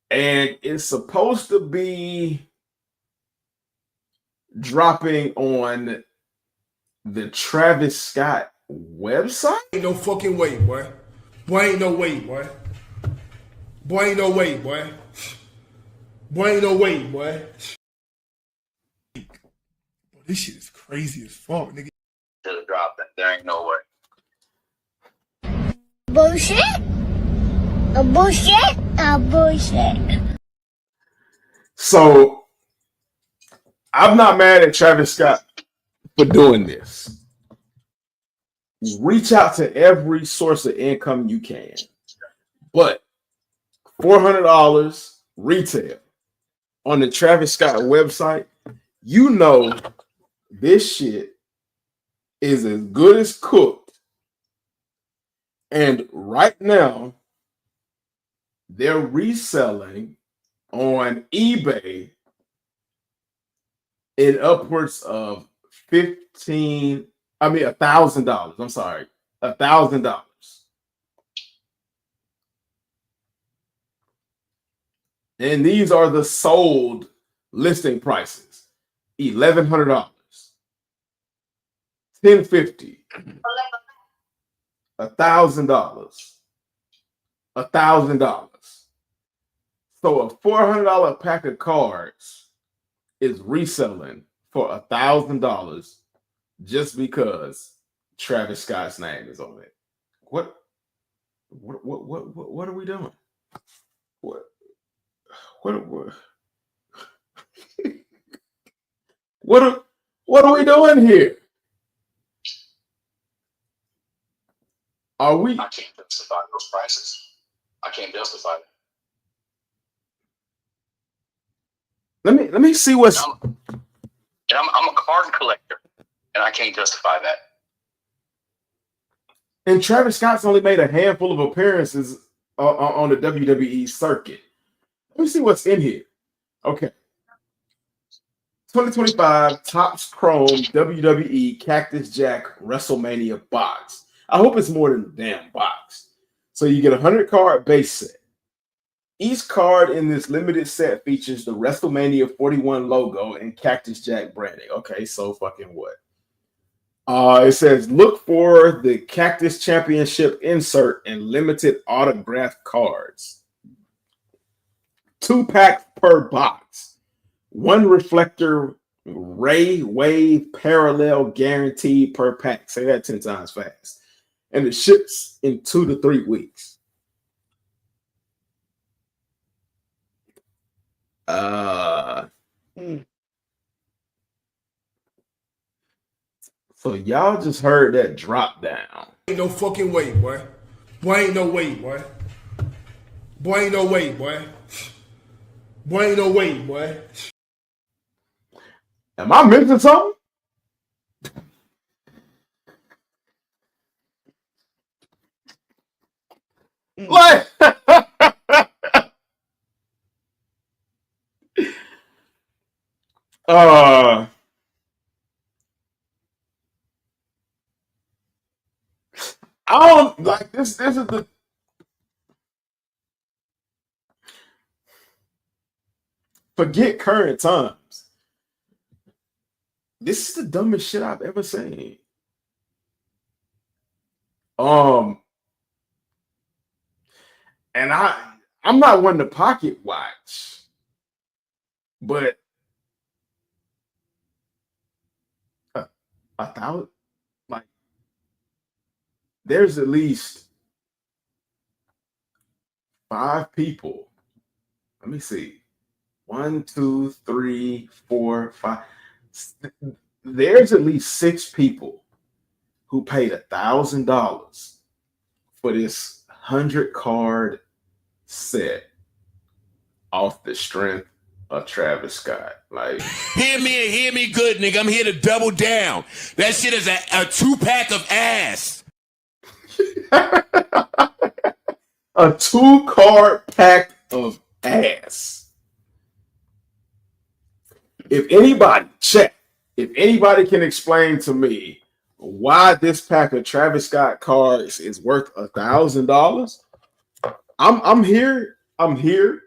And it's supposed to be dropping on the Travis Scott website. Ain't no fucking way, boy. Boy, ain't no way, boy. Boy, ain't no way, boy. Boy, ain't no way, boy. This shit is crazy as fuck, nigga. To the drop it. There ain't no way. Bullshit. A bullshit. A bullshit. So I'm not mad at Travis Scott for doing this. Reach out to every source of income you can. But $400 retail on the Travis Scott website, this shit is as good as cooked. And right now, they're reselling on eBay in upwards of $1,000. I'm sorry, $1,000. And these are the sold listing prices: $1,100, $1,050, $1,000, $1,000. So a $400 pack of cards is reselling for $1,000 just because Travis Scott's name is on it. What are we doing? What are we doing here? Are we? I can't justify those prices. I can't justify that. Let me see what's. I'm a card collector, and I can't justify that. And Travis Scott's only made a handful of appearances on the WWE circuit. Let me see what's in here. Okay. 2025 Topps Chrome WWE Cactus Jack WrestleMania box. I hope it's more than a damn box. So you get a 100 card base set. Each card in this limited set features the WrestleMania 41 logo and Cactus Jack branding. Okay, so fucking what? It says look for the Cactus Championship insert and limited autograph cards. 2 packs per box. 1 reflector ray wave parallel guaranteed per pack. Say that 10 times fast. And it ships in 2 to 3 weeks. So y'all just heard that drop down. Ain't no fucking way, boy. Boy, ain't no way, boy. Boy, ain't no way, boy. Boy, ain't no way, boy. Am I missing something? Like, I don't like this. This is the forget current times. This is the dumbest shit I've ever seen. And I'm not one to pocket watch, but 1,000, like, there's at least 5 people. Let me see. 1, 2, 3, 4, 5. There's at least 6 people who paid $1,000 for this 100 card set off the strength of Travis Scott. Like, Hear me good, nigga. I'm here to double down. That shit is a 2-pack of ass. a 2-card pack of ass. If anybody can explain to me why this pack of Travis Scott cards is worth $1,000, I'm here. I'm here,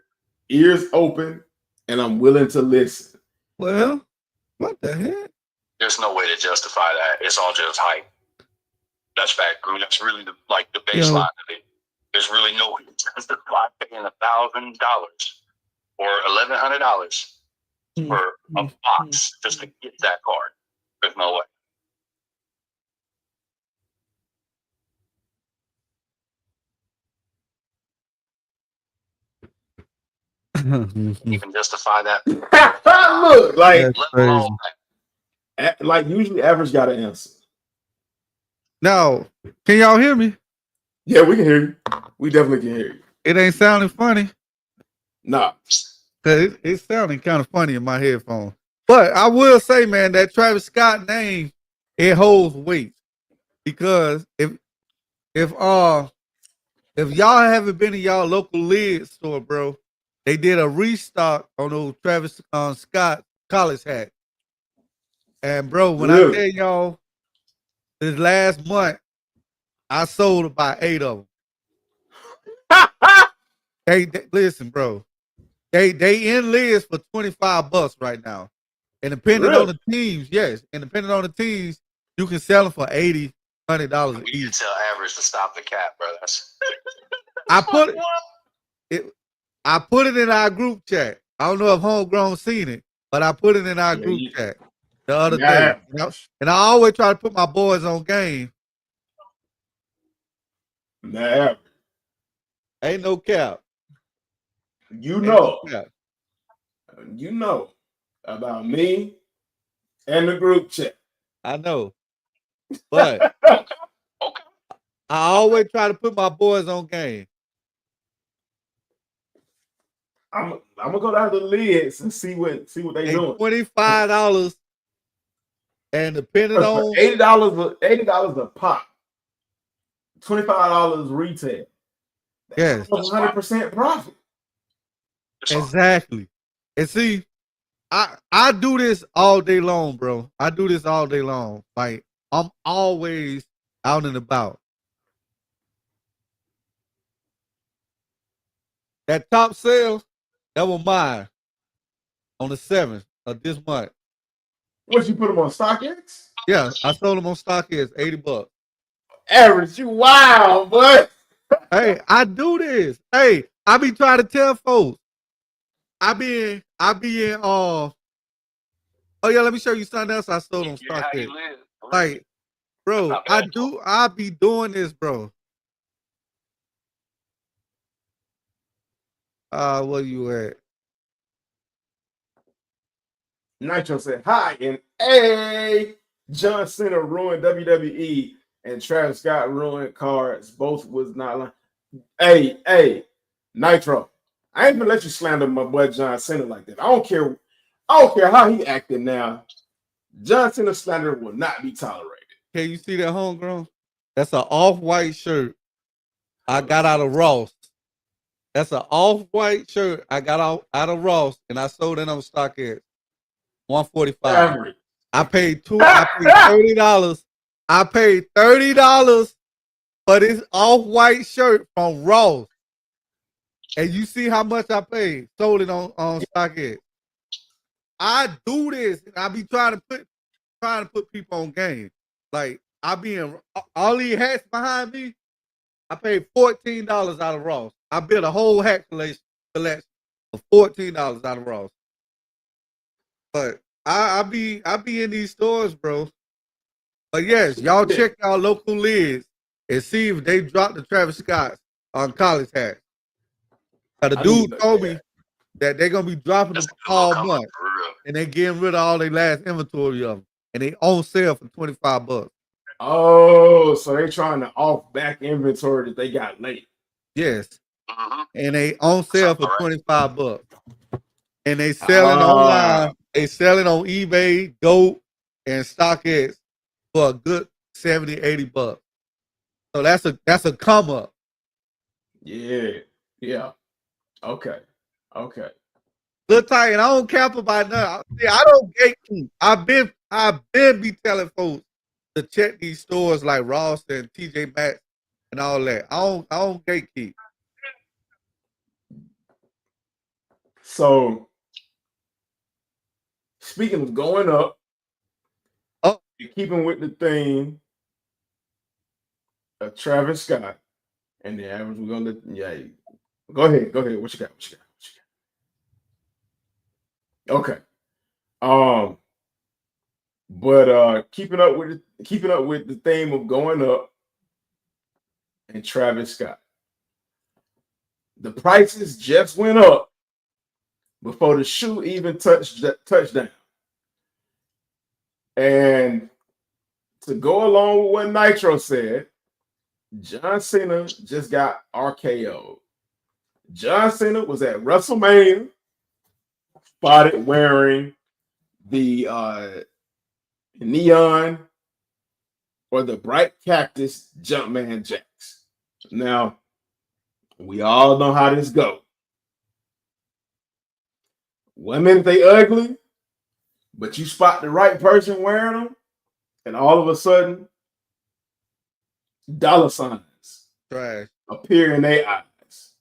ears open, and I'm willing to listen. Well, what the heck? There's no way to justify that. It's all just hype. That's fact. That's really the baseline of it. There's really no way to justify paying $1,000 or $1,100 for a box just to get that card. There's no way. You can justify that. Look, That's like usually average got an answer. Now, can y'all hear me? Yeah, we can hear you. We definitely can hear you. It ain't sounding funny. Nah. Cause it's sounding kind of funny in my headphones. But I will say, man, that Travis Scott name, it holds weight. Because if y'all haven't been in y'all local lid store, bro, they did a restock on those Travis Scott college hats. And bro, when I tell y'all this last month, I sold about 8 of them. They listen, bro. They in lids for $25 right now. And depending on the teams, yes. And depending on the teams, you can sell them for $80, $100 We need to tell average to stop the cap, bro. I put it in our group chat. I don't know if Homegrown seen it, but I put it in our group chat the other day. And I always try to put my boys on game. Nah. Ain't no cap. You know about me and the group chat. I know. But Okay. I always try to put my boys on game. I'm gonna go down to the lids and see what they doing. $25 and depending on $80 a pop. $25 retail. Yes. 100% profit. Exactly. And see, I do this all day long, bro. I do this all day long. Like, I'm always out and about. That top sale, that was mine on the 7th of this month. What, you put them on StockX? Yeah, I sold them on StockX, $80. Average, you wild, boy. Hey, I do this. Hey, I be trying to tell folks. I be in oh yeah, let me show you something else I sold on Yeah, how StockX. you live. Like, bro, Not bad. I be doing this, bro. Where you at? Nitro said, hi, and hey, John Cena ruined WWE and Travis Scott ruined cards. Both was not like, hey, Nitro. I ain't gonna let you slander my boy John Cena like that. I don't care how he acting now. John Cena slander will not be tolerated. Can you see that homegrown? That's an off-white shirt I got out of Ross. That's an off-white shirt I got out of Ross, and I sold it on StockX. $145. Average. I paid $30. I paid $30 for this off-white shirt from Ross. And you see how much I paid. Sold it on StockX. I do this, and I be trying to put people on game. Like, I be in all these hats behind me. I paid $14 out of Ross. I built a whole hat collection for $14 out of Ross. But I be in these stores, bro. But yes, y'all check our local lids and see if they dropped the Travis Scott on college hats. The dude told me that they're gonna be dropping them all month, and they getting rid of all their last inventory of them, and they on sale for $25. Oh, so they trying to off back inventory that they got late. Yes, Mm-hmm. and they on sale for $25, and they selling online. They selling on eBay, Goat, and StockX for a good $70-$80. So that's a come up. Yeah. Okay. Look tight, and I don't cap about nothing. I don't gatekeep. I've been be telling folks to check these stores like Ross and TJ Maxx and all that. I don't gatekeep. So speaking of going up, you're keeping with the theme of Travis Scott and the average. We're gonna go ahead. What you got? Okay. But keeping up with the theme of going up and Travis Scott. The prices just went up before the shoe even touched touchdown. And to go along with what Nitro said, John Cena just got RKO'd. John Cena was at WrestleMania, spotted wearing the neon or the bright cactus Jumpman jacks. Now, we all know how this goes. One minute they ugly, but you spot the right person wearing them, and all of a sudden, dollar signs Trash. appear in their eyes.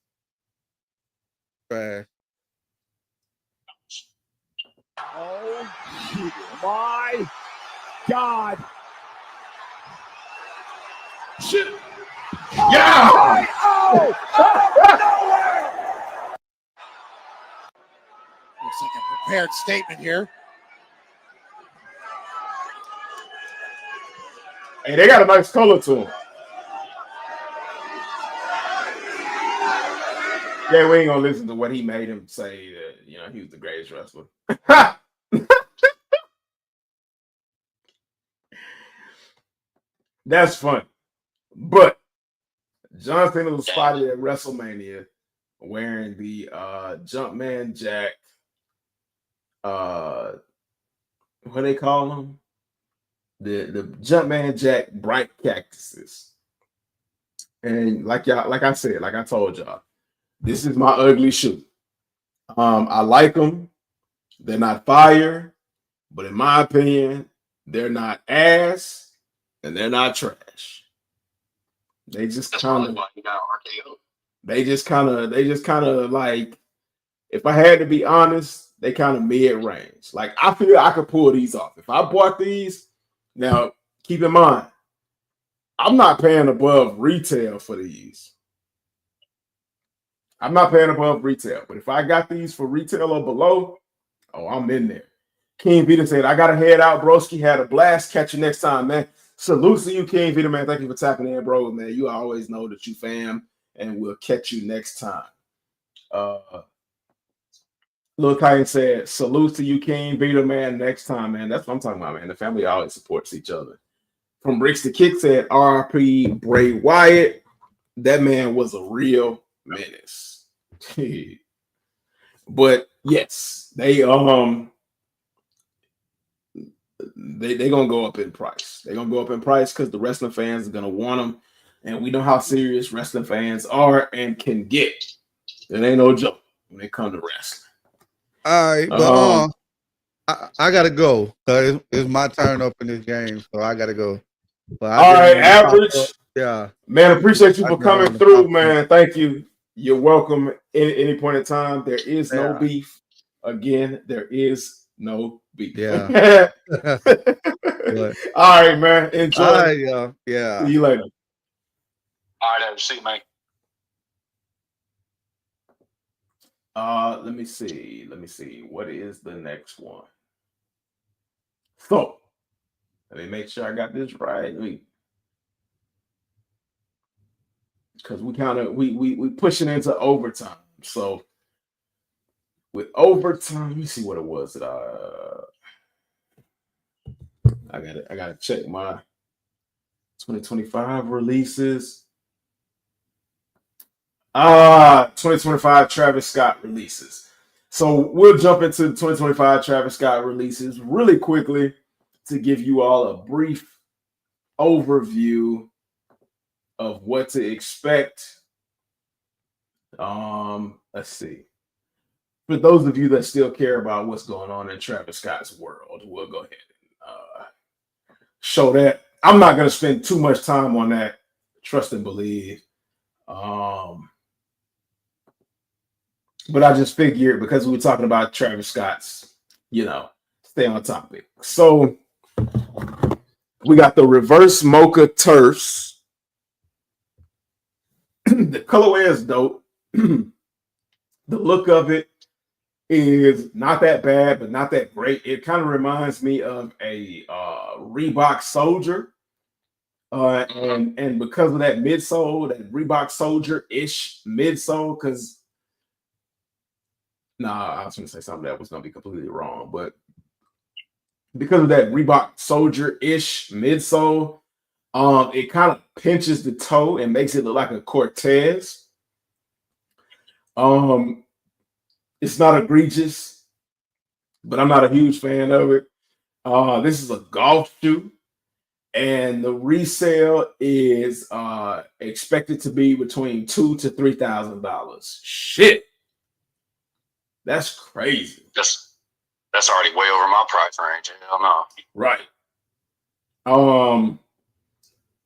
Trash. Oh my God. Shit. Yeah. Oh, nowhere. Looks like a prepared statement here. Hey, they got a nice color to them. Yeah, we ain't gonna listen to what he made him say that he was the greatest wrestler. That's fun. But John Cena was spotted at WrestleMania wearing the Jumpman Jack. What they call them? The Jumpman Jack bright cactuses. And like I told y'all, this is my ugly shoe. I like them. They're not fire, but in my opinion, they're not ass and they're not trash. They just That's kind probably of why he got RKO. They just kind of like, if I had to be honest, they kind of mid-range. Like, I feel I could pull these off. If I bought these, now keep in mind, I'm not paying above retail for these. I'm not paying above retail. But if I got these for retail or below, oh, I'm in there. King Vita said, I got to head out, broski. Had a blast. Catch you next time, man. Salute to you, King Vita, man. Thank you for tapping in, bro, man. You always know that you fam, and we'll catch you next time. Lil Kyan said, salute to you, King Vita, man. Next time, man. That's what I'm talking about, man. The family always supports each other. From Bricks to Kick said, RP Bray Wyatt. That man was a real menace. But yes, they gonna go up in price. They're gonna go up in price because the wrestling fans are gonna want them, and we know how serious wrestling fans are and can get. It ain't no joke when it comes to wrestling. All right, but I gotta go. It's my turn up in this game, so I gotta go. But all right, average. Yeah, man. Appreciate you for coming through, man. Thank you. You're welcome. At any point in time, there is no beef. Again, there is no beef. Yeah. All right, man. Enjoy. All right, y'all. Yeah. See you later. All right, see you, man. Let me see. What is the next one? So, let me make sure I got this right. Because we pushing into overtime. So with overtime, let me see what it was that I gotta check my 2025 releases. 2025 Travis Scott releases. So we'll jump into the 2025 Travis Scott releases really quickly to give you all a brief overview of what to expect. Let's see. For those of you that still care about what's going on in Travis Scott's world, we'll go ahead and show that. I'm not going to spend too much time on that. Trust and believe. But I just figured because we were talking about Travis Scott's, stay on topic. So we got the reverse mocha turfs. The colorway is dope. The look of it is not that bad, but not that great. It kind of reminds me of a Reebok Soldier. And because of that midsole, that Reebok Soldier-ish midsole, because I was going to say something that was going to be completely wrong, but because of that Reebok Soldier-ish midsole, it kind of pinches the toe and makes it look like a Cortez. It's not egregious, but I'm not a huge fan of it. This is a golf shoe, and the resale is expected to be between $2,000 to $3,000. Shit, that's crazy. That's already way over my price range. Hell no. Right.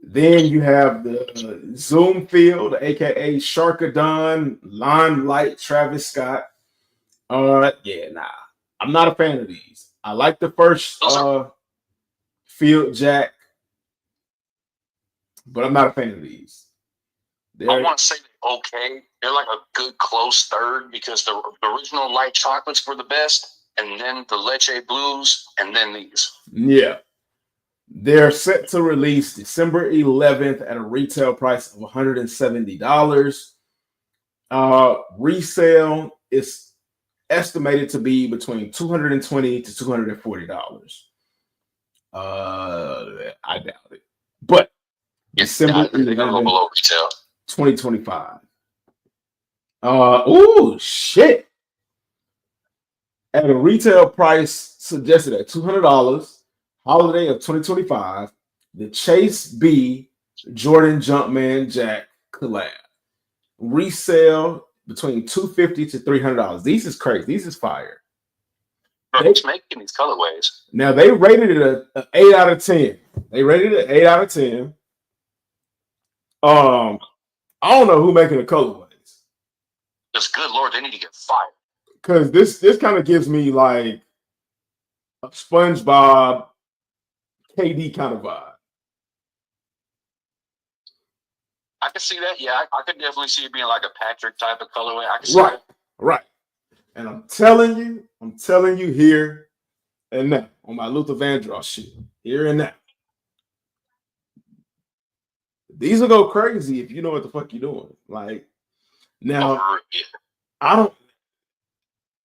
Then you have the Zoom Field, aka Sharkadon Limelight Travis Scott. I'm not a fan of these. I like the first Field Jack, but I'm not a fan of these. I want to say they're okay. They're like a good close third because the original light chocolates were the best, and then the Leche Blues, and then these. Yeah. They're set to release December 11th at a retail price of $170. Resale is estimated to be between $220 to $240. I doubt it. But December 11th, 2025. Shit. At a retail price suggested at $200. Holiday of 2025, the Chase B Jordan Jumpman Jack collab. Resale between $250 to $300. These is crazy. These is fire. Who's making these colorways? Now they rated it an 8 out of 10. They rated it an 8 out of 10. I don't know who making the colorways. Because good Lord, they need to get fired. Because this kind of gives me like a SpongeBob KD kind of vibe. I can see that. Yeah, I could definitely see it being like a Patrick type of colorway. I can see Right, that. right. And I'm telling you here and now on my Luther Vandross shit, here and now. These will go crazy if you know what the fuck you're doing. Like now, I don't.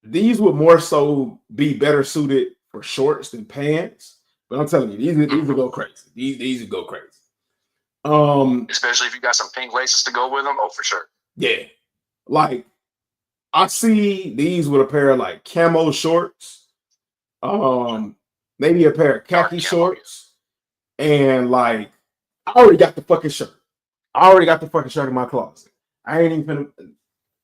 These would more so be better suited for shorts than pants. But I'm telling you, these will go crazy. These will go crazy. Especially if you got some pink laces to go with them. Oh, for sure. Yeah. Like I see these with a pair of like camo shorts, maybe a pair of khaki shorts, and like I already got the fucking shirt. I already got the fucking shirt in my closet. I ain't even finna,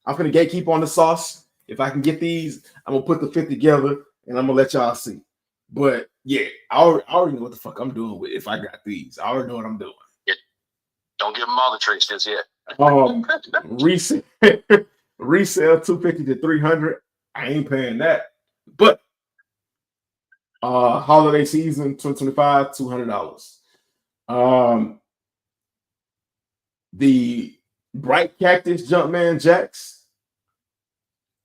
I'm finna gatekeep on the sauce. If I can get these, I'm gonna put the fit together and I'm gonna let y'all see. But yeah, I already know what the fuck I'm doing with if I got these. I already know what I'm doing. Yeah. Don't give them all the tricks just yet. Resale resale 250 to 300. I ain't paying that. But holiday season 2025, $200. The Bright Cactus Jumpman Jacks,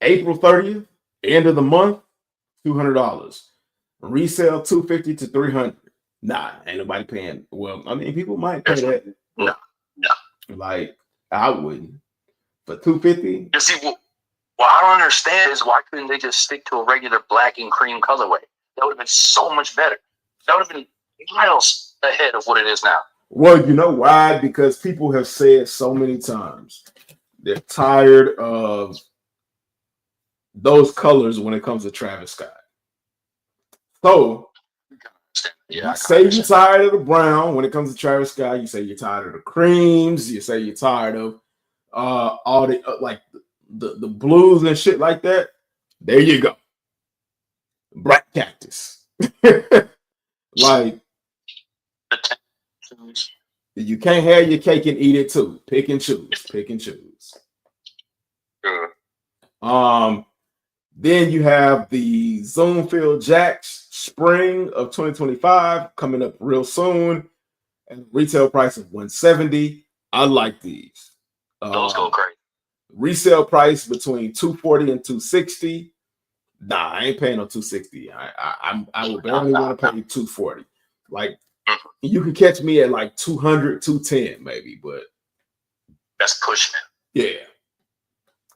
April 30th, end of the month, $200. Resale 250 to 300. Nah, ain't nobody paying. Well, I mean, people might pay that. No. Like, I wouldn't. For 250. You see, what I don't understand is why couldn't they just stick to a regular black and cream colorway? That would have been so much better. That would have been miles ahead of what it is now. Well, you know why? Because people have said so many times they're tired of those colors when it comes to Travis Scott. So, Yeah, you say you're tired of the brown when it comes to Travis Scott. You say you're tired of the creams. You say you're tired of all the like the blues and shit like that. There you go. Black Cactus. Like, you can't have your cake and eat it too. Pick and choose. Pick and choose. Then you have the Zoomfield Jacks Spring of 2025 coming up real soon, and retail price of $170. I like these. Those go crazy. Resale price between $240 and $260. Nah, I ain't paying no $260. I would barely want to pay $240. Like, you can catch me at like $200, $210 maybe, but that's pushing it. Yeah.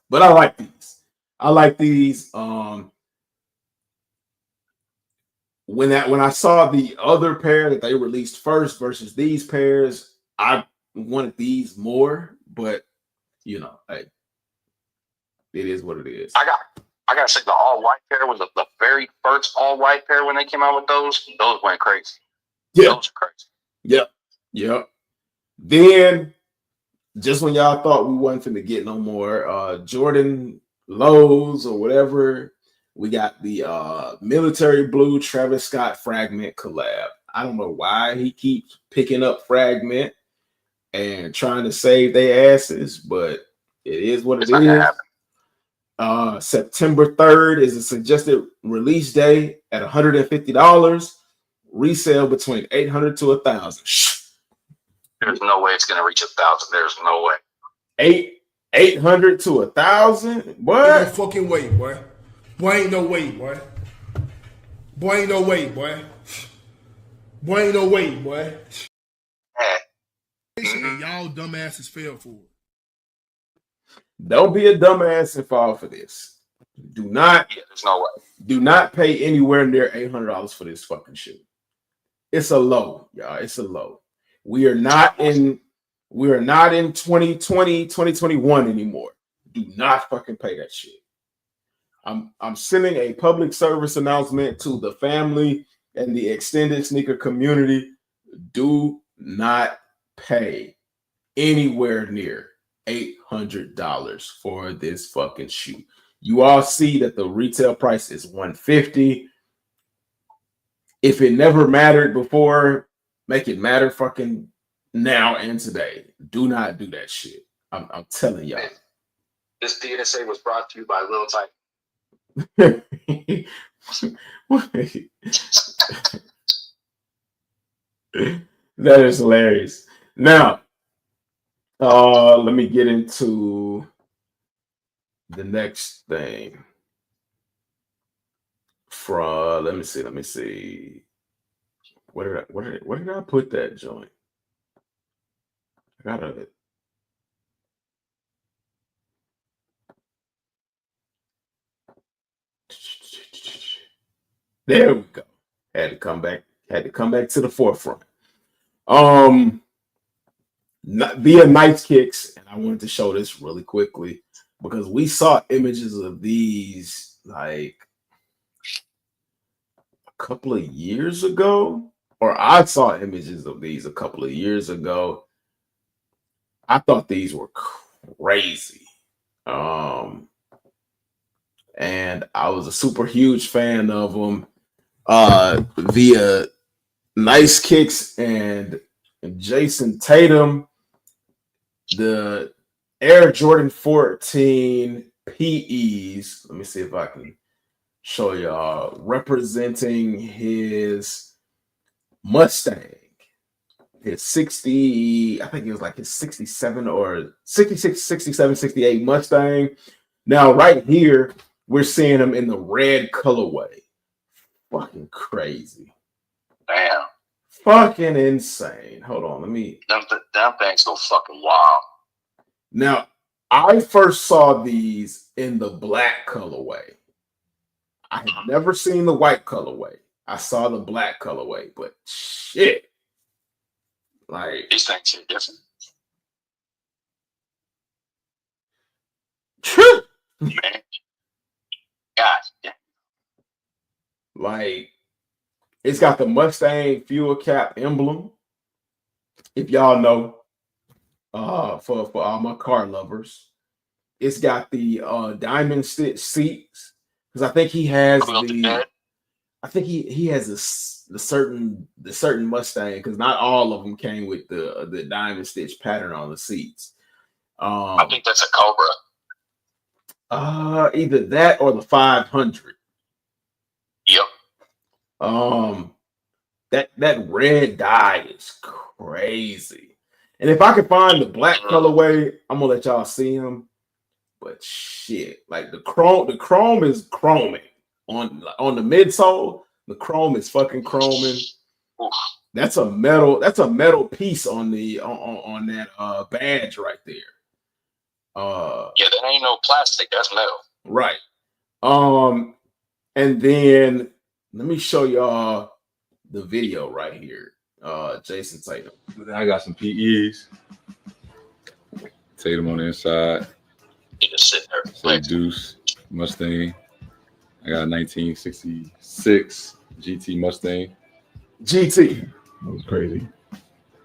But I like these. When I saw the other pair that they released first versus these pairs, I wanted these more, but you know, hey, it is what it is. I gotta say the all white pair was the very first all white pair when they came out with those. Those went crazy. Yeah. Those are crazy. Yep. Then just when y'all thought we wasn't finna get no more Jordan Lows or whatever, we got the military blue Travis Scott Fragment collab. I don't know why he keeps picking up Fragment and trying to save their asses, but it is what it is. September 3rd is a suggested release day at $150. Resale between $800 to $1,000. There's no way it's gonna reach 1,000. There's no way. $800 to $1,000. What? Ain't no fucking way, boy. Boy, ain't no way, boy. Boy, ain't no way, boy. Boy, ain't no way, boy. Y'all dumbasses fell for it. Don't be a dumbass and fall for this. There's no way. Do not pay anywhere near $800 for this fucking shit. It's a low, y'all. It's a low. We are not in 2020, 2021 anymore. Do not fucking pay that shit. I'm sending a public service announcement to the family and the extended sneaker community. Do not pay anywhere near $800 for this fucking shoe. You all see that the retail price is $150. If it never mattered before, make it matter fucking now and today. Do not do that shit. I'm telling y'all. This PSA was brought to you by Lil Tyke. That is hilarious. Now, let me get into the next thing. Let me see. Where did I put that joint? I gotta. There we go. Had to come back to the forefront. Via Nice Kicks, and I wanted to show this really quickly because we saw images of these like a couple of years ago, or I saw images of these a couple of years ago. I thought these were crazy. And I was a super huge fan of them via Nice Kicks and Jason Tatum. The Air Jordan 14 PEs. Let me see if I can show y'all representing his Mustang. His 60, I think it was like his 67 or 66, 67, 68 Mustang. Now, right here, we're seeing him in the red colorway. Fucking crazy. Damn. Fucking insane. Hold on, let me. That thing's so fucking wild. Now, I first saw these in the black colorway. I had never seen the white colorway. I saw the black colorway, but shit. Like, these things are different. Man. God, yeah. Like, it's got the Mustang fuel cap emblem. If y'all know, for all my car lovers, it's got the diamond stitch seats because I think he has I think he has the certain Mustang because not all of them came with the diamond stitch pattern on the seats. I think that's a Cobra. Either that or the 500. Yep. That red dye is crazy. And if I can find the black colorway, I'm gonna let y'all see him. But shit, like the chrome is chroming on the midsole. The chrome is fucking chroming. That's a metal piece on the on that badge right there. Yeah, that ain't no plastic. That's metal. Right. And then let me show y'all the video right here. Jason Tatum. I got some PEs. Tatum on the inside. You just sit there. Say Deuce Mustang. I got a 1966 GT Mustang. GT. That was crazy.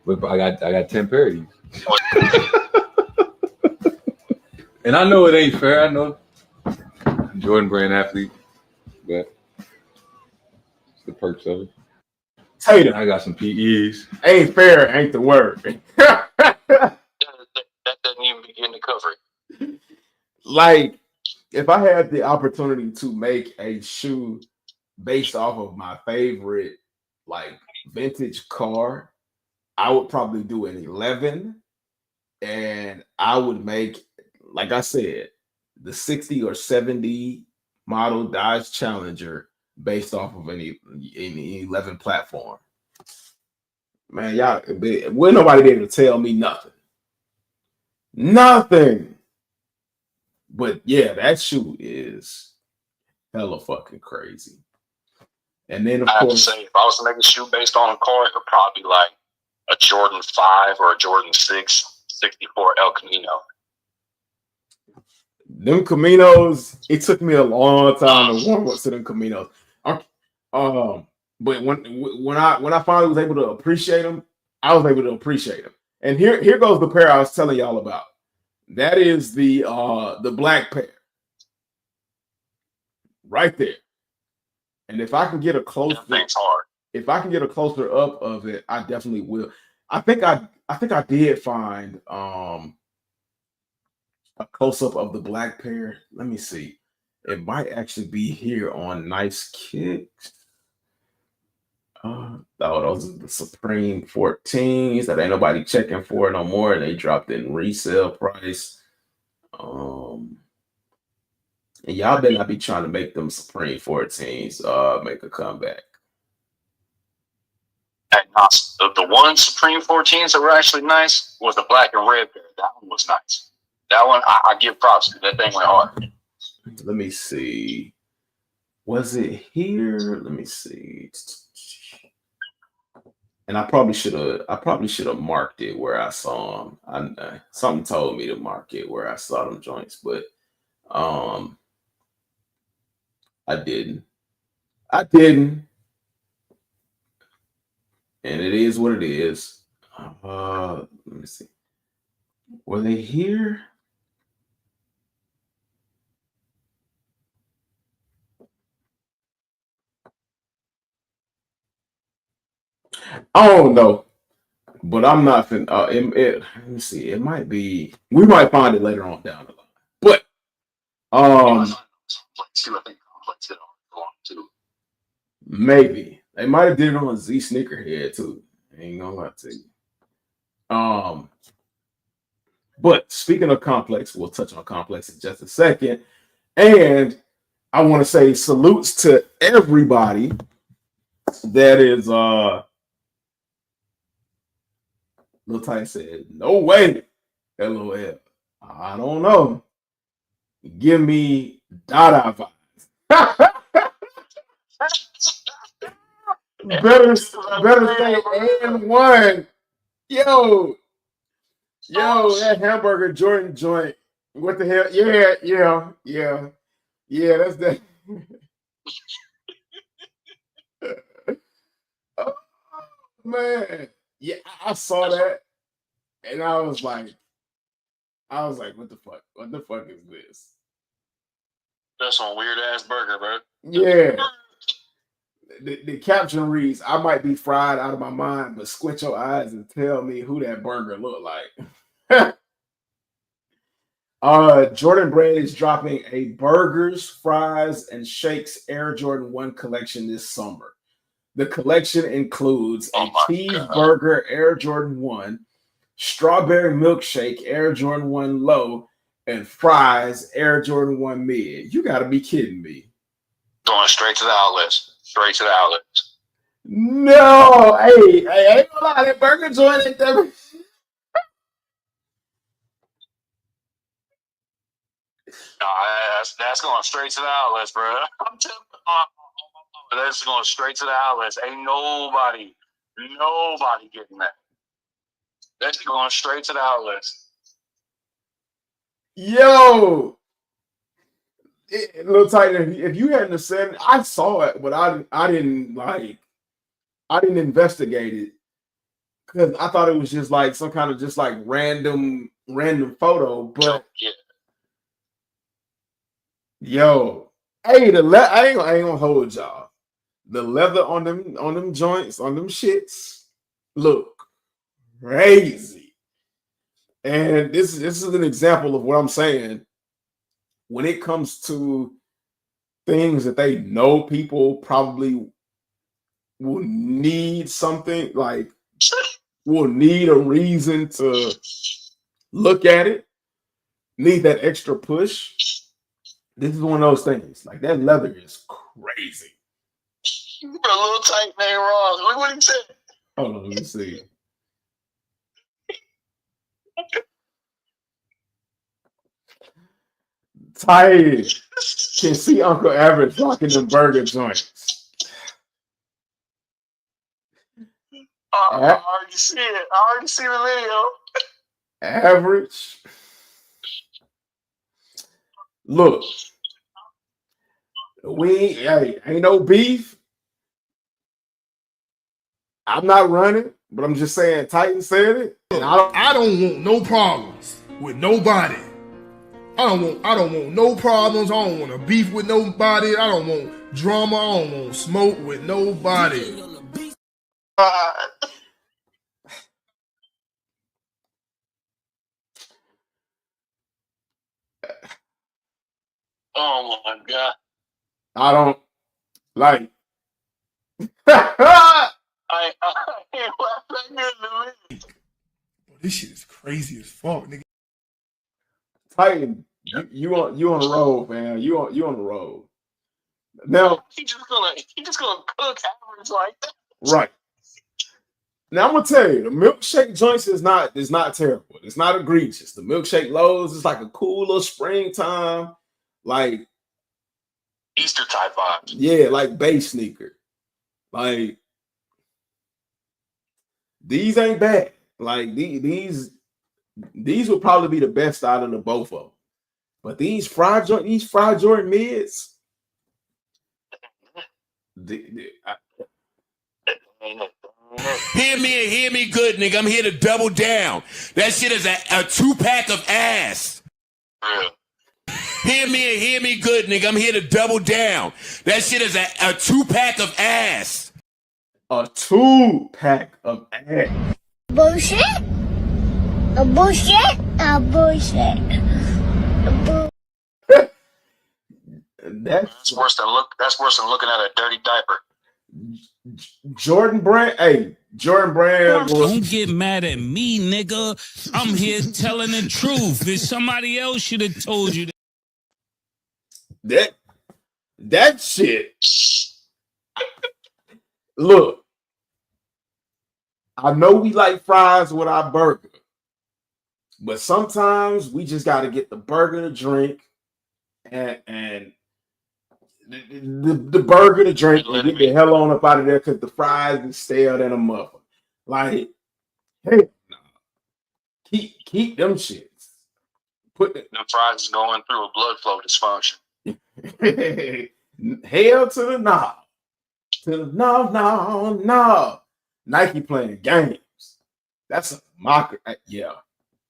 But I got 10 pair of these. And I know it ain't fair. I know Jordan brand athlete, but it's the perks of it. Tatum. I got some PEs. Ain't fair, ain't the word. That doesn't even begin to cover it. Like, if I had the opportunity to make a shoe based off of my favorite, like, vintage car, I would probably do an 11, and I would make, like I said, the 60 or 70 model Dodge Challenger based off of any 11 platform. Man, y'all, will nobody be able to tell me nothing. Nothing. But yeah, that shoe is hella fucking crazy. And then, of I have course, to say, if I was to make a shoe based on a car, it would probably be like a Jordan 5 or a Jordan 6 64 El Camino. them Caminos, it took me a long time to warm up to them Caminos. But when I finally was able to appreciate them, I was able to appreciate them. And here goes the pair I was telling y'all about. That is the black pair right there. And if I can get a closer, if I can get a closer up of it, I definitely will. I think I did find a close up of the black pair. Let me see. It might actually be here on Nice Kicks. Oh, those are the Supreme 14s that ain't nobody checking for no more. They dropped in resale price. And y'all better not be trying to make them Supreme 14s make a comeback. And the one Supreme 14s that were actually nice was the black and red pair. That one was nice. That one, I give props to. That thing went hard. Let me see. Was it here? Let me see. And I probably should have marked it where I saw them. Something told me to mark it where I saw them joints, but I didn't. And it is what it is. Let me see. Were they here? I don't know, but I'm not. Let me see. It might be. We might find it later on down the line. But maybe they might have did it on Z Sneakerhead too. I ain't gonna lie to you. But speaking of Complex, we'll touch on Complex in just a second. And I want to say salutes to everybody that is Lil Ty said, no way. LOL. I don't know. Give me Dada vibes. better say and one. Yo, that hamburger Jordan joint. What the hell? Yeah, that's that. Oh, man. Yeah, I saw that and I was like, what the fuck? What the fuck is this? That's some weird ass burger, bro. Yeah. The caption reads, I might be fried out of my mind, but squint your eyes and tell me who that burger look like. Jordan Brand is dropping a burgers, fries, and shakes Air Jordan 1 collection this summer. The collection includes a cheeseburger Air Jordan 1, strawberry milkshake Air Jordan 1 low, and fries Air Jordan 1 mid. You gotta be kidding me. Going straight to the outlets. Straight to the outlets. No, hey, ain't gonna lie, that burger joint ain't that. No, that's going straight to the outlets, bro. I'm telling you, that's going straight to the outlets. Ain't nobody getting that. That's going straight to the outlets. Yo, Lil Titan, if you hadn't said, I saw it, but I didn't investigate it because I thought it was just like some kind of just like random photo. But yo, hey, I ain't gonna hold y'all. The leather on them joints, on them shits, look crazy. And this is an example of what I'm saying. When it comes to things that they know people probably will need something, like will need a reason to look at it, need that extra push. This is one of those things. Like that leather is crazy. Bro, a little tight man wrong. Look what he said. Hold on, let me see. Tight can see Uncle Average rocking them burger joints. I already see it. I already see the video. Average. Look, ain't no beef. I'm not running, but I'm just saying Titan said it. And I don't want no problems with nobody. I don't want no problems. I don't want to beef with nobody. I don't want drama. I don't want smoke with nobody. Oh my god. I don't like. I ain't laughing in the league. This shit is crazy as fuck, nigga. Titan, you on the road, man. You on the road. Now, He just gonna cook average like that. right. Now I'm gonna tell you, the milkshake joints is not terrible. It's not egregious. The milkshake lows is like a cool little springtime, like Easter type vibes. yeah, like base sneaker. Like these ain't bad. Like these would probably be the best out of the both of them. But these fried Jordan mids, Hear me and hear me good, nigga. I'm here to double down. That shit is a 2-pack of ass. Yeah. Hear me and hear me good, nigga. I'm here to double down. That shit is a 2-pack of ass. A 2-pack of ass. Bullshit. A bullshit. A bullshit. That's worse than looking at a dirty diaper. Jordan Brand. Jordan Brand. Don't get mad at me, nigga. I'm here telling the truth. If somebody else should have told you that shit. Look, I know we like fries with our burger, but sometimes we just got to get the burger to drink and the burger to drink and get the hell on up out of there because the fries is stale than a mother. Like, hey, keep them shits. Put them fries is going through a blood flow dysfunction. Hell to the no. To the no. Nike playing games. That's a mocker. Yeah.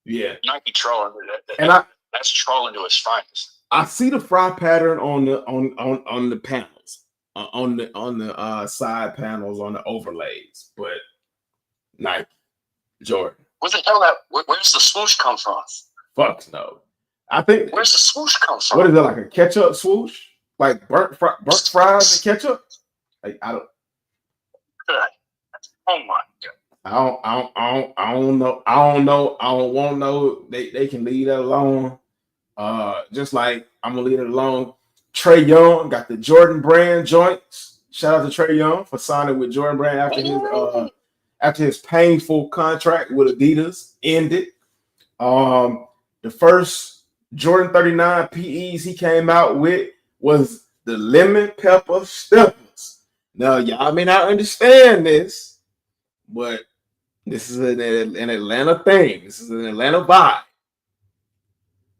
Nike trolling. That's trolling to its finest. I see the fry pattern on the panels, on the side panels, on the overlays, but Nike, Jordan. Where's the swoosh come from? Fuck no. I think where's the swoosh come from? What is that, like a ketchup swoosh? Like burnt fries and ketchup? Like I don't. Oh my god. I don't know. I don't want to know. They can leave that alone. Just like I'm gonna leave it alone. Trae Young got the Jordan Brand joints. Shout out to Trae Young for signing with Jordan Brand after his painful contract with Adidas ended. The first Jordan 39 PEs he came out with was the lemon pepper steppers. Now y'all may not understand this, but this is an Atlanta thing. This is an Atlanta vibe.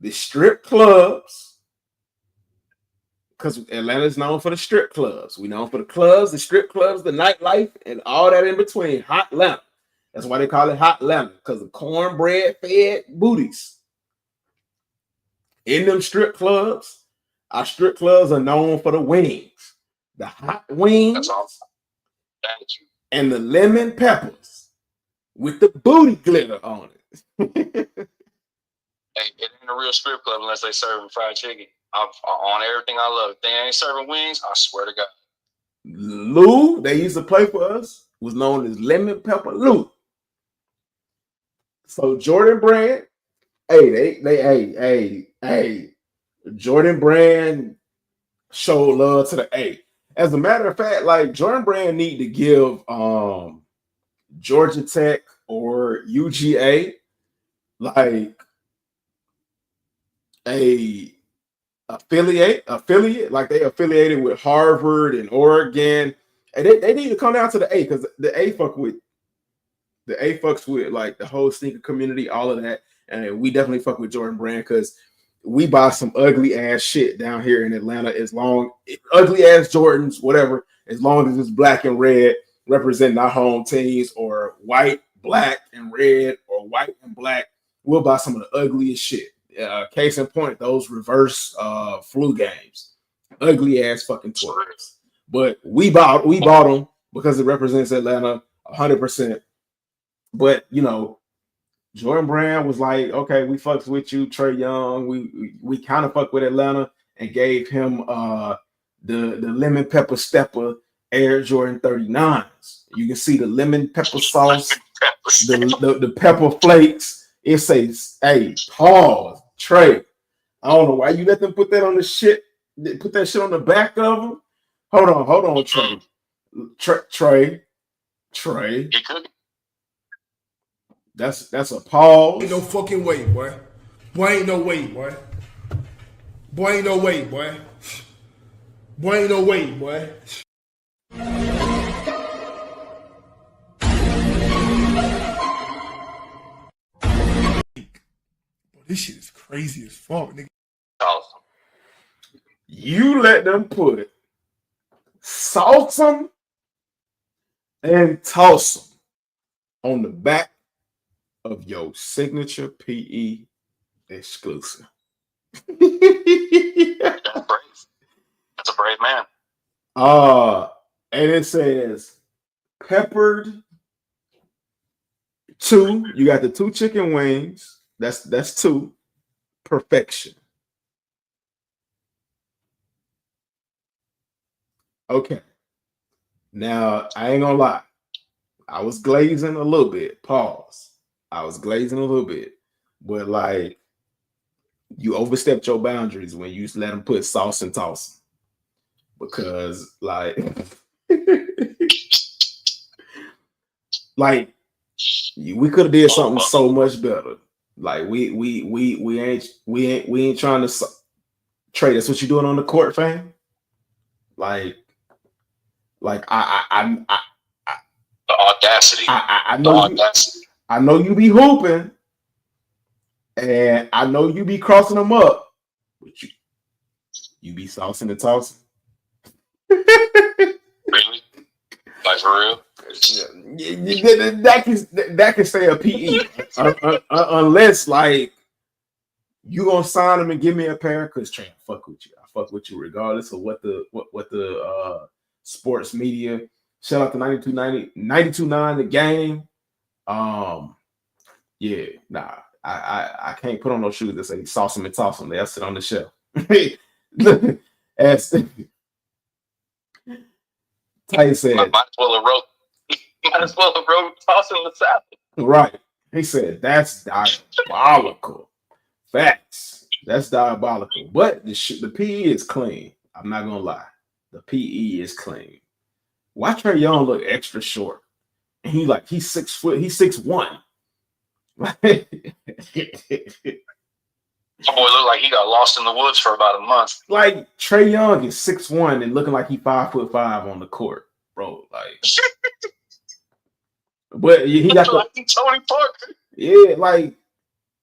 The strip clubs, because Atlanta is known for the strip clubs. We known for the clubs, the strip clubs, the nightlife, and all that in between. Hot Atlanta. That's why they call it Hot Atlanta, because of cornbread fed booties. In them strip clubs, our strip clubs are known for the wings. The hot wings. That's all. Thank you. And the lemon peppers with the booty glitter on it. Hey, it ain't a real strip club unless they serving fried chicken. On everything I love. If they ain't serving wings, I swear to God. Lou, they used to play for us, was known as Lemon Pepper Lou. So Jordan Brand, Jordan Brand showed love to the A. As a matter of fact, like Jordan Brand need to give Georgia Tech or UGA like a affiliate, like they affiliated with Harvard and Oregon, and they need to come down to the A, because the A fucks with like the whole sneaker community, all of that, and we definitely fuck with Jordan Brand because we buy some ugly ass shit down here in Atlanta. Ugly ass Jordans, whatever, as long as it's black and red representing our home teams, or white, black, and red, or white and black, we'll buy some of the ugliest shit. Case in point, those reverse flu games, ugly ass fucking toys. But we bought them because it represents Atlanta 100%. But you know, Jordan Brand was like, okay, we fucks with you, Trae Young. We kind of fuck with Atlanta, and gave him the lemon pepper stepper Air Jordan 39s. You can see the lemon pepper sauce, the pepper flakes. It says, "Hey, pause, Trey." I don't know why you let them put that on the shit. Put that shit on the back of them. Hold on, Trey. He could. That's a pause. Ain't no fucking way, boy. Boy, ain't no way, boy. Boy, ain't no way, boy. Boy, ain't no way, boy. This shit is crazy as fuck, nigga. Awesome. You let them put salt them and toss them on the back of your signature PE exclusive. That's brave. That's a brave man. And it says peppered 2. You got the 2 chicken wings. That's 2. Perfection. Okay. Now I ain't gonna lie. I was glazing a little bit. Pause. I was glazing a little bit, but like you overstepped your boundaries when you let them put sauce and toss. Because like we could have did something so much better. Like we ain't trying to Trey. That's what you doing on the court, fam. Like I the audacity. I know you be hooping, and I know you be crossing them up, but you be saucing and tossing. Really? Like for real? That can say a PE, unless like you gonna sign them and give me a pair. Cause Trey, I fuck with you. I fuck with you regardless of what the sports media. Shout out to 92.9 the game. Yeah, nah, I can't put on those shoes that say sauce them and toss them. They'll sit on the shelf. As Ty said, might as well have wrote tossing the salad. Right. He said that's diabolical. Facts. That's diabolical. But the PE is clean. I'm not gonna lie. The PE is clean. Why Trae Young look extra short? And he's 6 foot. He's 6'1". My boy looked like he got lost in the woods for about a month. Like Trae Young is 6'1" and looking like he's 5'5" on the court, bro. Like, but he got like Tony Parker. Yeah, like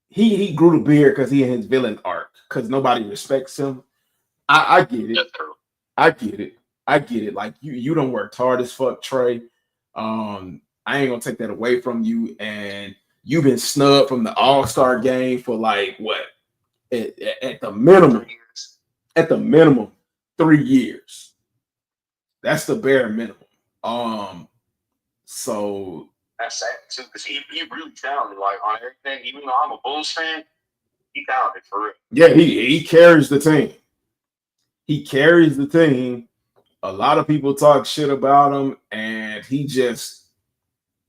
he grew the beard because he had his villain arc because nobody respects him. I get it. I get it. Like you done worked hard as fuck, Trey. I ain't gonna take that away from you, and you've been snubbed from the All-Star game for like what? At the minimum, 3 years. That's the bare minimum. So that's sad too, because he really talented. Like on everything, even though I'm a Bulls fan, he talented for real. Yeah, he carries the team. He carries the team. A lot of people talk shit about him, and he just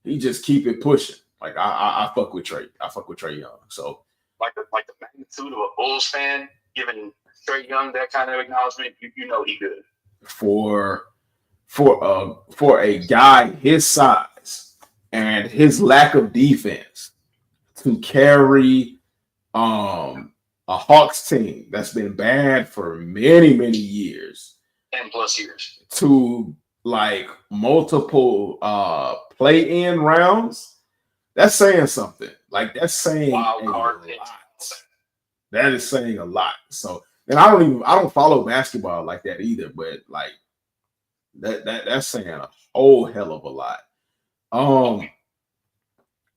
keep it pushing. Like I fuck with Trey. I fuck with Trae Young. So like the magnitude of a Bulls fan giving Trae Young that kind of acknowledgement, you know he good. For a guy his size and his lack of defense to carry a Hawks team that's been bad for many, many years. 10+ years. To like multiple play-in rounds, that's saying something. Like that's saying a lot. That is saying a lot. So, and I don't follow basketball like that either, but like that's saying a whole hell of a lot.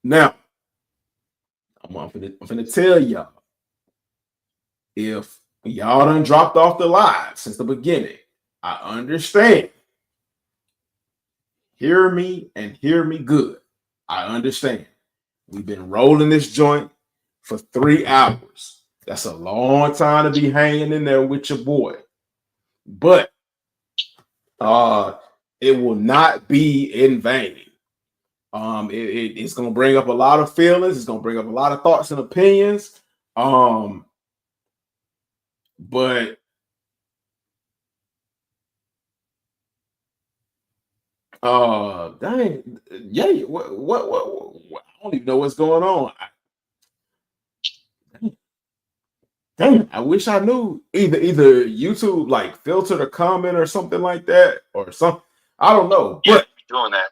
Now I'm gonna tell y'all, if y'all done dropped off the live since the beginning, I understand. Hear me and hear me good. I understand. We've been rolling this joint for 3 hours. That's a long time to be hanging in there with your boy. But it will not be in vain. It's gonna bring up a lot of feelings, it's gonna bring up a lot of thoughts and opinions. But dang, yeah, what I don't even know what's going on. Damn, I wish I knew. Either YouTube like filtered a comment or something like that, or something. I don't know. But doing that.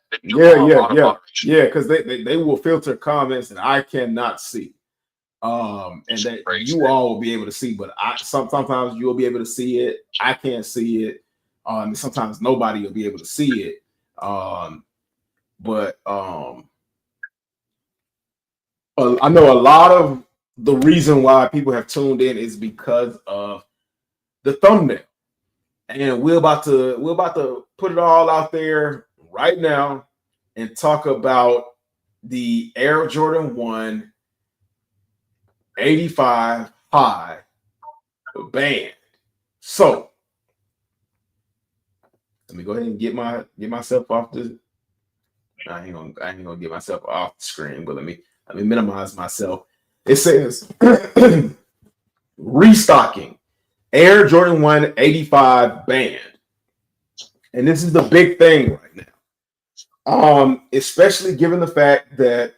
Yeah, because they will filter comments and I cannot see. And that you all will be able to see, but sometimes you'll be able to see it. I can't see it. Sometimes nobody will be able to see it. But I know a lot of the reason why people have tuned in is because of the thumbnail. And we're about to put it all out there right now and talk about the Air Jordan 1 85 high band. So let me go ahead and get myself off the. I ain't gonna get myself off the screen, but let me minimize myself. It says restocking Air Jordan 1 85 band. And this is the big thing right now. Especially given the fact that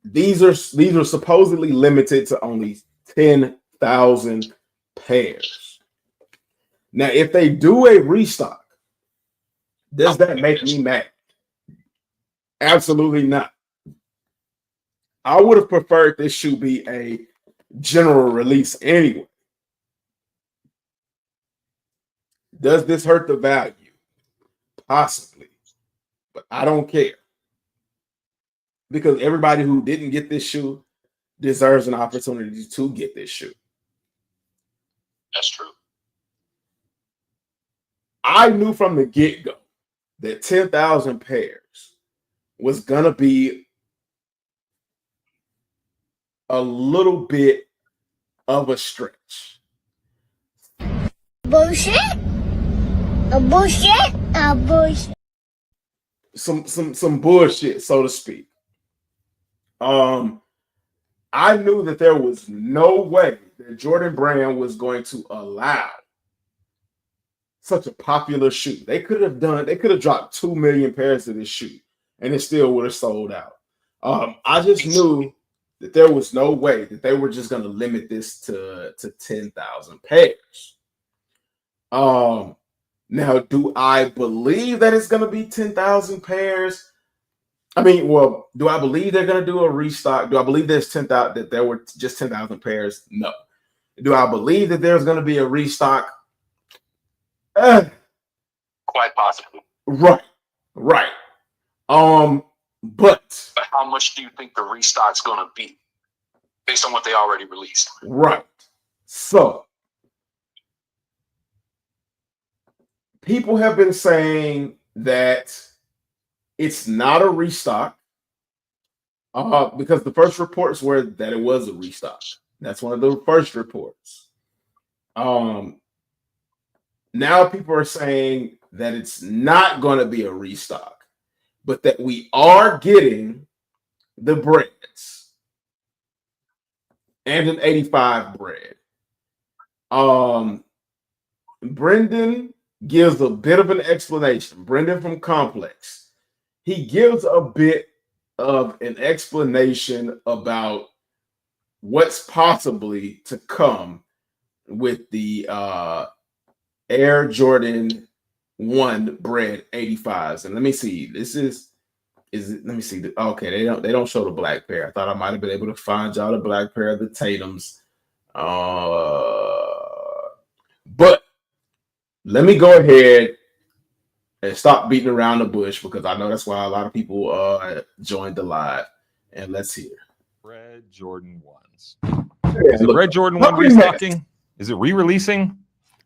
these are supposedly limited to only 10,000 pairs. Now, if they do a restock, does that make me mad? Absolutely not. I would have preferred this shoe be a general release anyway. Does this hurt the value? Possibly. But I don't care. Because everybody who didn't get this shoe deserves an opportunity to get this shoe. That's true. I knew from the get-go that 10,000 pairs was going to be a little bit of a stretch. Bullshit. A bullshit. A bullshit. Some bullshit, so to speak. I knew that there was no way that Jordan Brand was going to allow such a popular shoe. They could have dropped 2 million pairs of this shoe and it still would have sold out. I just knew that there was no way that they were just going to limit this to 10,000 pairs. Now, do I believe that it's going to be 10,000 pairs? I mean, well, do I believe they're going to do a restock? Do I believe there's 10,000 that there were just 10,000 pairs? No. Do I believe that there's going to be a restock? Quite possibly. Right. But how much do you think the restock's going to be based on what they already released? Right. So people have been saying that it's not a restock because the first reports were that it was a restock. That's one of the first reports. Now people are saying that it's not going to be a restock, but that we are getting the breads and an 85 bread. Brendan gives a bit of an explanation. Brendan from Complex. He gives a bit of an explanation about what's possibly to come with the Air Jordan 1 bread 85s. And let me see. Let me see. Okay, they don't show the black pair. I thought I might have been able to find y'all the black pair of the Tatums. But let me go ahead and stop beating around the bush because I know that's why a lot of people joined the live. And let's hear. Red Jordan 1s. Is it Red Jordan 1 restocking? Is it re-releasing?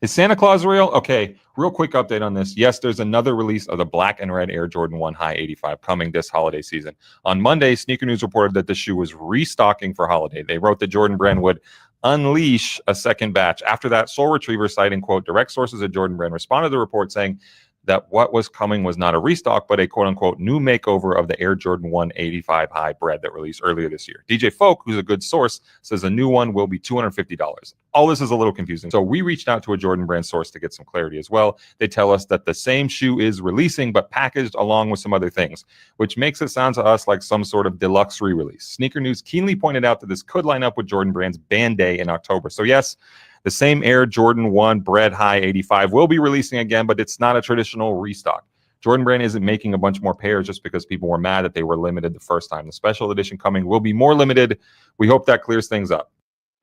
Is Santa Claus real? Okay, real quick update on this. Yes, there's another release of the black and red Air Jordan 1 High 85 coming this holiday season. On Monday, Sneaker News reported that the shoe was restocking for holiday. They wrote that Jordan Brand would unleash a second batch. After that, Soul Retriever, citing, quote, direct sources at Jordan Brand, responded to the report saying that what was coming was not a restock, but a quote-unquote new makeover of the Air Jordan 1 85 High Bread that released earlier this year. DJ Folk, who's a good source, says a new one will be $250. All this is a little confusing. So we reached out to a Jordan Brand source to get some clarity as well. They tell us that the same shoe is releasing, but packaged along with some other things, which makes it sound to us like some sort of deluxe re-release. Sneaker News keenly pointed out that this could line up with Jordan Brand's Band Day in October. So yes, the same Air Jordan 1 Bread High 85 will be releasing again, but it's not a traditional restock. Jordan Brand isn't making a bunch more pairs just because people were mad that they were limited the first time. The special edition coming will be more limited. We hope that clears things up.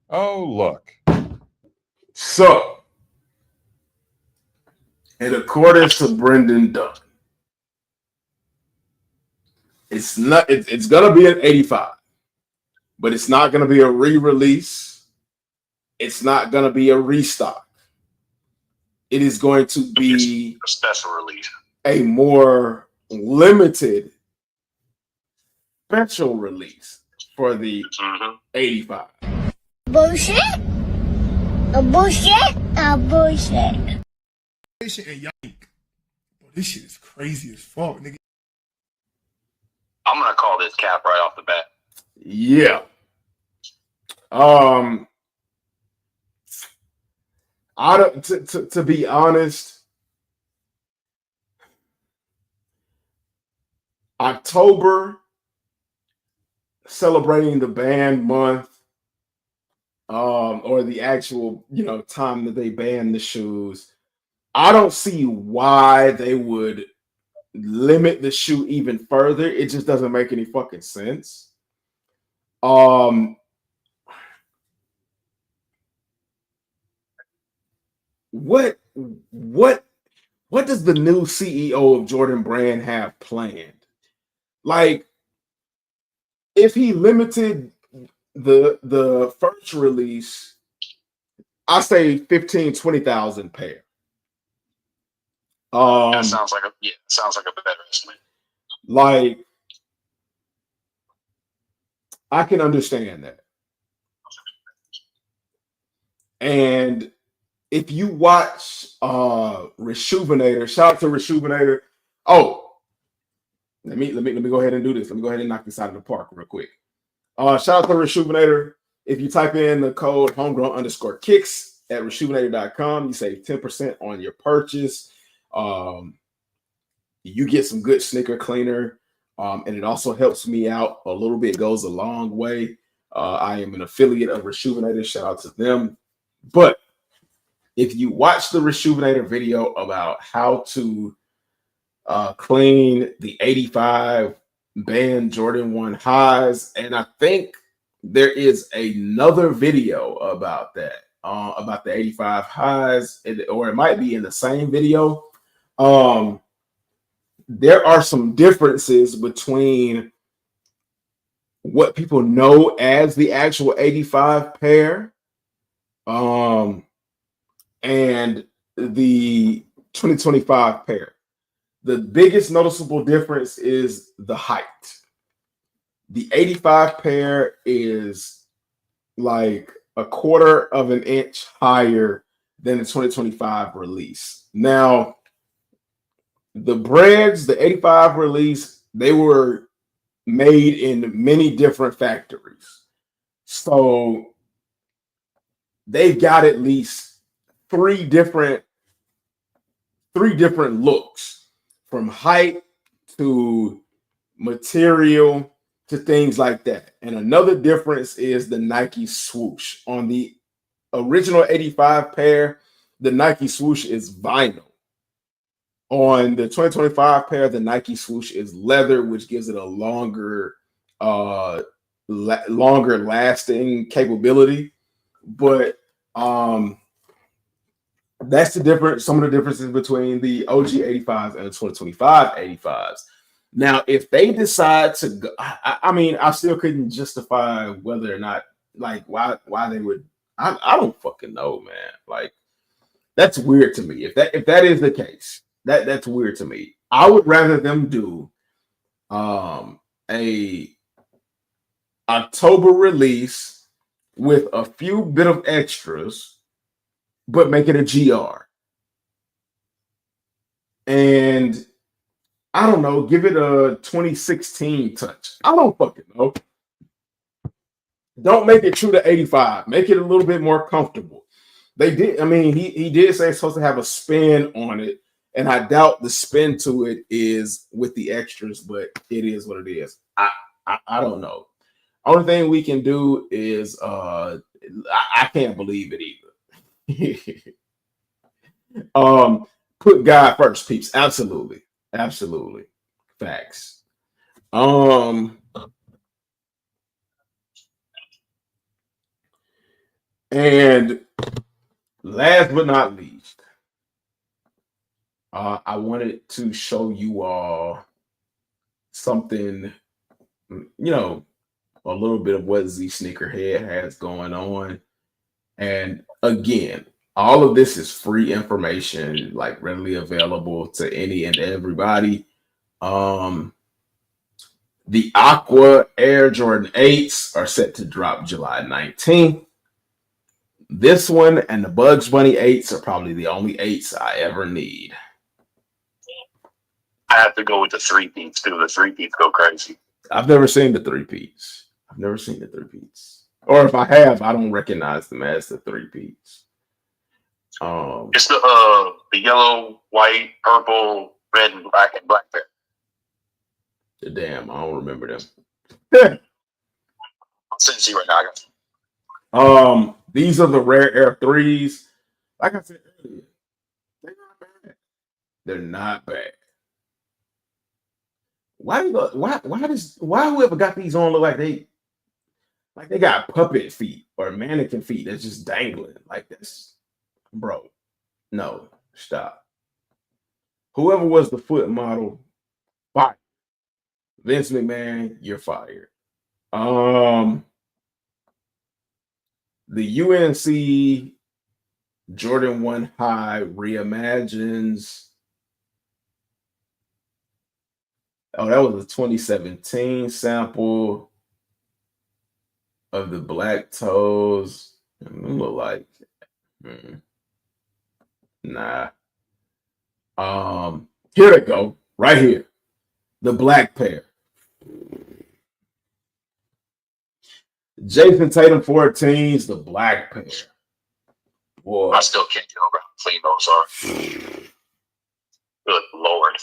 Oh, look. So, in accordance to Brendan Dunn, it's going to be an 85, but it's not going to be a re-release. It's not going to be a restock. It is going to be a special release, a more limited special release for the 85. Bullshit. A bullshit. A bullshit. And yank. Bro, this shit is crazy as fuck, nigga. I'm gonna call this cap right off the bat. Yeah. To be honest, October, celebrating the band month, or the actual, time that they ban the shoes, I don't see why they would limit the shoe even further. It just doesn't make any fucking sense. What does the new CEO of Jordan Brand have planned? Like, if he limited the first release, I say 15,000-20,000 pair. That sounds like a better estimate. Like, I can understand that. And if you watch Reshoevnator, shout out to Reshoevnator. Oh, let me go ahead and do this. Let me go ahead and knock this out of the park real quick. Shout out to Reshoevnator. If you type in the code homegrown_kicks at reshoevnator.com, you save 10% on your purchase. You get some good sneaker cleaner, and it also helps me out a little bit. It goes a long way. I am an affiliate of Reshoevnator. Shout out to them. But if you watch the Reshoevnator video about how to clean the 85 band Jordan 1 highs, and I think there is another video about that, about the 85 highs, or it might be in the same video. There are some differences between what people know as the actual 85 pair, and the 2025 pair. The biggest noticeable difference is the height. The 85 pair is like a quarter of an inch higher than the 2025 release. Now, the breads, the 85 release, they were made in many different factories. So they've got at least three different looks, from height to material to things like that. And another difference is the Nike swoosh. On the original 85 pair, the Nike swoosh is vinyl. On the 2025 pair, the Nike swoosh is leather, which gives it a longer lasting capability. But that's the difference. Some of the differences between the OG 85s and the 2025 85s. Now, if they decide to go, I mean, I still couldn't justify whether or not, like, why they would. I don't fucking know, man. Like, That's weird to me. If that is the case, that's weird to me. I would rather them do a October release with a few bit of extras, but make it a GR. And I don't know, give it a 2016 touch. I don't fucking know. Don't make it true to 85. Make it a little bit more comfortable. They did. I mean, he did say it's supposed to have a spin on it, and I doubt the spin to it is with the extras, but it is what it is. I don't know. Only thing we can do is I can't believe it either. Put God first, peeps. Absolutely, absolutely, facts. And last but not least, I wanted to show you all something, a little bit of what Z Sneakerhead has going on. And again, all of this is free information, like readily available to any and everybody. The Aqua Air Jordan 8s are set to drop July 19th. This one and the Bugs Bunny 8s are probably the only 8s I ever need. I have to go with the 3-peats too. The 3-peats go crazy. I've never seen the 3-peats. Or if I have, I don't recognize them as the 3-peats. It's the yellow, white, purple, red, and black pair. Damn, I don't remember them. I'm sending to you right now. I got you. These are the Rare Air 3s. Like I said earlier, they're not bad. They're not bad. Why whoever got these on look like they got puppet feet or mannequin feet that's just dangling like this? Bro, no, stop. Whoever was the foot model, fired. Vince McMahon, you're fired. The UNC Jordan 1 High reimagines. Oh, that was a 2017 sample of the black toes. It look like, nah. Here they go, right here. The black pair. Jason Tatum 14s, the black pair. Boy. I still can't get over how clean those are. Good Lord.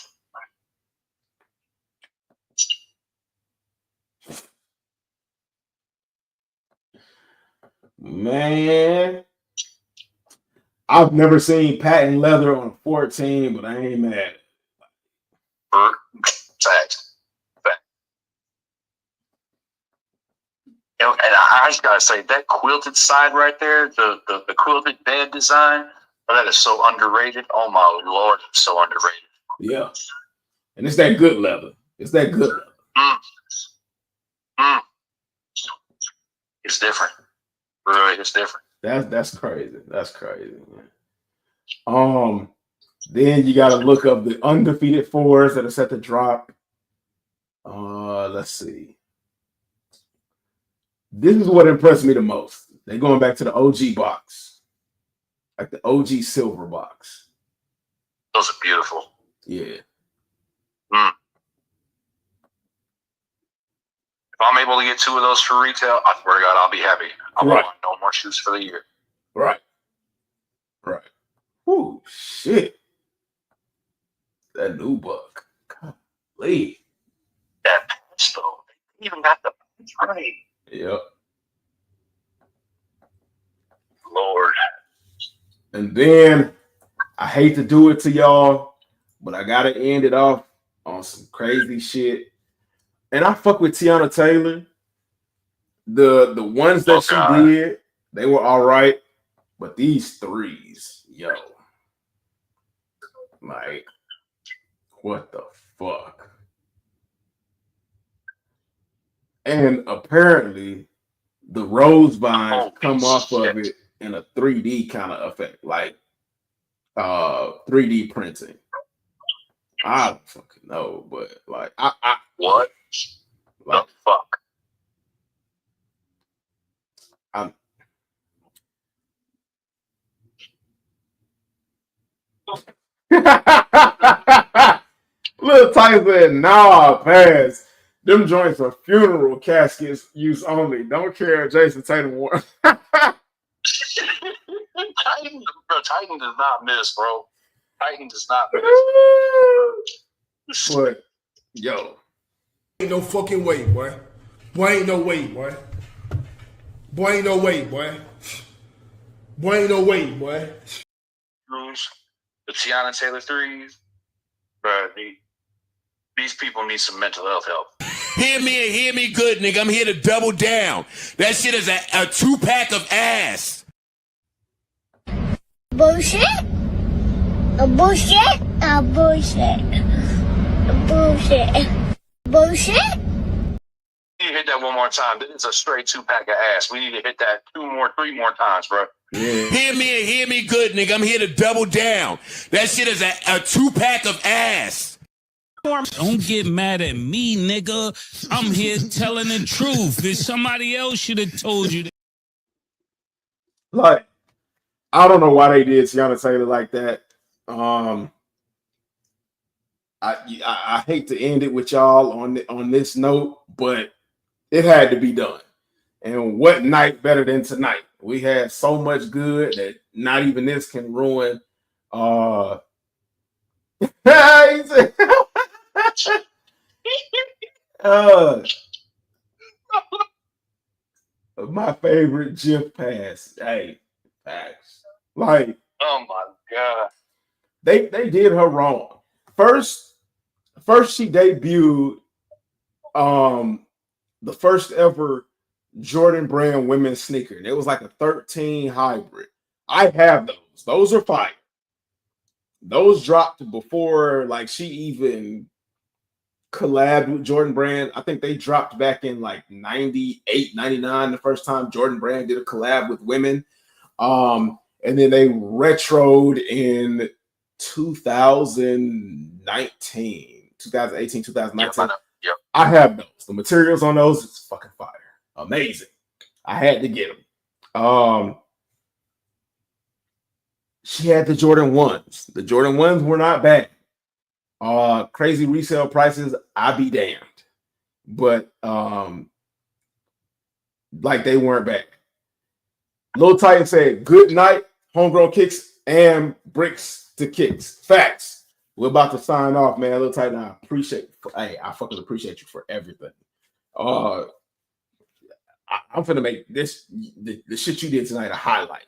Man, I've never seen patent leather on a 14, but I ain't mad. Fact. And I just gotta say that quilted side right there, the quilted bed design, that is so underrated. Oh my Lord, it's so underrated. Yeah, and it's that good leather. It's different. Really, it's different. That's crazy. That's crazy, man. Then you got to look up the undefeated 4s that are set to drop. Let's see. This is what impressed me the most. They're going back to the OG box, like the OG silver box. Those are beautiful. Yeah. If I'm able to get 2 of those for retail, I swear to God, I'll be happy. I won't want no more shoes for the year. Right. Ooh, shit. That new buck. Golly. That patch, though. They even got the patch right. Yep. Lord. And then I hate to do it to y'all, but I gotta end it off on some crazy shit. And I fuck with Tiana Taylor. The ones that she did, they were all right. But these 3s, yo. Like, what the fuck? And apparently, the rose vines come off of it in a 3D kind of effect. Like, 3D printing. I don't fucking know, but like What like, the fuck? I'm Little Ty said, nah, pass. Them joints are funeral caskets use only. Don't care if Jason Tatum won. Titan does not miss, bro. Titan does not miss. But yo, Ain't no fucking way, boy. Boy, ain't no way, boy. Boy, ain't no way, boy. Boy, ain't no way, boy. The Tiana Taylor threes, bro. These people need some mental health help. Hear me and hear me good, nigga. I'm here to double down. That shit is a 2-pack of ass. Bullshit. A bullshit. A bullshit. A bullshit. Bullshit. We need to hit that one more time. This is a straight 2-pack of ass. We need to hit that 3 more times, bro. yeah. Hear me and hear me good, nigga. I'm here to double down. That shit is a 2-pack of ass. Don't get mad at me, nigga. I'm here telling the truth. If somebody else should have told you that. Like, I don't know why they did Tiana Taylor like that. I hate to end it with y'all on this note, but it had to be done. And what night better than tonight? We had so much good that not even this can ruin. My favorite GIF pass. Hey, facts. Like, oh my god, they did her wrong. First she debuted the first ever Jordan brand women's sneaker. And it was like a 13 hybrid. I have those. Those are fire. Those dropped before like she even collabed with Jordan Brand. I think they dropped back in like 98, 99, the first time Jordan Brand did a collab with women. And then they retroed in 2018, 2019. Yep. I have those. The materials on those is fucking fire. Amazing. I had to get them. She had the Jordan 1s. The Jordan 1s were not bad. Crazy resale prices, I be damned. But like they weren't bad. Lil Titan said, good night, homegrown kicks and bricks to kicks. Facts. We're about to sign off, man. Lil Titan, I fucking appreciate you for everything. I'm finna make this the shit you did tonight a highlight.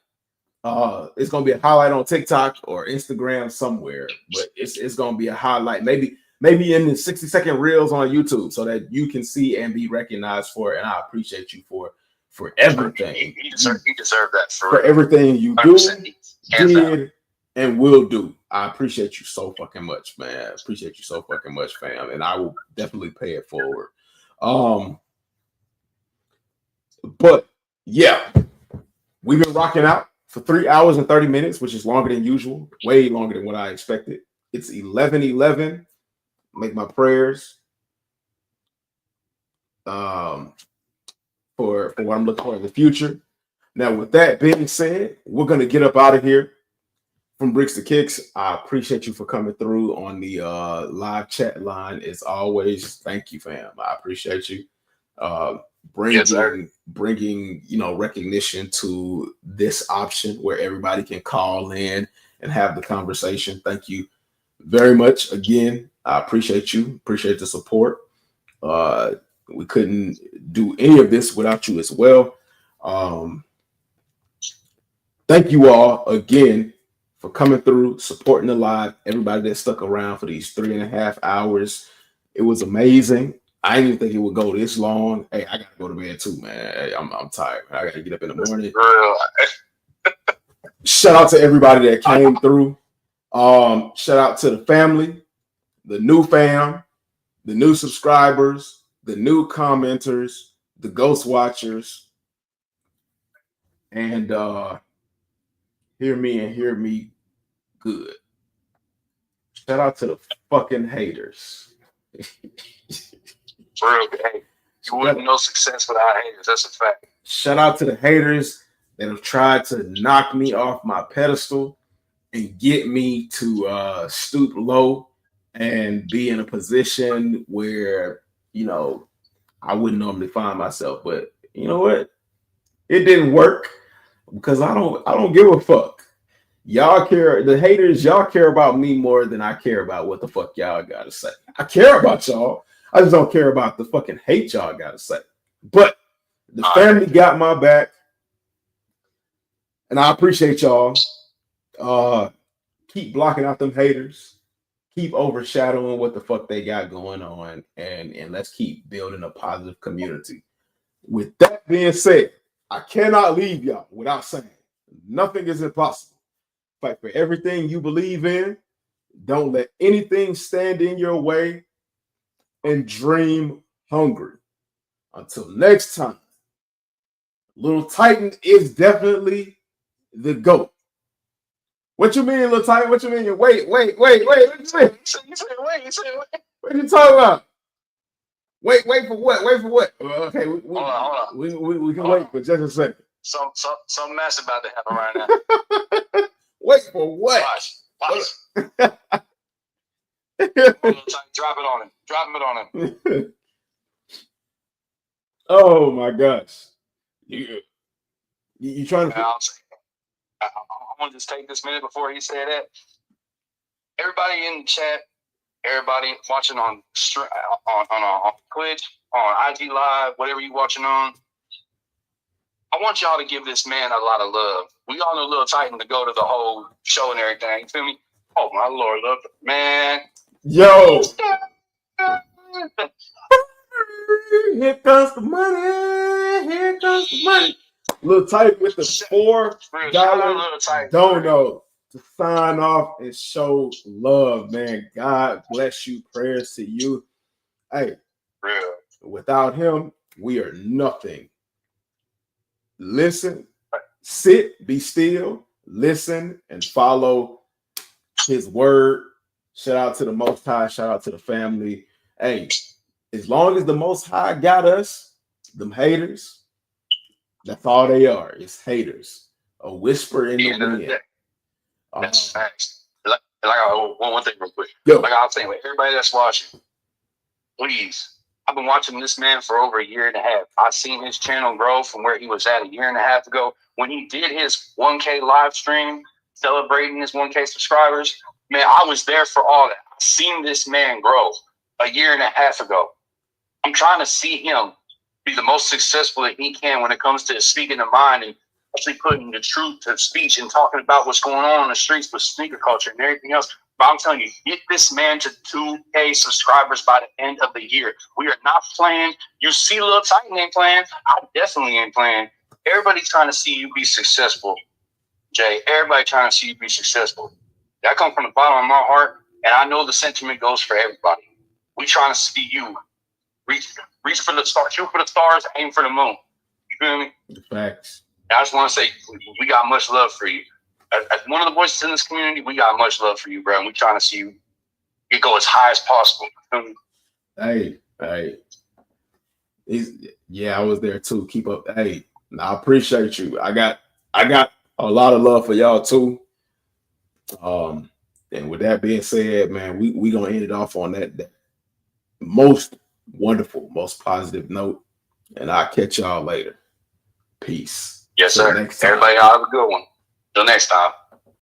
It's gonna be a highlight on TikTok or Instagram somewhere, but it's gonna be a highlight, maybe in the 60-second reels on YouTube, so that you can see and be recognized for it. And I appreciate you for everything. He deserved that for everything you do, did, and will do. I appreciate you so fucking much, man. I appreciate you so fucking much, fam, and I will definitely pay it forward. But yeah, we've been rocking out for 3 hours and 30 minutes, which is longer than usual, way longer than what I expected. It's 11:11. Make my prayers for what I'm looking for in the future. Now, with that being said, we're gonna get up out of here. From Bricks to Kicks, I appreciate you for coming through on the live chat line. As always, thank you, fam. I appreciate you bringing recognition to this option where everybody can call in and have the conversation. Thank you very much. Again, I appreciate you. Appreciate the support. We couldn't do any of this without you as well. Thank you all again for coming through, supporting the live. Everybody that stuck around for these 3.5 hours. It was amazing. I didn't even think it would go this long. Hey, I gotta go to bed too, man. I'm tired. I gotta get up in the morning. Shout out to everybody that came through. Shout out to the family, the new fam, the new subscribers, the new commenters, the ghost watchers, and hear me good. Shout out to the fucking haters. For real, hey, you wouldn't know success without haters. That's a fact. Shout out to the haters that have tried to knock me off my pedestal and get me to stoop low and be in a position where, you know, I wouldn't normally find myself. But you know what? It didn't work because I don't give a fuck. Y'all care, the haters, y'all care about me more than I care about what the fuck y'all gotta say. I care about y'all. I just don't care about the fucking hate y'all gotta say. But the family got my back. And I appreciate y'all. Keep blocking out them haters. Keep overshadowing what the fuck they got going on. And let's keep building a positive community. With that being said, I cannot leave y'all without saying nothing is impossible. Fight for everything you believe in. Don't let anything stand in your way. And dream hungry. Until next time, Little Titan is definitely the GOAT. What you mean, Little Titan? What you mean? Wait. What you mean? You said wait. What you talking about? Wait for what? Wait for what? Okay, Hold on. We can wait for just a second. Something mess about to happen right now. Wait for what? Watch. Drop it on him. Oh my gosh. You trying to... I want to just take this minute before he said that. Everybody in the chat, everybody watching on Twitch, on IG Live, whatever you watching on, I want y'all to give this man a lot of love. We all know Lil Titan to go to the whole show and everything. You feel me? Oh my Lord, love man. Yo. Here comes the money. Here comes the money. Lil Titan with the $4 dono to sign off and show love, man. God bless you. Prayers to you. Hey, without him, we are nothing. Listen, sit, be still, listen, and follow his word. Shout out to the Most High. Shout out to the family. Hey, as long as the Most High got us, them haters, that's all they are. It's haters. A whisper in the wind. That's facts. Like one thing real quick. Yo. Like I was saying, everybody that's watching, please. I've been watching this man for over a year and a half. I've seen his channel grow from where he was at a year and a half ago. When he did his 1K live stream, celebrating his 1K subscribers, man, I was there for all that. I've seen this man grow a year and a half ago. I'm trying to see him be the most successful that he can when it comes to speaking the mind and actually putting the truth to speech and talking about what's going on in the streets with sneaker culture and everything else. But I'm telling you, get this man to 2K subscribers by the end of the year. We are not playing. You see Lil Titan ain't playing. I definitely ain't playing. Everybody's trying to see you be successful, Jay. Everybody trying to see you be successful. That comes from the bottom of my heart, and I know the sentiment goes for everybody. We trying to see you reach for the stars, shoot for the stars, aim for the moon. You feel me? Facts. I just want to say we got much love for you. As one of the voices in this community, we got much love for you, bro. And we trying to see you go as high as possible. Hey. I was there too. Keep up. Hey, I appreciate you. I got a lot of love for y'all too. And with that being said, man, we gonna end it off on that most wonderful, most positive note. And I'll catch y'all later. Peace. Yes, sir. Everybody have a good one. Till next time.